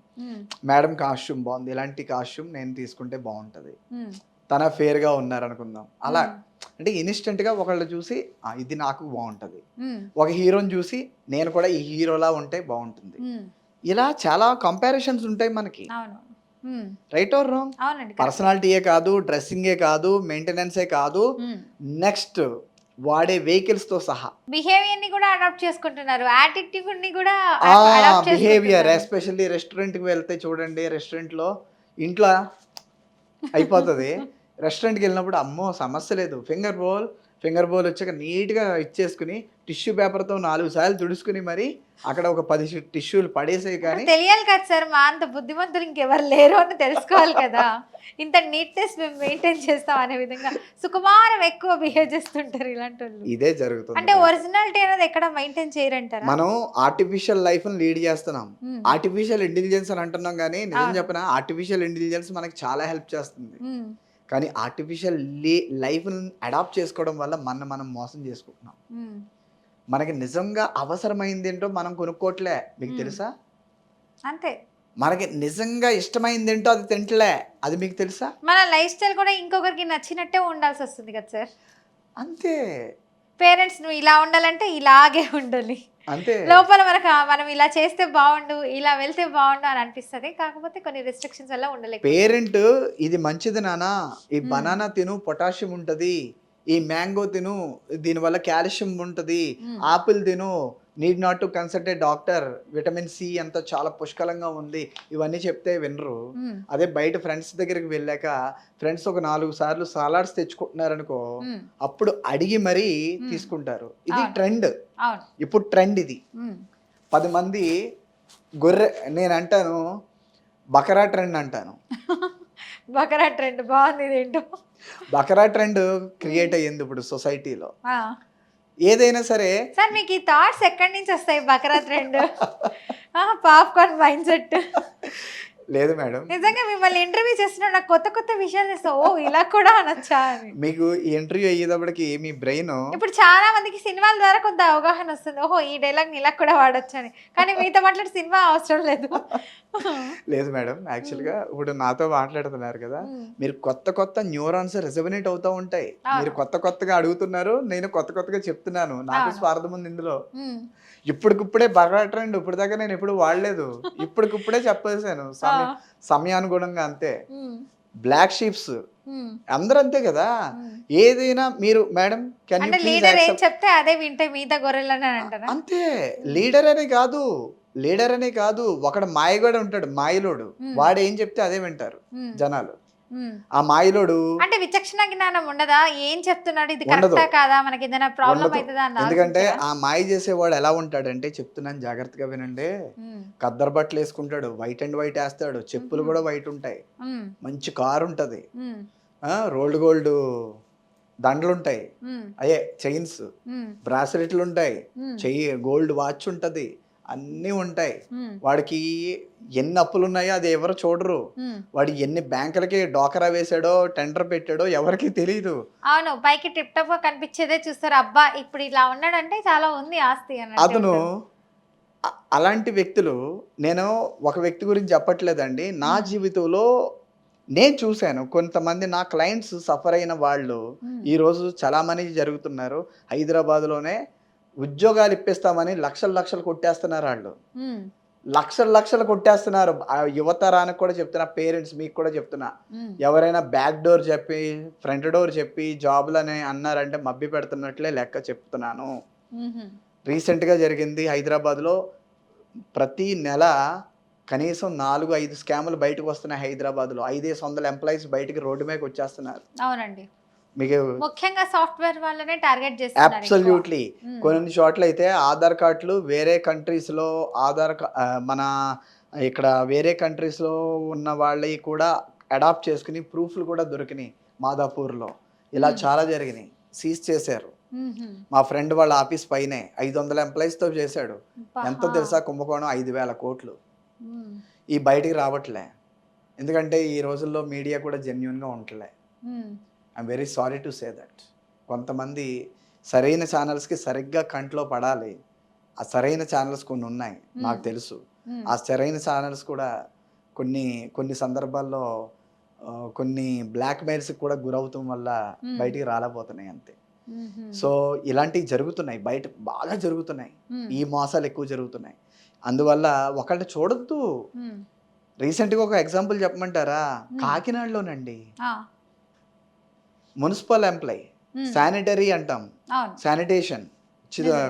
మేడం కాస్ట్యూమ్ బాగుంది, ఇలాంటి కాస్ట్యూమ్ నేను తీసుకుంటే బాగుంటది, తన ఫేర్ గా ఉన్నారు అనుకుందాం. అలా అంటే ఇన్స్టెంట్ గా ఒకళ్ళు చూసి ఇది నాకు బాగుంటది, ఒక హీరోని చూసి నేను కూడా ఈ హీరోలా ఉంటే బాగుంటుంది. ఇలా చాలా కంపారిజన్స్ ఉంటాయి మనకి. Right or wrong? పర్సనాలిటీయే కాదు, డ్రెస్సింగే కాదు, మెయింటెనెన్సే కాదు, నెక్స్ట్ వాడే వెహికల్స్ తో సహా బిహేవియర్ ని కూడా అడాప్ట్ చేసుకుంటున్నారు. యాటిట్యూడ్ ని కూడా బిహేవియర్ ఎస్పెషల్లీ రెస్టారెంట్ కి వెళ్తే చూడండి, రెస్టారెంట్ లో ఇంట్లో అయిపోతుంది. రెస్టారెంట్కి వెళ్ళినప్పుడు అమ్మో సమస్య లేదు, ఫింగర్ బౌల్ వచ్చాక నీట్గా ఇచ్చేసుకుని టిష్యూ పేపర్తో 4 సార్లు తుడుచుకుని మరి అక్కడ ఒక 10 టిష్యూలు పడేసేవి. కానీ తెలియాలి కదా సార్, మా అంత బుద్ధిమంతులు ఇంకెవరు లేరు అని తెలుసుకోవాలి కదా. ఇంత నీట్నెస్ మేము మెయింటైన్ చేస్తాం అనే విధంగా సుకుమారం ఎక్కువ బిహేవ్ చేస్తుంటారు ఇలాంటి వాళ్ళు. ఇదే జరుగుతుంది. అంటే ఒరిజినాలిటీ అనేది ఎక్కడ మెయింటైన్ చేయరంటారా? మనం ఆర్టిఫిషియల్ లైఫ్ ని లీడ్ చేస్తున్నాం, ఆర్టిఫిషియల్ ఇంటెలిజెన్స్ అని అంటున్నాం. కానీ నిజం చెప్పిన ఆర్టిఫిషియల్ ఇంటెలిజెన్స్ మనకి చాలా హెల్ప్ చేస్తుంది. కానీ ఆర్టిఫిషియల్ లైఫ్ని అడాప్ట్ చేసుకోవడం వల్ల మనం మోసం చేసుకుంటున్నాం. మనకి నిజంగా అవసరమైంది ఏంటో మనం కొనుక్కోవట్లే, మీకు తెలుసా? అంతే. మనకి నిజంగా ఇష్టమైంది ఏంటో అది తింటలే, అది మీకు తెలుసా? మన లైఫ్ స్టైల్ కూడా ఇంకొకరికి నచ్చినట్టే ఉండాల్సి వస్తుంది కదా సార్. అంతే. పేరెంట్స్ నువ్వు ఇలా ఉండాలంటే ఇలాగే ఉండాలి, అంతే. లోపల మనం ఇలా చేస్తే బాగుండు, ఇలా వెళ్తే బాగుండు అని అనిపిస్తుంది. కాకపోతే కొన్ని రెస్ట్రిక్షన్స్ వల్ల ఉండలేదు. పేరెంట్ ఇది మంచిది నానా, ఈ బనానా తిను పొటాషియం ఉంటది, ఈ మ్యాంగో తిను దీనివల్ల కాల్షియం ఉంటుంది, ఆపిల్ తిను, need not to consult a doctor, vitamin C అంతా చాలా పుష్కలంగా ఉంది, ఇవన్నీ చెప్తే వినరు. అదే బయట ఫ్రెండ్స్ దగ్గరికి వెళ్ళాక ఫ్రెండ్స్ ఒక 4 సార్లు సలాడ్స్ తెచ్చుకుంటున్నారనుకో, అప్పుడు అడిగి మరీ తీసుకుంటారు. ఇది ట్రెండ్. ఇప్పుడు ట్రెండ్ ఇది. 10 మంది గొర్రె, నేను అంటాను బకరా ట్రెండ్ అంటాను. బకరా ట్రెండ్ బాగుంది. ఇదేంటో బకరా ట్రెండ్ క్రియేట్ అయ్యింది ఇప్పుడు సొసైటీలో. ఏదైనా సరే సార్ మీకు ఈ థాట్స్ ఎక్కడి నుంచి వస్తాయి? బకరా ట్రెండ్, పాప్కార్న్ మైండ్ సెట్. లేదు మేడం, నిజంగా మిమ్మల్ని ఇంటర్వ్యూ చేస్తున్నా నాకు కొత్త విషయాలు తెస్తావు, ఓ ఇలా కూడా అనొచ్చా అని. మీకు ఈ ఇంటర్వ్యూ అయ్యేటప్పటికి మీ బ్రెయిన్ ఇప్పుడు చాలా మందికి సినిమాల ద్వారా కొంత అవగాహన వస్తుంది, ఓహో ఈ డైలాగ్ ఇలా కూడా వాడొచ్చు అని. కానీ మీతో మాట్లాడే సినిమా అవసరం లేదు. లేదు మేడం, యాక్చువల్గా ఇప్పుడు నాతో మాట్లాడుతున్నారు కదా, మీరు కొత్త న్యూరాన్స్ రెజొనేట్ అవుతూ ఉంటాయి. మీరు కొత్తగా అడుగుతున్నారు, నేను కొత్తగా చెప్తున్నాను. నాకు స్వార్థం ఉంది ఇందులో. ఇప్పటికిప్పుడే బాగా ట్రెండ్, ఇప్పుడు దాకా నేను ఎప్పుడు వాడలేదు, ఇప్పటికిప్పుడే చెప్పేసాను సమయానుగుణంగా. అంతే. బ్లాక్ షీప్స్ అందరూ అంతే కదా. ఏదైనా మీరు మేడం చెప్తే అదే వింటే మిగతా గొర్రెలని అంటారా? అంతే. లీడర్ అనే కాదు, ఒకడు మాయగాడు ఉంటాడు, మాయలోడు, వాడు ఏం చెప్తే అదే వింటారు జనాలు. ఆ మాయలోడు అంటే విచక్షణ జ్ఞానం ఉండదా? ఏం చెప్తున్నాడు, ఇది కరెక్టా కాదా, మనకి ఏదైనా ప్రాబ్లం అవుతుందా? ఎందుకంటే ఆ మాయ చేసేవాడు ఎలా ఉంటాడంటే, చెప్తున్నాను జాగ్రత్తగా వినండి, కద్దరు బట్టలు వేసుకుంటాడు, వైట్ అండ్ వైట్ వేస్తాడు, చెప్పులు కూడా వైట్ ఉంటాయి, మంచి కారు ఉంటది, రోల్డ్ గోల్డ్ దండలు ఉంటాయి, అయ్యే చైన్స్, బ్రాస్లెట్లు ఉంటాయి, చెయ్యి గోల్డ్ వాచ్ ఉంటది, అన్నీ ఉంటాయి. వాడికి ఎన్ని అప్పులు ఉన్నాయో అది ఎవరు చూడరు. వాడు ఎన్ని బ్యాంకులకి డోకరా వేసాడో, టెండర్ పెట్టాడో ఎవరికి తెలియదు. అవును, పైకి టిప్ టాప్ గా కనిపించేదే చూస్తారు. అబ్బా ఇప్పుడు ఇలా ఉన్నాడంటే చాలా ఉంది ఆస్తి అని. అతను అలాంటి వ్యక్తులు, నేను ఒక వ్యక్తి గురించి చెప్పట్లేదండి, నా జీవితంలో నేను చూశాను. కొంతమంది నా క్లయింట్స్ సఫర్ అయిన వాళ్ళు ఈరోజు చలామణి జరుగుతున్నారు. హైదరాబాద్లోనే ఉద్యోగాలు ఇప్పిస్తామని లక్షలు కొట్టేస్తున్నారు వాళ్ళు, లక్షలు కొట్టేస్తున్నారు. యువతరానికి కూడా చెప్తున్నా, పేరెంట్స్ మీకు కూడా చెప్తున్నా, ఎవరైనా బ్యాక్ డోర్ చెప్పి ఫ్రంట్ డోర్ చెప్పి జాబులు అని అన్నారంటే మభ్య పెడుతున్నట్లే లెక్క చెప్తున్నాను. రీసెంట్గా జరిగింది హైదరాబాద్లో. ప్రతి నెల కనీసం 4-5 స్కాములు బయటకు వస్తున్నాయి హైదరాబాద్లో. 500 ఎంప్లాయీస్ బయటికి రోడ్డు మీదకి వచ్చేస్తున్నారు. అవునండి. మీకు ముఖ్యంగా సాఫ్ట్వేర్ వాళ్ళనే టార్గెట్ చేస్తున్నారు ఎక్కువ. అబ్సల్యూట్లీ. ఉమ్, కొన్ని చోట్ల అయితే ఆధార్ కార్డులు వేరే కంట్రీస్లో మన ఇక్కడ వేరే కంట్రీస్లో ఉన్న వాళ్ళవి కూడా అడాప్ట్ చేసుకుని ప్రూఫ్లు కూడా దొరికినాయి మాదాపూర్లో. ఇలా చాలా జరిగినాయి. సీజ్ చేశారు. ఉమ్హు. మా ఫ్రెండ్ వాళ్ళ ఆఫీస్ పైనే 500 ఎంప్లాయీస్తో చేశాడు. ఎంత అబ్బా. తెలుసా కుంభకోణం? 5,000 కోట్లు. ఉమ్, ఈ బయటికి రావట్లే. ఎందుకంటే ఈ రోజుల్లో మీడియా కూడా జెన్యున్గా ఉండట్లే. Um, I'm very sorry to say that. కొంతమంది సరైన ఛానల్స్కి సరిగ్గా కంట్లో పడాలి. ఆ సరైన ఛానల్స్ కొన్ని ఉన్నాయి, నాకు తెలుసు. ఉమ్, ఆ సరైన ఛానల్స్ కూడా కొన్ని సందర్భాల్లో కొన్ని బ్లాక్మెయిల్స్కి కూడా గురవుతాం వల్ల బయటికి రాలేకపోతున్నాయి అంతే. ఉమ్హు. సో ఇలాంటివి జరుగుతున్నాయి, బయట బాగా జరుగుతున్నాయి. ఉమ్, ఈ మోసాలు ఎక్కువ జరుగుతున్నాయి. అందువల్ల ఒకళ్ళని చూడొద్దు. ఉమ్, రీసెంట్గా ఒక ఎగ్జాంపుల్ చెప్పమంటారా? కాకినాడలోనండి ఆ, మున్సిపల్ ఎంప్లాయ్, ఉమ్, శానిటరీ అంటాం, అవును శానిటేషన్, నిజమే.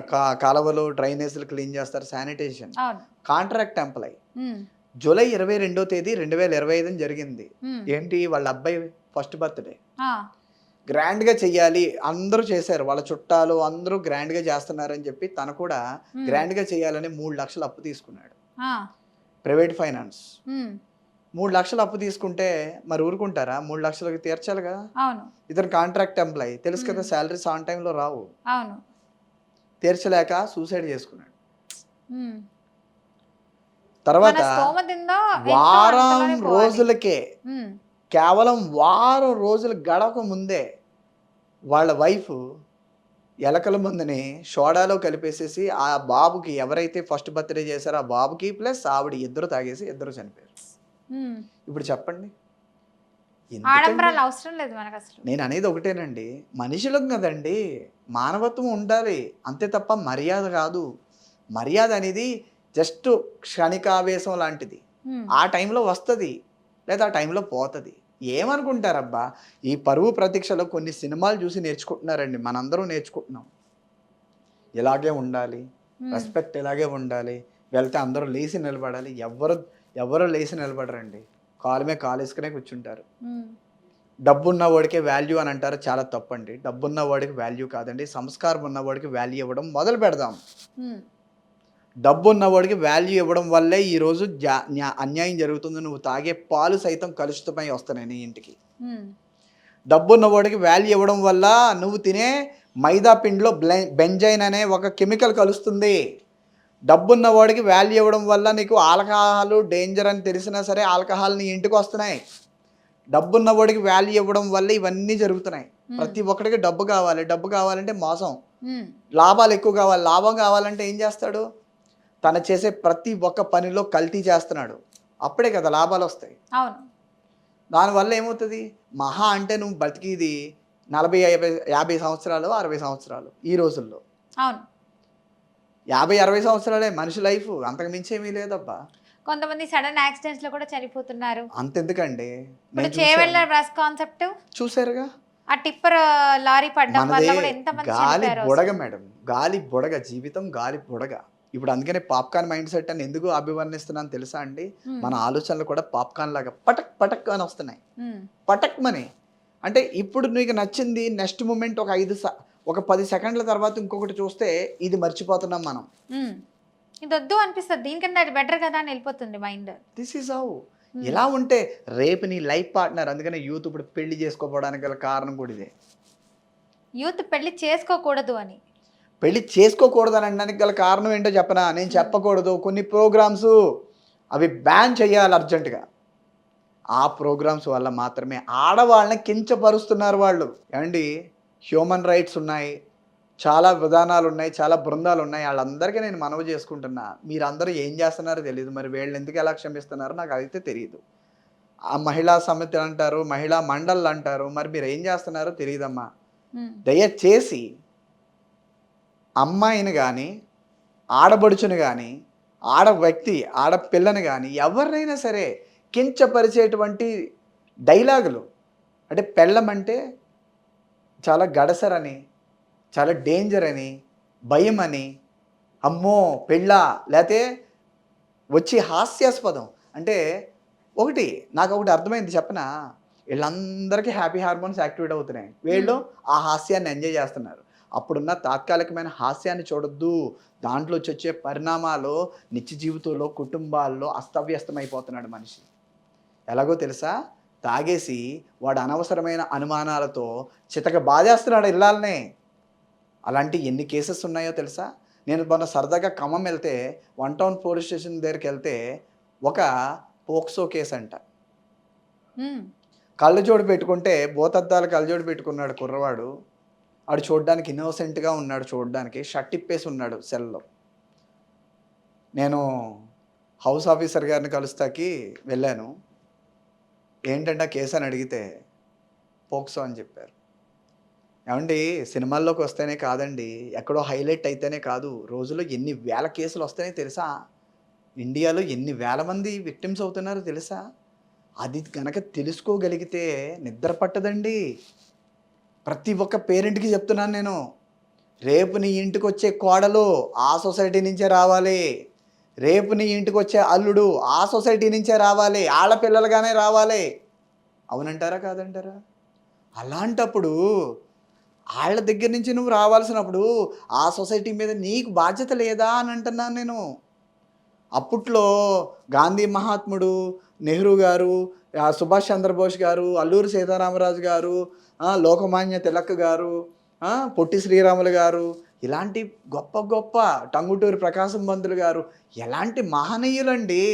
కాలువలు డ్రైనేజీలు క్లీన్ చేస్తారు, శానిటేషన్. అవును. Contract employee. ఉమ్, జూలై 22వ తేదీ 2025 జరిగింది. ఉమ్, ఏంటి? వాళ్ళ అబ్బాయి ఫస్ట్ బర్త్డే ఆ, గ్రాండ్గా చెయ్యాలి, అందరూ చేశారు, వాళ్ళ చుట్టాలు అందరూ గ్రాండ్గా చేస్తున్నారని చెప్పి తను కూడా గ్రాండ్గా చేయాలని 3 లక్షలు అప్పు తీసుకున్నాడు. ఆ, ప్రైవేట్ ఫైనాన్స్. ఉమ్, 3 లక్షలు అప్పు తీసుకుంటే మరి ఊరుకుంటారా? 3 లక్షలకి తీర్చాలి కదా. అవును. ఇతను కాంట్రాక్ట్ ఎంప్లాయ్, తెలుసు కదా, శాలరీస్ ఆన్ టైంలో రావు. అవును. తీర్చలేక సూసైడ్ చేసుకున్నాడు. ఉమ్. తర్వాత మన స్తోమత ఉందో ఎంతో వారం అంతలోనే పోవాలి. రోజులకే, ఉమ్, కేవలం వారం రోజులు గడవక ముందే వాళ్ళ వైఫ్ ఎలకల మందుని సోడాలో కలిపేసేసి ఆ బాబుకి, ఎవరైతే ఫస్ట్ బర్త్డే చేశారో ఆ బాబుకి ప్లస్ ఆవిడ ఇద్దరు తాగేసి ఇద్దరు చనిపోయారు. ఉమ్. ఇప్పుడు చెప్పండి, ఎందుకండి? ఆడంబరాలు అవసరం లేదు మనకు అసలు. నేను అనేది ఒకటేనండి, మనుషులం కదండి, మానవత్వం ఉండాలి అంతే తప్ప మర్యాద కాదు. మర్యాద అనేది జస్ట్ క్షణికావేశం లాంటిది. ఉమ్, ఆ టైంలో వస్తుంది లేదా ఆ టైంలో పోతుంది. ఏమనుకుంటారబ్బా? ఈ పరువు ప్రతీక్షలో కొన్ని సినిమాలు చూసి నేర్చుకుంటున్నారండి, మనందరం నేర్చుకుంటున్నాం. ఇలాగే ఉండాలి, ఉమ్, రెస్పెక్ట్ ఇలాగే ఉండాలి, వెళ్తే అందరూ లేచి నిలబడాలి. ఎవరు లేచి నిలబడరండి, కాలు మీద కాలు వేసుకునే కూర్చుంటారు. ఉమ్, డబ్బున్న వాడికే వాల్యూ అని అంటారు, చాలా తప్పండి. డబ్బున్న వాడికి వాల్యూ కాదండి, సంస్కారం ఉన్న వాడికి వాల్యూ ఇవ్వడం మొదలు పెడదాం. ఉమ్, డబ్బు ఉన్నవాడికి వాల్యూ ఇవ్వడం వల్లే ఈరోజు అన్యాయం జరుగుతుంది. నువ్వు తాగే పాలు సైతం కలుషితమై వస్తున్నాయి నీ ఇంటికి. ఉమ్, డబ్బు ఉన్నవాడికి వాల్యూ ఇవ్వడం వల్ల నువ్వు తినే మైదా పిండిలో బెంజైన్ అనే ఒక కెమికల్ కలుస్తుంది. డబ్బున్న వాడికి వాల్యూ ఇవ్వడం వల్ల నీకు ఆల్కహాల్ డేంజర్ అని తెలిసినా సరే ఆల్కహాల్ నీ ఇంటికి వస్తున్నాయి. డబ్బున్న వాడికి వాల్యూ ఇవ్వడం వల్ల ఇవన్నీ జరుగుతున్నాయి. ప్రతి ఒక్కడికి డబ్బు కావాలి, డబ్బు కావాలంటే మోసం. ఉమ్, లాభాలు ఎక్కువ కావాలి, లాభం కావాలంటే ఏం చేస్తాడు? తను చేసే ప్రతి ఒక్క పనిలో కల్తీ చేస్తున్నాడు, అప్పుడే కదా లాభాలు వస్తాయి. అవును. దానివల్ల ఏమవుతుంది? మహా అంటే నువ్వు బతికిది 40-50 సంవత్సరాలు, 60 సంవత్సరాలు ఈ రోజుల్లో. అవును. 50-60 సంవత్సరాలే మనిషి లైఫ్, అంతకు మించి ఏమీ లేదబ్బా. కొంతమంది సడన్ యాక్సిడెంట్స్ లో కూడా చనిపోతున్నారు. అంతెందుకండి, ఇప్పుడు నేను చేవెళ్ళ బస్ కాన్సెప్ట్, చూసారుగా, ఆ టిప్పర్ లారీ పడ్డం వల్ల మనదే కూడా ఎంత మంది గాలి చనిపోయారు బుడగ అసలు. మేడం, గాలి బుడగ, జీవితం గాలి బుడగ. ఇప్పుడు అందుకనే పాప్కార్న్ మైండ్ సెట్ అని ఎందుకు అభివర్ణిస్తున్నాను తెలుసా అండి? ఉమ్, మన ఆలోచనలు కూడా పాప్కార్న్ లాగా పటక్ పటక్ అని వస్తున్నాయి. ఉమ్, పటక్ మని అంటే ఇప్పుడు నీకు నచ్చింది, నెక్స్ట్ మూమెంట్ ఒక 10 సెకండ్ల తర్వాత ఇంకొకటి చూస్తే ఇది మర్చిపోతున్నాం మనం. ఉమ్. ఇది వద్దు అనిపిస్తుంది, దీనికన్నా అది బెటర్ కదా అని వెళ్ళిపోతుంది మైండ్. This is how. ఇలా ఉంటే రేపు నీ లైఫ్ పార్ట్నర్, అందుకనే యూత్ ఇప్పుడు పెళ్లి చేసుకోపోవడానికి గల కారణం కూడా ఇదే. యూత్ పెళ్లి చేసుకోకూడదు అని. పెళ్లి చేసుకోకూడదు అని అనడానికి గల కారణం ఏంటో చెప్పనా? నేను చెప్పకూడదు, కొన్ని ప్రోగ్రామ్స్ అవి బ్యాన్ చేయాలి అర్జెంటుగా. ఆ ప్రోగ్రామ్స్ వల్ల మాత్రమే ఆడవాళ్ళని కించపరుస్తున్నారు వాళ్ళు. ఏమండి, హ్యూమన్ రైట్స్ ఉన్నాయి, చాలా విధానాలు ఉన్నాయి, చాలా బృందాలు ఉన్నాయి, వాళ్ళందరికీ నేను మనవి చేసుకుంటున్నా. మీరందరూ ఏం చేస్తున్నారో తెలియదు, మరి వీళ్ళు ఎందుకు ఎలా క్షమిస్తున్నారో నాకు అయితే తెలియదు. ఆ మహిళా సమితి అంటారు, మహిళా మండళ్ళు అంటారు, మరి మీరు ఏం చేస్తున్నారో తెలియదమ్మా. ఉమ్, దయచేసి అమ్మాయిని కానీ, ఆడబడుచుని కానీ, ఆడపిల్లని కానీ ఎవరినైనా సరే కించపరిచేటువంటి డైలాగులు, అంటే పెళ్ళం అంటే చాలా గడసరని, చాలా డేంజర్ అని, భయం అని, అమ్మో పెళ్ళా, లేతే వచ్చి హాస్యాస్పదం. అంటే ఒకటి నాకు ఒకటి అర్థమైంది చెప్పనా, వీళ్ళందరికీ హ్యాపీ హార్మోన్స్ యాక్టివేట్ అవుతున్నాయి, వీళ్ళు ఆ హాస్యాన్ని ఎంజాయ్ చేస్తున్నారు. అప్పుడున్న తాత్కాలికమైన హాస్యాన్ని చూడొద్దు, దాంట్లో వచ్చే పరిణామాలు నిత్య జీవితంలో కుటుంబాల్లో అస్తవ్యస్తమైపోతున్నాడు మనిషి. ఎలాగో తెలుసా, తాగేసి వాడు అనవసరమైన అనుమానాలతో చితక బాధేస్తున్నాడు ఇల్లాలనే. అలాంటి ఎన్ని కేసెస్ ఉన్నాయో తెలుసా. నేను మొన్న సరదాగా ఖమ్మం వెళ్తే 1 టౌన్ పోలీస్ స్టేషన్ దగ్గరికి వెళ్తే ఒక పోక్సో కేసు అంట. కళ్ళజోడు పెట్టుకుంటే భూతద్దాలు కళ్ళజోడు పెట్టుకున్నాడు కుర్రవాడు. ఆడు చూడడానికి ఇన్నోసెంట్గా ఉన్నాడు, చూడడానికి షర్ట్ ఇప్పేసి ఉన్నాడు సెల్లో. నేను హౌస్ ఆఫీసర్ గారిని కలుస్తాకి వెళ్ళాను. ఏంటంటే ఆ కేసు అని అడిగితే పోక్సో అని చెప్పారు. ఏమండి సినిమాల్లోకి వస్తేనే కాదండి, ఎక్కడో హైలైట్ అయితేనే కాదు, రోజులో ఎన్ని వేల కేసులు వస్తాయో తెలుసా, ఇండియాలో ఎన్ని వేల మంది విక్టిమ్స్ అవుతున్నారో తెలుసా. అది కనుక తెలుసుకోగలిగితే నిద్ర పట్టదండి. ప్రతి ఒక్క పేరెంట్కి చెప్తున్నాను నేను, రేపు నీ ఇంటికి వచ్చే కోడలు ఆ సొసైటీ నుంచే రావాలి, రేపు నీ ఇంటికి వచ్చే అల్లుడు ఆ సొసైటీ నుంచే రావాలి, ఆడపిల్లలుగానే రావాలి. అవునంటారా కాదంటారా? అలాంటప్పుడు వాళ్ళ దగ్గర నుంచి నువ్వు రావాల్సినప్పుడు ఆ సొసైటీ మీద నీకు బాధ్యత లేదా అని అంటున్నాను నేను. అప్పట్లో గాంధీ మహాత్ముడు, నెహ్రూ గారు, సుభాష్ చంద్రబోస్ గారు, అల్లూరి సీతారామరాజు గారు, లోకమాన్య తిలక్ గారు, పొట్టి శ్రీరాములు గారు, ఇలాంటి గొప్ప గొప్ప టంగుటూరి ప్రకాశం పంతులు గారు, ఎలాంటి మహనీయులండి.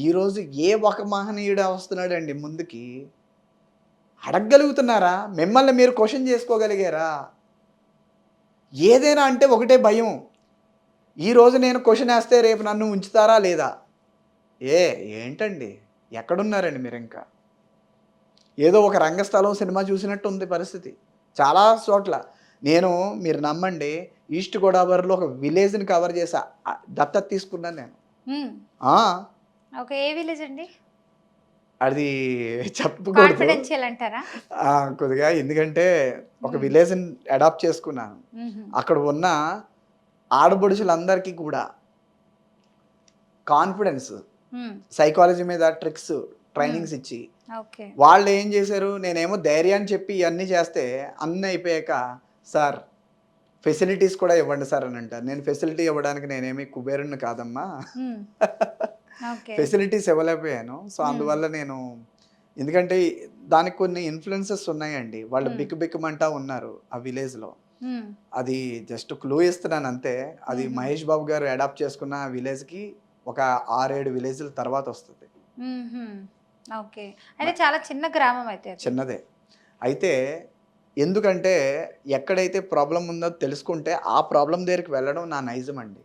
ఈరోజు ఏ ఒక మహనీయుడు వస్తున్నాడండి ముందుకి? అడగగలుగుతున్నారా? మిమ్మల్ని మీరు క్వశ్చన్ చేసుకోగలిగారా? ఏదైనా అంటే ఒకటే భయం, ఈరోజు నేను క్వశ్చన్ వేస్తే రేపు నన్ను ఉంచుతారా లేదా. ఏంటండి ఎక్కడున్నారండి మీరు? ఇంకా ఏదో ఒక రంగస్థలం సినిమా చూసినట్టు ఉంది పరిస్థితి చాలా చోట్ల. మీరు నమ్మండి, ఈస్ట్ గోదావరిలో ఒక విలేజ్ని కవర్ చేసా, దత్తత తీసుకున్నాను నేను. ఓకే, ఏ విలేజ్ అండి అది చెప్పకూడదు, కాన్ఫిడెన్షియల్ అంటారా? కొద్దిగా, ఎందుకంటే ఒక విలేజ్ని అడాప్ట్ చేసుకున్నాను. అక్కడ ఉన్న ఆడబడుచులందరికీ కూడా కాన్ఫిడెన్స్, సైకాలజీ మీద ట్రిక్స్, ట్రైనింగ్స్ ఇచ్చి వాళ్ళు ఏం చేశారు, నేనేమో ధైర్యాన్ని చెప్పి ఇవన్నీ చేస్తే అన్నీ అయిపోయాక, సార్ ఫెసిలిటీస్ కూడా ఇవ్వండి సార్ అని అంటారు. నేను ఫెసిలిటీ ఇవ్వడానికి నేనేమి కుబేరుని కాదమ్మా, ఫెసిలిటీస్ ఇవ్వలేకపోయాను. సో అందువల్ల నేను, ఎందుకంటే దానికి కొన్ని ఇన్ఫ్లుయెన్సెస్ ఉన్నాయండి, వాళ్ళు బిక్కుమంటా ఉన్నారు ఆ విలేజ్లో. అది జస్ట్ క్లూ ఇస్తున్నాను అంతే. అది మహేష్ బాబు గారు అడాప్ట్ చేసుకున్న విలేజ్కి ఒక 6-7 విలేజ్ల తర్వాత వస్తుంది. ఓకే, అంటే చాలా చిన్న గ్రామం అయితే. చిన్నదే అయితే, ఎందుకంటే ఎక్కడైతే ప్రాబ్లం ఉందో తెలుసుకుంటే ఆ ప్రాబ్లం దగ్గరికి వెళ్ళడం నా నైజం అండి.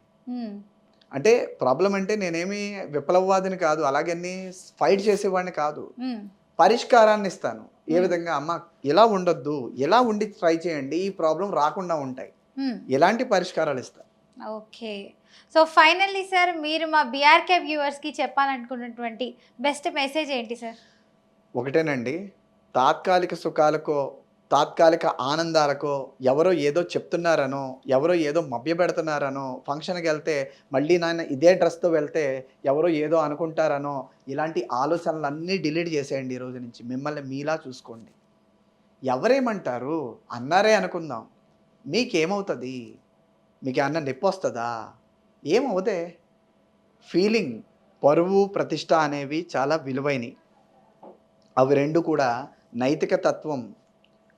అంటే ప్రాబ్లం అంటే నేనేమి విప్లవవాదిని కాదు, అలాగని ఫైట్ చేసేవాడిని కాదు, పరిష్కారాన్ని ఇస్తాను. ఏ విధంగా, అమ్మ ఇలా ఉండొద్దు, ఇలా ఉండి ట్రై చేయండి, ఈ ప్రాబ్లం రాకుండా ఉంటాయి, ఎలాంటి పరిష్కారాలు ఇస్తాను. ఓకే, సో ఫైనల్లీ సార్, మీరు మా బీఆర్కే వ్యూవర్స్కి చెప్పాలనుకున్నటువంటి బెస్ట్ మెసేజ్ ఏంటి సార్? ఒకటేనండి, తాత్కాలిక సుఖాలకో తాత్కాలిక ఆనందాలకో, ఎవరో ఏదో చెప్తున్నారనో, ఎవరో ఏదో మభ్యపెడుతున్నారనో, ఫంక్షన్కి వెళ్తే మళ్ళీ నాన్న ఇదే డ్రెస్తో వెళ్తే ఎవరో ఏదో అనుకుంటారనో, ఇలాంటి ఆలోచనలన్నీ డిలీట్ చేసేయండి ఈ రోజు నుంచి. మిమ్మల్ని మీలా చూసుకోండి. ఎవరేమంటారు అన్నారే అనుకుందాం, మీకేమవుతుంది? మీకు ఏమన్నా నొప్పి వస్తుందా? ఏమవుదే. ఫీలింగ్, పరువు, ప్రతిష్ట అనేవి చాలా విలువైనవి. అవి రెండు కూడా నైతిక తత్వం,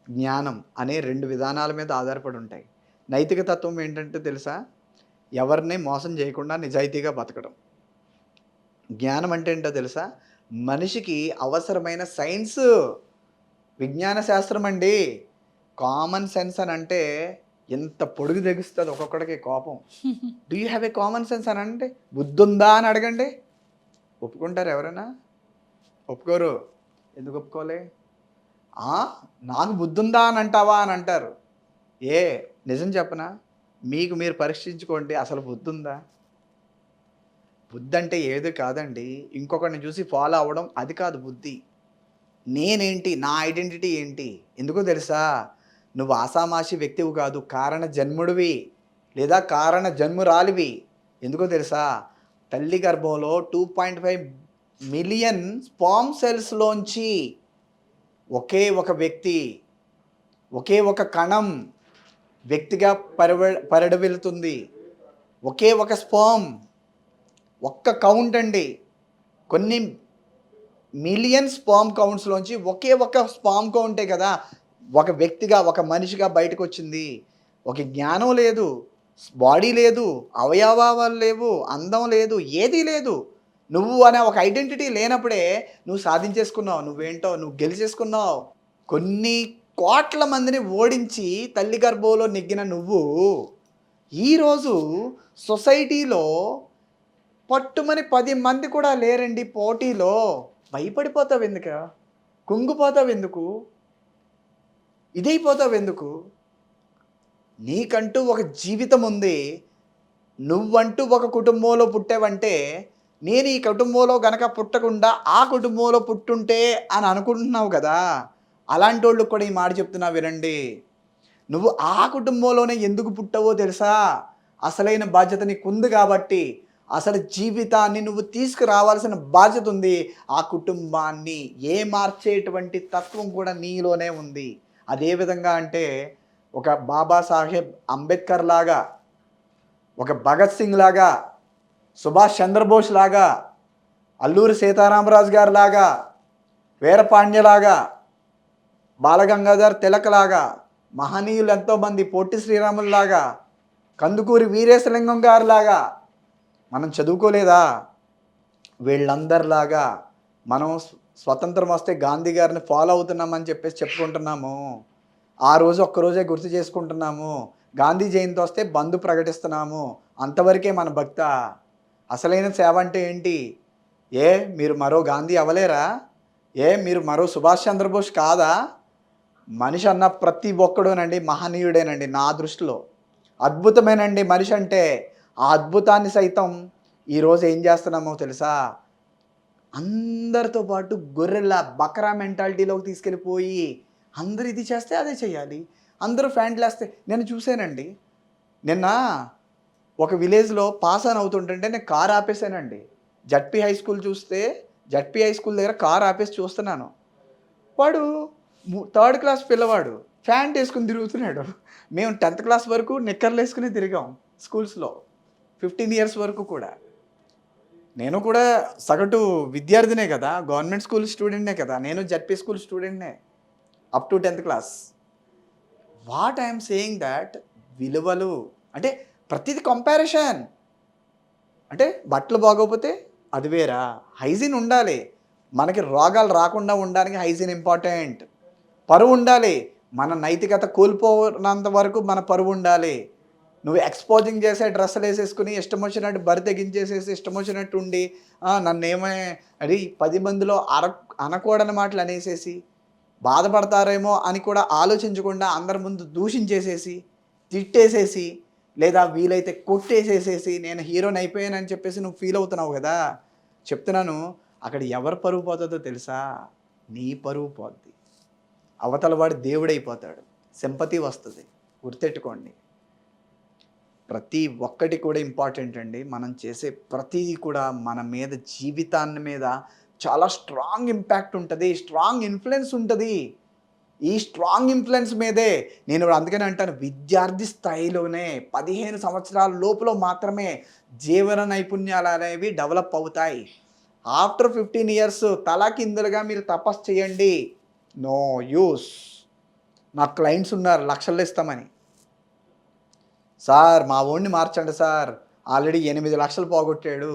జ్ఞానం అనే 2 విధానాల మీద ఆధారపడి ఉంటాయి. నైతిక తత్వం ఏంటంటే తెలుసా, ఎవరిని మోసం చేయకుండా నిజాయితీగా బతకడం. జ్ఞానం అంటే ఏంటో తెలుసా, మనిషికి అవసరమైన సైన్స్, విజ్ఞాన శాస్త్రం అండి. కామన్ సెన్స్ అని అంటే ఎంత పొడుగు తెగిస్తుంది ఒక్కొక్కడికి కోపం. Do you have a common sense అని అంటే, బుద్ధి ఉందా అని అడగండి, ఒప్పుకుంటారు ఎవరైనా? ఒప్పుకోరు. ఎందుకు ఒప్పుకోలే? నాకు బుద్ధి ఉందా అని అంటావా అని అంటారు. నిజం చెప్పనా, మీకు మీరు పరీక్షించుకోండి, అసలు బుద్ధి ఉందా? బుద్ధి అంటే ఏది కాదండి, ఇంకొకరిని చూసి ఫాలో అవ్వడం, అది కాదు బుద్ధి. నేనేంటి, నా ఐడెంటిటీ ఏంటి? ఎందుకో తెలుసా, నువ్వు ఆసామాషి వ్యక్తివి కాదు, కారణ జన్ముడివి. లేదా కారణ జన్మురాలివి. ఎందుకో తెలుసా? తల్లి గర్భంలో 2.5 మిలియన్ స్పామ్ సెల్స్లోంచి ఒకే ఒక వ్యక్తి, ఒకే ఒక కణం వ్యక్తిగా పరిడవిల్లుతుంది. ఒకే ఒక స్పామ్, ఒక్క కౌంట్ అండి. కొన్ని మిలియన్ స్పామ్ కౌంట్స్లోంచి ఒకే ఒక స్పామ్ కౌంటే కదా ఒక వ్యక్తిగా, ఒక మనిషిగా బయటకు వచ్చింది. ఒక జ్ఞానం లేదు, బాడీ లేదు, అవయవాలు లేవు, అందం లేదు, ఏదీ లేదు. నువ్వు అనే ఒక ఐడెంటిటీ లేనప్పుడే నువ్వు సాధించేసుకున్నావు, నువ్వేంటో నువ్వు గెలిచేసుకున్నావు. కొన్ని కోట్ల మందిని ఓడించి తల్లి గర్భంలో నెగ్గిన నువ్వు ఈరోజు సొసైటీలో పట్టుమని 10 మంది కూడా లేరండి పోటీలో. భయపడిపోతావు ఎందుకు? కుంగిపోతావు ఎందుకు? ఇదైపోతావు ఎందుకు? నీకంటూ ఒక జీవితం ఉంది. నువ్వంటూ ఒక కుటుంబంలో పుట్టావంటే, నేను ఈ కుటుంబంలో గనక పుట్టకుండా ఆ కుటుంబంలో పుట్టుంటే అని అనుకుంటున్నావు కదా. అలాంటి వాళ్ళకి కూడా ఈ మాట చెప్తున్నా వినండి. నువ్వు ఆ కుటుంబంలోనే ఎందుకు పుట్టావో తెలుసా? అసలైన బాధ్యత నీకుంది కాబట్టి. అసలు జీవితాన్ని నువ్వు తీసుకురావాల్సిన బాధ్యత ఉంది. ఆ కుటుంబాన్ని మార్చేటువంటి తత్వం కూడా నీలోనే ఉంది. అదే విధంగా అంటే ఒక బాబాసాహెబ్ అంబేద్కర్ లాగా, ఒక భగత్ సింగ్ లాగా, సుభాష్ చంద్రబోస్ లాగా, అల్లూరి సీతారామరాజు గారు లాగా, వీరపాండ్యలాగా, బాలగంగాధర్ తిలక్ లాగా, మహనీయులు ఎంతోమంది, పొట్టి శ్రీరాముల్లాగా, కందుకూరి వీరేశలింగం గారు లాగా మనం చదువుకోలేదా? వీళ్ళందరిలాగా మనం స్వతంత్రం వస్తే గాంధీ గారిని ఫాలో అవుతున్నామని చెప్పేసి చెప్పుకుంటున్నాము. ఆ రోజు ఒక్కరోజే గుర్తు చేసుకుంటున్నాము. గాంధీ జయంతి వస్తే బంద్ ప్రకటిస్తున్నాము. అంతవరకే మన భక్త. అసలైన సేవ అంటే ఏంటి? మీరు మరో గాంధీ అవ్వలేరా? మీరు మరో సుభాష్ చంద్రబోస్ కాదా? మనిషి అన్న ప్రతి ఒక్కడూనండి మహనీయుడేనండి నా దృష్టిలో. అద్భుతమేనండి మనిషి అంటే. ఆ అద్భుతాన్ని సైతం ఈరోజు ఏం చేస్తున్నామో తెలుసా? అందరితో పాటు గొర్రెల్లా బకరా మెంటాలిటీలోకి తీసుకెళ్ళిపోయి అందరూ ఇది చేస్తే అదే చేయాలి, అందరూ ఫ్యాంట్లు వేస్తే. నేను చూశానండి నిన్న ఒక విలేజ్లో పాస్ ఆన్ అవుతుంటుంటే నేను కారు ఆపేసానండి. జడ్పీ హై స్కూల్ దగ్గర కారు ఆపేసి చూస్తున్నాను. వాడు 3rd క్లాస్ పిల్లవాడు ఫ్యాంట్ వేసుకుని తిరుగుతున్నాడు. మేము 10th క్లాస్ వరకు నిక్కర్లు వేసుకుని తిరిగాం స్కూల్స్లో, 15 ఇయర్స్ వరకు కూడా. నేను కూడా సగటు విద్యార్థినే కదా, గవర్నమెంట్ స్కూల్ స్టూడెంట్నే కదా. నేను జడ్పీ స్కూల్ స్టూడెంట్నే up to 10th class. What I'm saying that విలువలు అంటే ప్రతిదీ కంపారిజన్. అంటే బట్టలు బాగోకపోతే అది వేరా, హైజీన్ ఉండాలి. మనకి రోగాలు రాకుండా ఉండడానికి హైజీన్ ఇంపార్టెంట్. పరువు ఉండాలి. మన నైతికత కోల్పోనంత వరకు మన పరువు ఉండాలి. నువ్వు ఎక్స్పోజింగ్ చేసే డ్రెస్సులు వేసేసుకుని ఇష్టం వచ్చినట్టు బరి తెగించేసేసి ఇష్టం వచ్చినట్టు ఉండి నన్నేమే అది 10 మందిలో అనకూడని మాటలు అనేసేసి బాధపడతారేమో అని కూడా ఆలోచించకుండా అందరి ముందు దూషించేసేసి తిట్టేసేసి లేదా వీలైతే కొట్టేసేసేసి నేను హీరోని అయిపోయానని చెప్పేసి నువ్వు ఫీల్ అవుతున్నావు కదా. చెప్తున్నాను, అక్కడ ఎవరు పరువు పోతుందో తెలుసా? నీ పరువు పోద్ది. అవతల వాడు దేవుడైపోతాడు. సింపతి వస్తుంది. గుర్తెట్టుకోండి. ప్రతి ఒక్కటి కూడా ఇంపార్టెంట్ అండి. మనం చేసే ప్రతిదీ కూడా మన మీద, జీవితాన్ని మీద చాలా స్ట్రాంగ్ ఇంపాక్ట్ ఉంటుంది, స్ట్రాంగ్ ఇన్ఫ్లుయెన్స్ ఉంటుంది. ఈ స్ట్రాంగ్ ఇన్ఫ్లుయెన్స్ మీదే నేను అందుకని అంటాను, విద్యార్థి స్థాయిలోనే 15 సంవత్సరాల లోపల మాత్రమే జీవన నైపుణ్యాలు అనేవి డెవలప్ అవుతాయి. ఆఫ్టర్ 15 ఇయర్స్ తలకిందులుగా మీరు తపస్సు చేయండి, నో యూస్. నాకు క్లయింట్స్ ఉన్నారు లక్షల్లో ఇస్తామని. సార్ మా ఓడిని మార్చండి సార్, ఆల్రెడీ 8 లక్షలు పోగొట్టాడు,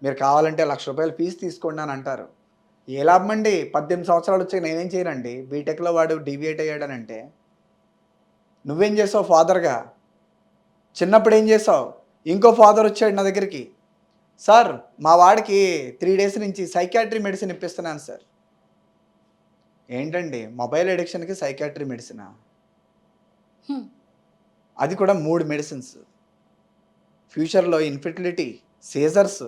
మీరు కావాలంటే ₹1,00,000 ఫీజు తీసుకోండి అని అంటారు. ఏ లాభం అండి? 18 సంవత్సరాలు వచ్చాక నేనేం చేయనండి. బీటెక్లో వాడు డీవియేట్ అయ్యాడనంటే నువ్వేం చేసావు ఫాదర్గా? చిన్నప్పుడు ఏం చేసావు? ఇంకో ఫాదర్ వచ్చాడు నా దగ్గరికి, సార్ మా వాడికి 3 డేస్ నుంచి సైకాట్రీ మెడిసిన్ ఇప్పిస్తున్నాను సార్. ఏంటండి మొబైల్ అడిక్షన్కి సైకాట్రీ మెడిసినా? అది కూడా 3 మెడిసిన్స్. ఫ్యూచర్లో ఇన్ఫెర్టిలిటీ, సీజర్స్,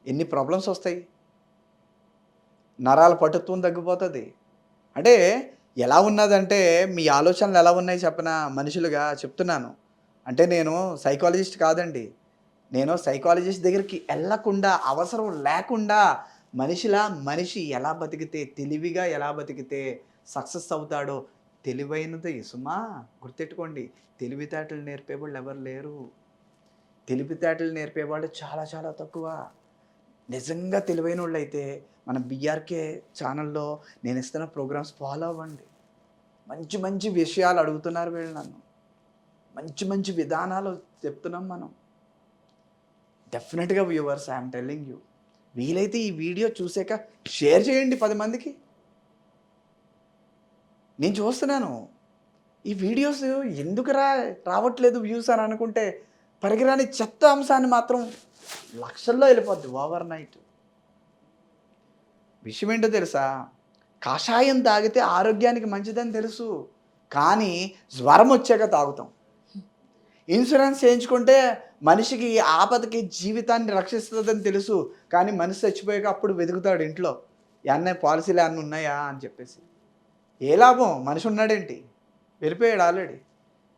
ఎన్ని ప్రాబ్లమ్స్ వస్తాయి. నరాల పటుత్వం తగ్గిపోతుంది. అంటే ఎలా ఉన్నదంటే మీ ఆలోచనలు ఎలా ఉన్నాయి చెప్పనా? మనుషులుగా చెప్తున్నాను. అంటే నేను సైకాలజిస్ట్ కాదండి. నేను సైకాలజిస్ట్ దగ్గరికి వెళ్ళకుండా, అవసరం లేకుండా మనిషి ఎలా బతికితే, తెలివిగా ఎలా బతికితే సక్సెస్ అవుతాడో తెలివైనది సుమా. గుర్తెట్టుకోండి, తెలివితేటలు నేర్పేవాళ్ళు ఎవరు లేరు. తెలివితేటలు నేర్పేవాళ్ళు చాలా చాలా తక్కువ. నిజంగా తెలివైనోళ్ళైతే మన బీఆర్కే ఛానల్‌లో నేను ఇస్తున్న ప్రోగ్రామ్స్ ఫాలో అవ్వండి. మంచి మంచి విషయాలు అడుగుతున్నారు వీళ్ళు నన్ను. మంచి మంచి విధానాలు చెప్తున్నాం మనం. డెఫినెట్‌గా viewers, I am telling you. వీలైతే ఈ వీడియో చూసాక షేర్ చేయండి 10 మందికి. నేను చూస్తున్నాను. ఈ వీడియోస్ ఎందుకురా రావట్లేదు వ్యూస్ అని అనుకుంటే, పనికిరాని చెత్త అంశాన్ని మాత్రం లక్షల్లో వెళ్ళిపోద్ది ఓవర్ నైట్. విషయం ఏంటో తెలుసా? కషాయం తాగితే ఆరోగ్యానికి మంచిదని తెలుసు. కానీ జ్వరం వచ్చాక తాగుతాం. ఇన్సూరెన్స్ చేయించుకుంటే మనిషికి ఆపదకి జీవితాన్ని రక్షిస్తుందని తెలుసు. కానీ మనిషి చచ్చిపోయాక అప్పుడు వెతుకుతాడు ఇంట్లో. ఏమన్నా పాలసీలు ఏమన్నా ఉన్నాయా అని చెప్పేసి. ఏ లాభం? మనిషి ఉన్నాడేంటి? వెళ్ళిపోయాడు ఆల్రెడీ.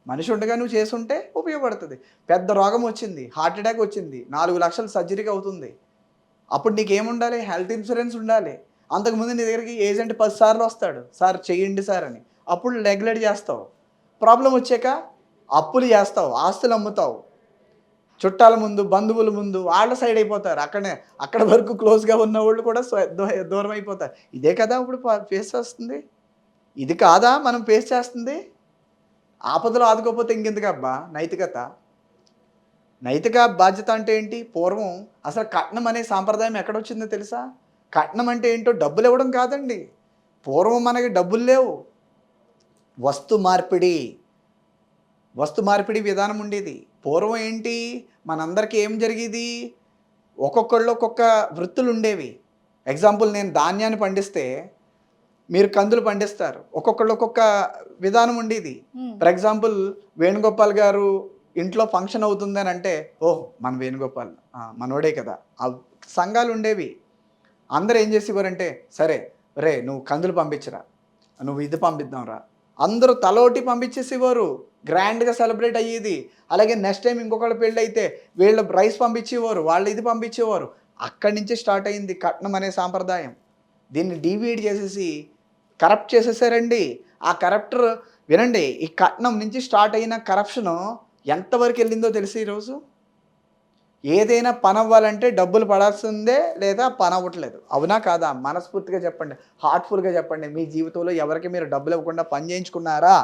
మనిషి ఉండగా నువ్వు చేసుంటే ఉపయోగపడుతుంది. పెద్ద రోగం వచ్చింది, హార్ట్ అటాక్ వచ్చింది, 4 లక్షలు సర్జరీకి అవుతుంది. అప్పుడు నీకేముండాలి? హెల్త్ ఇన్సూరెన్స్ ఉండాలి. అంతకుముందు నీ దగ్గరికి ఏజెంట్ 10 సార్లు వస్తాడు, సార్ చెయ్యండి సార్ అని. అప్పుడు నెగ్లెక్ట్ చేస్తావు. ప్రాబ్లం వచ్చాక అప్పులు చేస్తావు, ఆస్తులు అమ్ముతావు. చుట్టాల ముందు, బంధువుల ముందు వాళ్ళ సైడ్ అయిపోతారు. అక్కడ వరకు క్లోజ్గా ఉన్న వాళ్ళు కూడా దూరం అయిపోతారు. ఇదే కదా ఇప్పుడు ఫేస్ చేస్తుంది. ఇది కాదా మనం ఫేస్ చేస్తుంది? ఆపదలు ఆదుకోకపోతే ఇంకెందుకబ్బా నైతికత? నైతిక బాధ్యత అంటే ఏంటి? పూర్వం అసలు కట్నం అనే సాంప్రదాయం ఎక్కడొచ్చిందో తెలుసా? కట్నం అంటే ఏంటో డబ్బులు ఇవ్వడం కాదండి. పూర్వం మనకి డబ్బులు లేవు. వస్తు మార్పిడి విధానం ఉండేది. పూర్వం ఏంటి, మనందరికీ ఏం జరిగేది? ఒక్కొక్కళ్ళు ఒక్కొక్క వృత్తులు ఉండేవి. ఎగ్జాంపుల్, నేను ధాన్యాన్ని పండిస్తే మీరు కందులు పండిస్తారు. ఒక్కొక్కళ్ళు ఒక్కొక్క విధానం ఉండేది. ఫర్ ఎగ్జాంపుల్, వేణుగోపాల్ గారు ఇంట్లో ఫంక్షన్ అవుతుందని అంటే, ఓహ్ మన వేణుగోపాల్ మనోడే కదా. ఆ సంఘాలు ఉండేవి. అందరూ ఏం చేసేవారంటే, సరే రే నువ్వు కందులు పంపించరా, నువ్వు ఇది పంపిద్దాంరా, అందరూ తలోటి పంపించేసేవారు. గ్రాండ్గా సెలబ్రేట్ అయ్యేది. అలాగే నెక్స్ట్ టైం ఇంకొకళ్ళ పెళ్ళి అయితే వీళ్ళు రైస్ పంపించేవారు, వాళ్ళు ఇది పంపించేవారు. అక్కడి నుంచి స్టార్ట్ అయింది కట్నం అనే సాంప్రదాయం. దీన్ని డీవియేట్ చేసేసి కరప్ట్ చేసేసారండి. ఆ కరప్టర్ వినండి, ఈ కట్నం నుంచి స్టార్ట్ అయిన కరప్షను ఎంతవరకు వెళ్ళిందో తెలిసి ఈరోజు. ఏదైనా పని అవ్వాలంటే డబ్బులు పడాల్సిందే, లేదా పని అవ్వట్లేదు. అవునా కాదా? మనస్ఫూర్తిగా చెప్పండి, హార్ట్ఫుల్గా చెప్పండి. మీ జీవితంలో ఎవరికి మీరు డబ్బులు ఇవ్వకుండా పని చేయించుకున్నారా?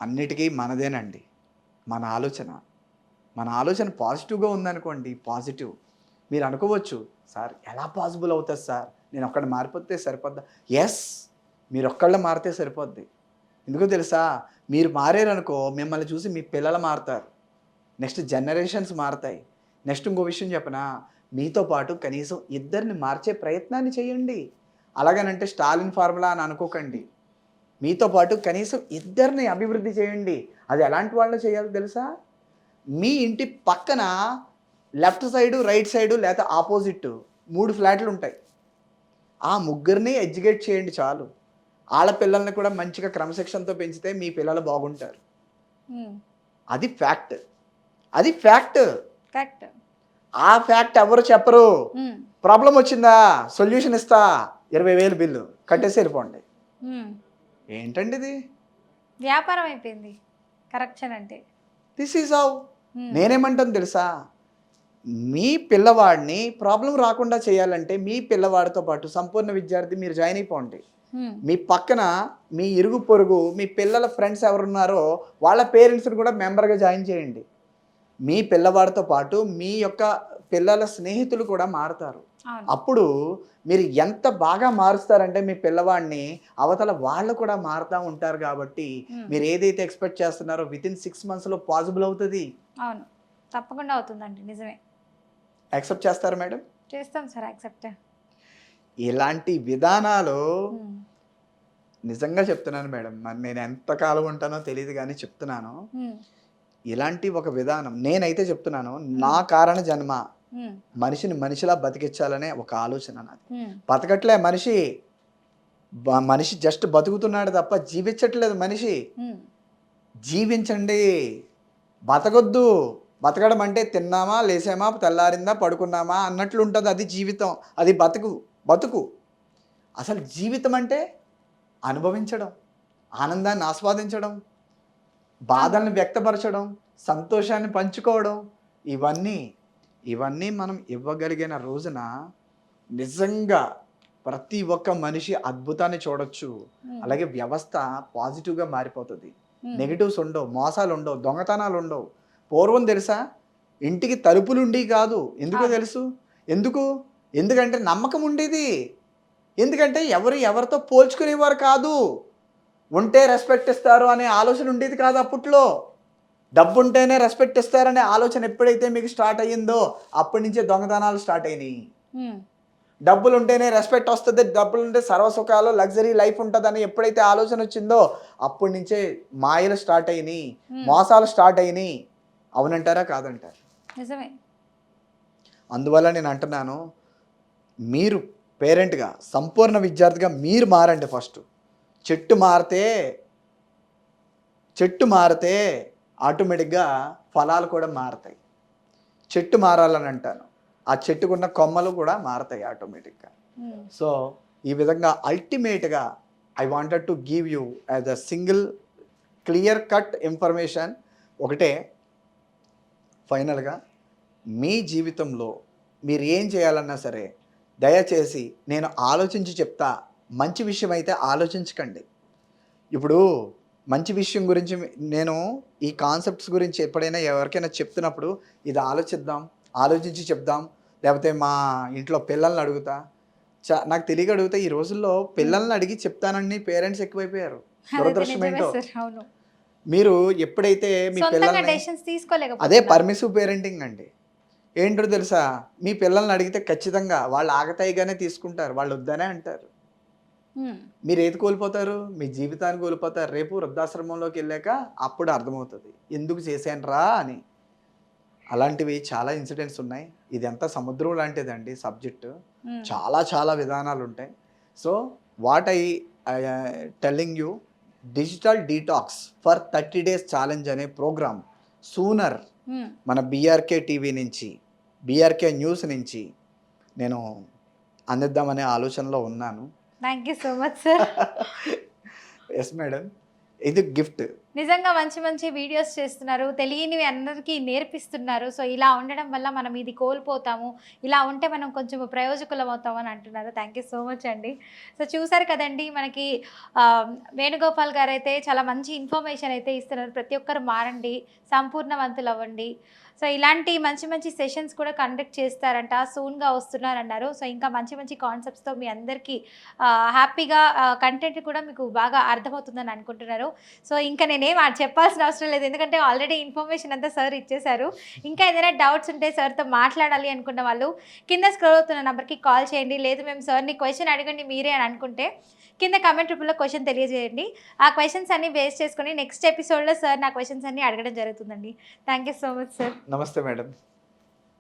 అన్నిటికీ మనదేనండి మన ఆలోచన పాజిటివ్గా ఉందనుకోండి. పాజిటివ్ మీరు అనుకోవచ్చు, సార్ ఎలా పాసిబుల్ అవుతుంది సార్, నేను ఒక్కడ మారిపోతే సరిపోద్దా? ఎస్, మీరు ఒక్కళ్ళ మారితే సరిపోద్ది. ఎందుకో తెలుసా? మీరు మారారనుకో, మిమ్మల్ని చూసి మీ పిల్లలు మారుతారు, నెక్స్ట్ జనరేషన్స్ మారుతాయి. నెక్స్ట్ ఇంకో విషయం చెప్పనా, మీతో పాటు కనీసం ఇద్దరిని మార్చే ప్రయత్నాన్ని చేయండి. అలాగనంటే స్టాలిన్ ఫార్ములా అని అనుకోకండి. మీతో పాటు కనీసం ఇద్దరిని అభివృద్ధి చేయండి. అది ఎలాంటి వాళ్ళు చేయాలో తెలుసా? మీ ఇంటి పక్కన లెఫ్ట్ సైడు, రైట్ సైడు, లేదా ఆపోజిట్ 3 ఫ్లాట్లు ఉంటాయి. ఆ ముగ్గురిని ఎడ్యుకేట్ చేయండి చాలు. వాళ్ళ పిల్లల్ని కూడా మంచిగా క్రమశిక్షణతో పెంచితే మీ పిల్లలు బాగుంటారు. అది ఫ్యాక్ట్. ఆ ఫ్యాక్ట్ ఎవరు చెప్పరు. ప్రాబ్లం వచ్చిందా, సొల్యూషన్ ఇస్తా, 20,000 బిల్లు కట్టేసి వెళ్ళిపోండి. ఏంటండి ఇది? వ్యాపారం అయిపోయింది కరెక్షన్ అంటే. This is how. నేనేమంటాను తెలుసా? మీ పిల్లవాడిని ప్రాబ్లం రాకుండా చేయాలంటే మీ పిల్లవాడితో పాటు సంపూర్ణ విద్యార్థి మీరు జాయిన్ అయిపోండి. మీ పక్కన మీ ఇరుగు పొరుగు మీ పిల్లల ఫ్రెండ్స్ ఎవరున్నారో వాళ్ళ పేరెంట్స్ని కూడా మెంబర్గా జాయిన్ చేయండి. మీ పిల్లవాడితో పాటు మీ యొక్క పిల్లల స్నేహితులు కూడా మారుతారు. అప్పుడు మీరు ఎంత బాగా మారుస్తారంటే మీ పిల్లవాడిని, అవతల వాళ్ళు కూడా మారుతూ ఉంటారు. కాబట్టి మీరు ఏదైతే ఎక్స్పెక్ట్ చేస్తున్నారో వితిన్ 6 monthsలో పాసిబుల్ అవుతుంది. అవును, తప్పకుండా అవుతుందండి, నిజమే. యాక్సెప్ట్ చేస్తారా మేడం? చేస్తాం సార్, యాక్సెప్ట్. ఇలాంటి విధానాలు నిజంగా చెప్తున్నాను మేడం, మరి నేను ఎంతకాలం ఉంటానో తెలియదు కానీ చెప్తున్నాను. ఇలాంటి ఒక విధానం నేనైతే చెప్తున్నాను, నా కారణ జన్మ మనిషిని మనిషిలా బతికించాలనే ఒక ఆలోచన నాది. బతకట్లే మనిషి జస్ట్ బతుకుతున్నాడు తప్ప జీవించట్లేదు మనిషి. జీవించండి, బతకొద్దు. బతకడం అంటే తిన్నామా, లేసామా, తెల్లారిందా, పడుకున్నామా అన్నట్లు ఉంటుంది. అది జీవితం, అది బతుకు. అసలు జీవితం అంటే అనుభవించడం, ఆనందాన్ని ఆస్వాదించడం, బాధల్ని వ్యక్తపరచడం, సంతోషాన్ని పంచుకోవడం, ఇవన్నీ ఇవన్నీ మనం ఇవ్వగలిగిన రోజున నిజంగా ప్రతి ఒక్క మనిషి అద్భుతాన్ని చూడొచ్చు. అలాగే వ్యవస్థ పాజిటివ్గా మారిపోతుంది. నెగిటివ్స్ ఉండవు, మోసాలు ఉండవు, దొంగతనాలు ఉండవు. పూర్వం తెలుసా, ఇంటికి తలుపులుండి కాదు. ఎందుకో తెలుసు? ఎందుకంటే నమ్మకం ఉండేది. ఎందుకంటే ఎవరితో పోల్చుకునేవారు కాదు. ఉంటే రెస్పెక్ట్ ఇస్తారు అనే ఆలోచన ఉండేది కాదు అప్పట్లో. డబ్బు ఉంటేనే రెస్పెక్ట్ ఇస్తారనే ఆలోచన ఎప్పుడైతే మీకు స్టార్ట్ అయ్యిందో అప్పటి నుంచే దొంగతనాలు స్టార్ట్ అయినాయి. డబ్బులు ఉంటేనే రెస్పెక్ట్ వస్తుంది, డబ్బులు ఉంటే సర్వసుఖాలు లగ్జరీ లైఫ్ ఉంటుందని ఎప్పుడైతే ఆలోచన వచ్చిందో అప్పటి నుంచే మాయలు స్టార్ట్ అయినాయి, మోసాలు స్టార్ట్ అయినాయి. అవునంటారా కాదంటారా? నిజమే. అందువల్ల నేను అంటున్నాను, మీరు పేరెంట్గా, సంపూర్ణ విద్యార్థిగా మీరు మారండి ఫస్ట్. చెట్టు మారితే ఆటోమేటిక్గా ఫలాలు కూడా మారతాయి. చెట్టు మారాలని అంటాను, ఆ చెట్టుకున్న కొమ్మలు కూడా మారతాయి ఆటోమేటిక్గా. సో ఈ విధంగా అల్టిమేట్గా I wanted to give you as a single clear cut information. ఒకటే, ఫైనల్గా మీ జీవితంలో మీరు ఏం చేయాలన్నా సరే దయచేసి నేను ఆలోచించి చెప్తా, మంచి విషయం అయితే ఆలోచించకండి. ఇప్పుడు మంచి విషయం గురించి నేను ఈ కాన్సెప్ట్స్ గురించి ఎప్పుడైనా ఎవరికైనా చెప్తున్నప్పుడు ఇది ఆలోచించి చెప్దాం, లేకపోతే మా ఇంట్లో పిల్లల్ని అడుగుతా, నాకు తెలియక అడుగుతా. ఈ రోజుల్లో పిల్లల్ని అడిగి చెప్తానని పేరెంట్స్ ఎక్కువైపోయారు. దురదృష్టం ఏంటో. మీరు ఎప్పుడైతే మీ పిల్లల్ని, అదే పర్మిసివ్ పేరెంటింగ్ అండి. ఏంటో తెలుసా, మీ పిల్లల్ని అడిగితే ఖచ్చితంగా వాళ్ళు ఆగతాయిగానే తీసుకుంటారు, వాళ్ళు వద్దనే అంటారు. మీరు ఏది కోల్పోతారు? మీ జీవితాన్ని కోల్పోతారు. రేపు వృద్ధాశ్రమంలోకి వెళ్ళాక అప్పుడు అర్థమవుతుంది ఎందుకు చేశాను రా అని. అలాంటివి చాలా ఇన్సిడెంట్స్ ఉన్నాయి. ఇది ఎంత సముద్రం లాంటిదండి సబ్జెక్టు. చాలా చాలా విధానాలు ఉంటాయి. So what I telling you, digital detox for 30 days challenge అనే ప్రోగ్రామ్ సూనర్ మన బీఆర్కే టీవీ నుంచి, బీఆర్కే న్యూస్ నుంచి నేను అందిద్దామనే ఆలోచనలో ఉన్నాను. Thank you so much sir. Yes madam, ఇది గిఫ్ట్. నిజంగా మంచి మంచి వీడియోస్ చేస్తున్నారు, తెలియనివి అందరికీ నేర్పిస్తున్నారు. సో ఇలా ఉండడం వల్ల మనం ఇది కోల్పోతాము, ఇలా ఉంటే మనం కొంచెం ప్రయోజకులం అవుతాము అని అంటున్నారు. థ్యాంక్ యూ సో మచ్ అండి. సో చూసారు కదండి, మనకి వేణుగోపాల్ గారు అయితే చాలా మంచి ఇన్ఫర్మేషన్ అయితే ఇస్తున్నారు. ప్రతి ఒక్కరు మారండి, సంపూర్ణవంతులు అవ్వండి. సో ఇలాంటి మంచి మంచి సెషన్స్ కూడా కండక్ట్ చేస్తారంట, సూన్గా వస్తున్నారన్నారు. సో ఇంకా మంచి మంచి కాన్సెప్ట్స్తో మీ అందరికీ హ్యాపీగా కంటెంట్ కూడా మీకు బాగా అర్థమవుతుందని అనుకుంటున్నారు. సో ఇంకా నేనేం చెప్పాల్సిన అవసరం లేదు, ఎందుకంటే ఆల్రెడీ ఇన్ఫర్మేషన్ అంతా సార్ ఇచ్చేశారు. ఇంకా ఏదైనా డౌట్స్ ఉంటే సార్తో మాట్లాడాలి అనుకున్న వాళ్ళు కింద స్క్రోల్ అవుతున్న నెంబర్కి కాల్ చేయండి. లేదు మేము సార్ని క్వశ్చన్ అడగండి మీరే అని అనుకుంటే కింద కామెంట్ రూపంలో క్వశ్చన్ తెలియజేయండి. ఆ క్వశ్చన్స్ అన్ని బేస్ చేసుకొని నెక్స్ట్ ఎపిసోడ్లో సార్ నా క్వశ్చన్స్ అన్ని అడగడం జరుగుతుందండి. Thank you so much sir. నమస్తే మేడం.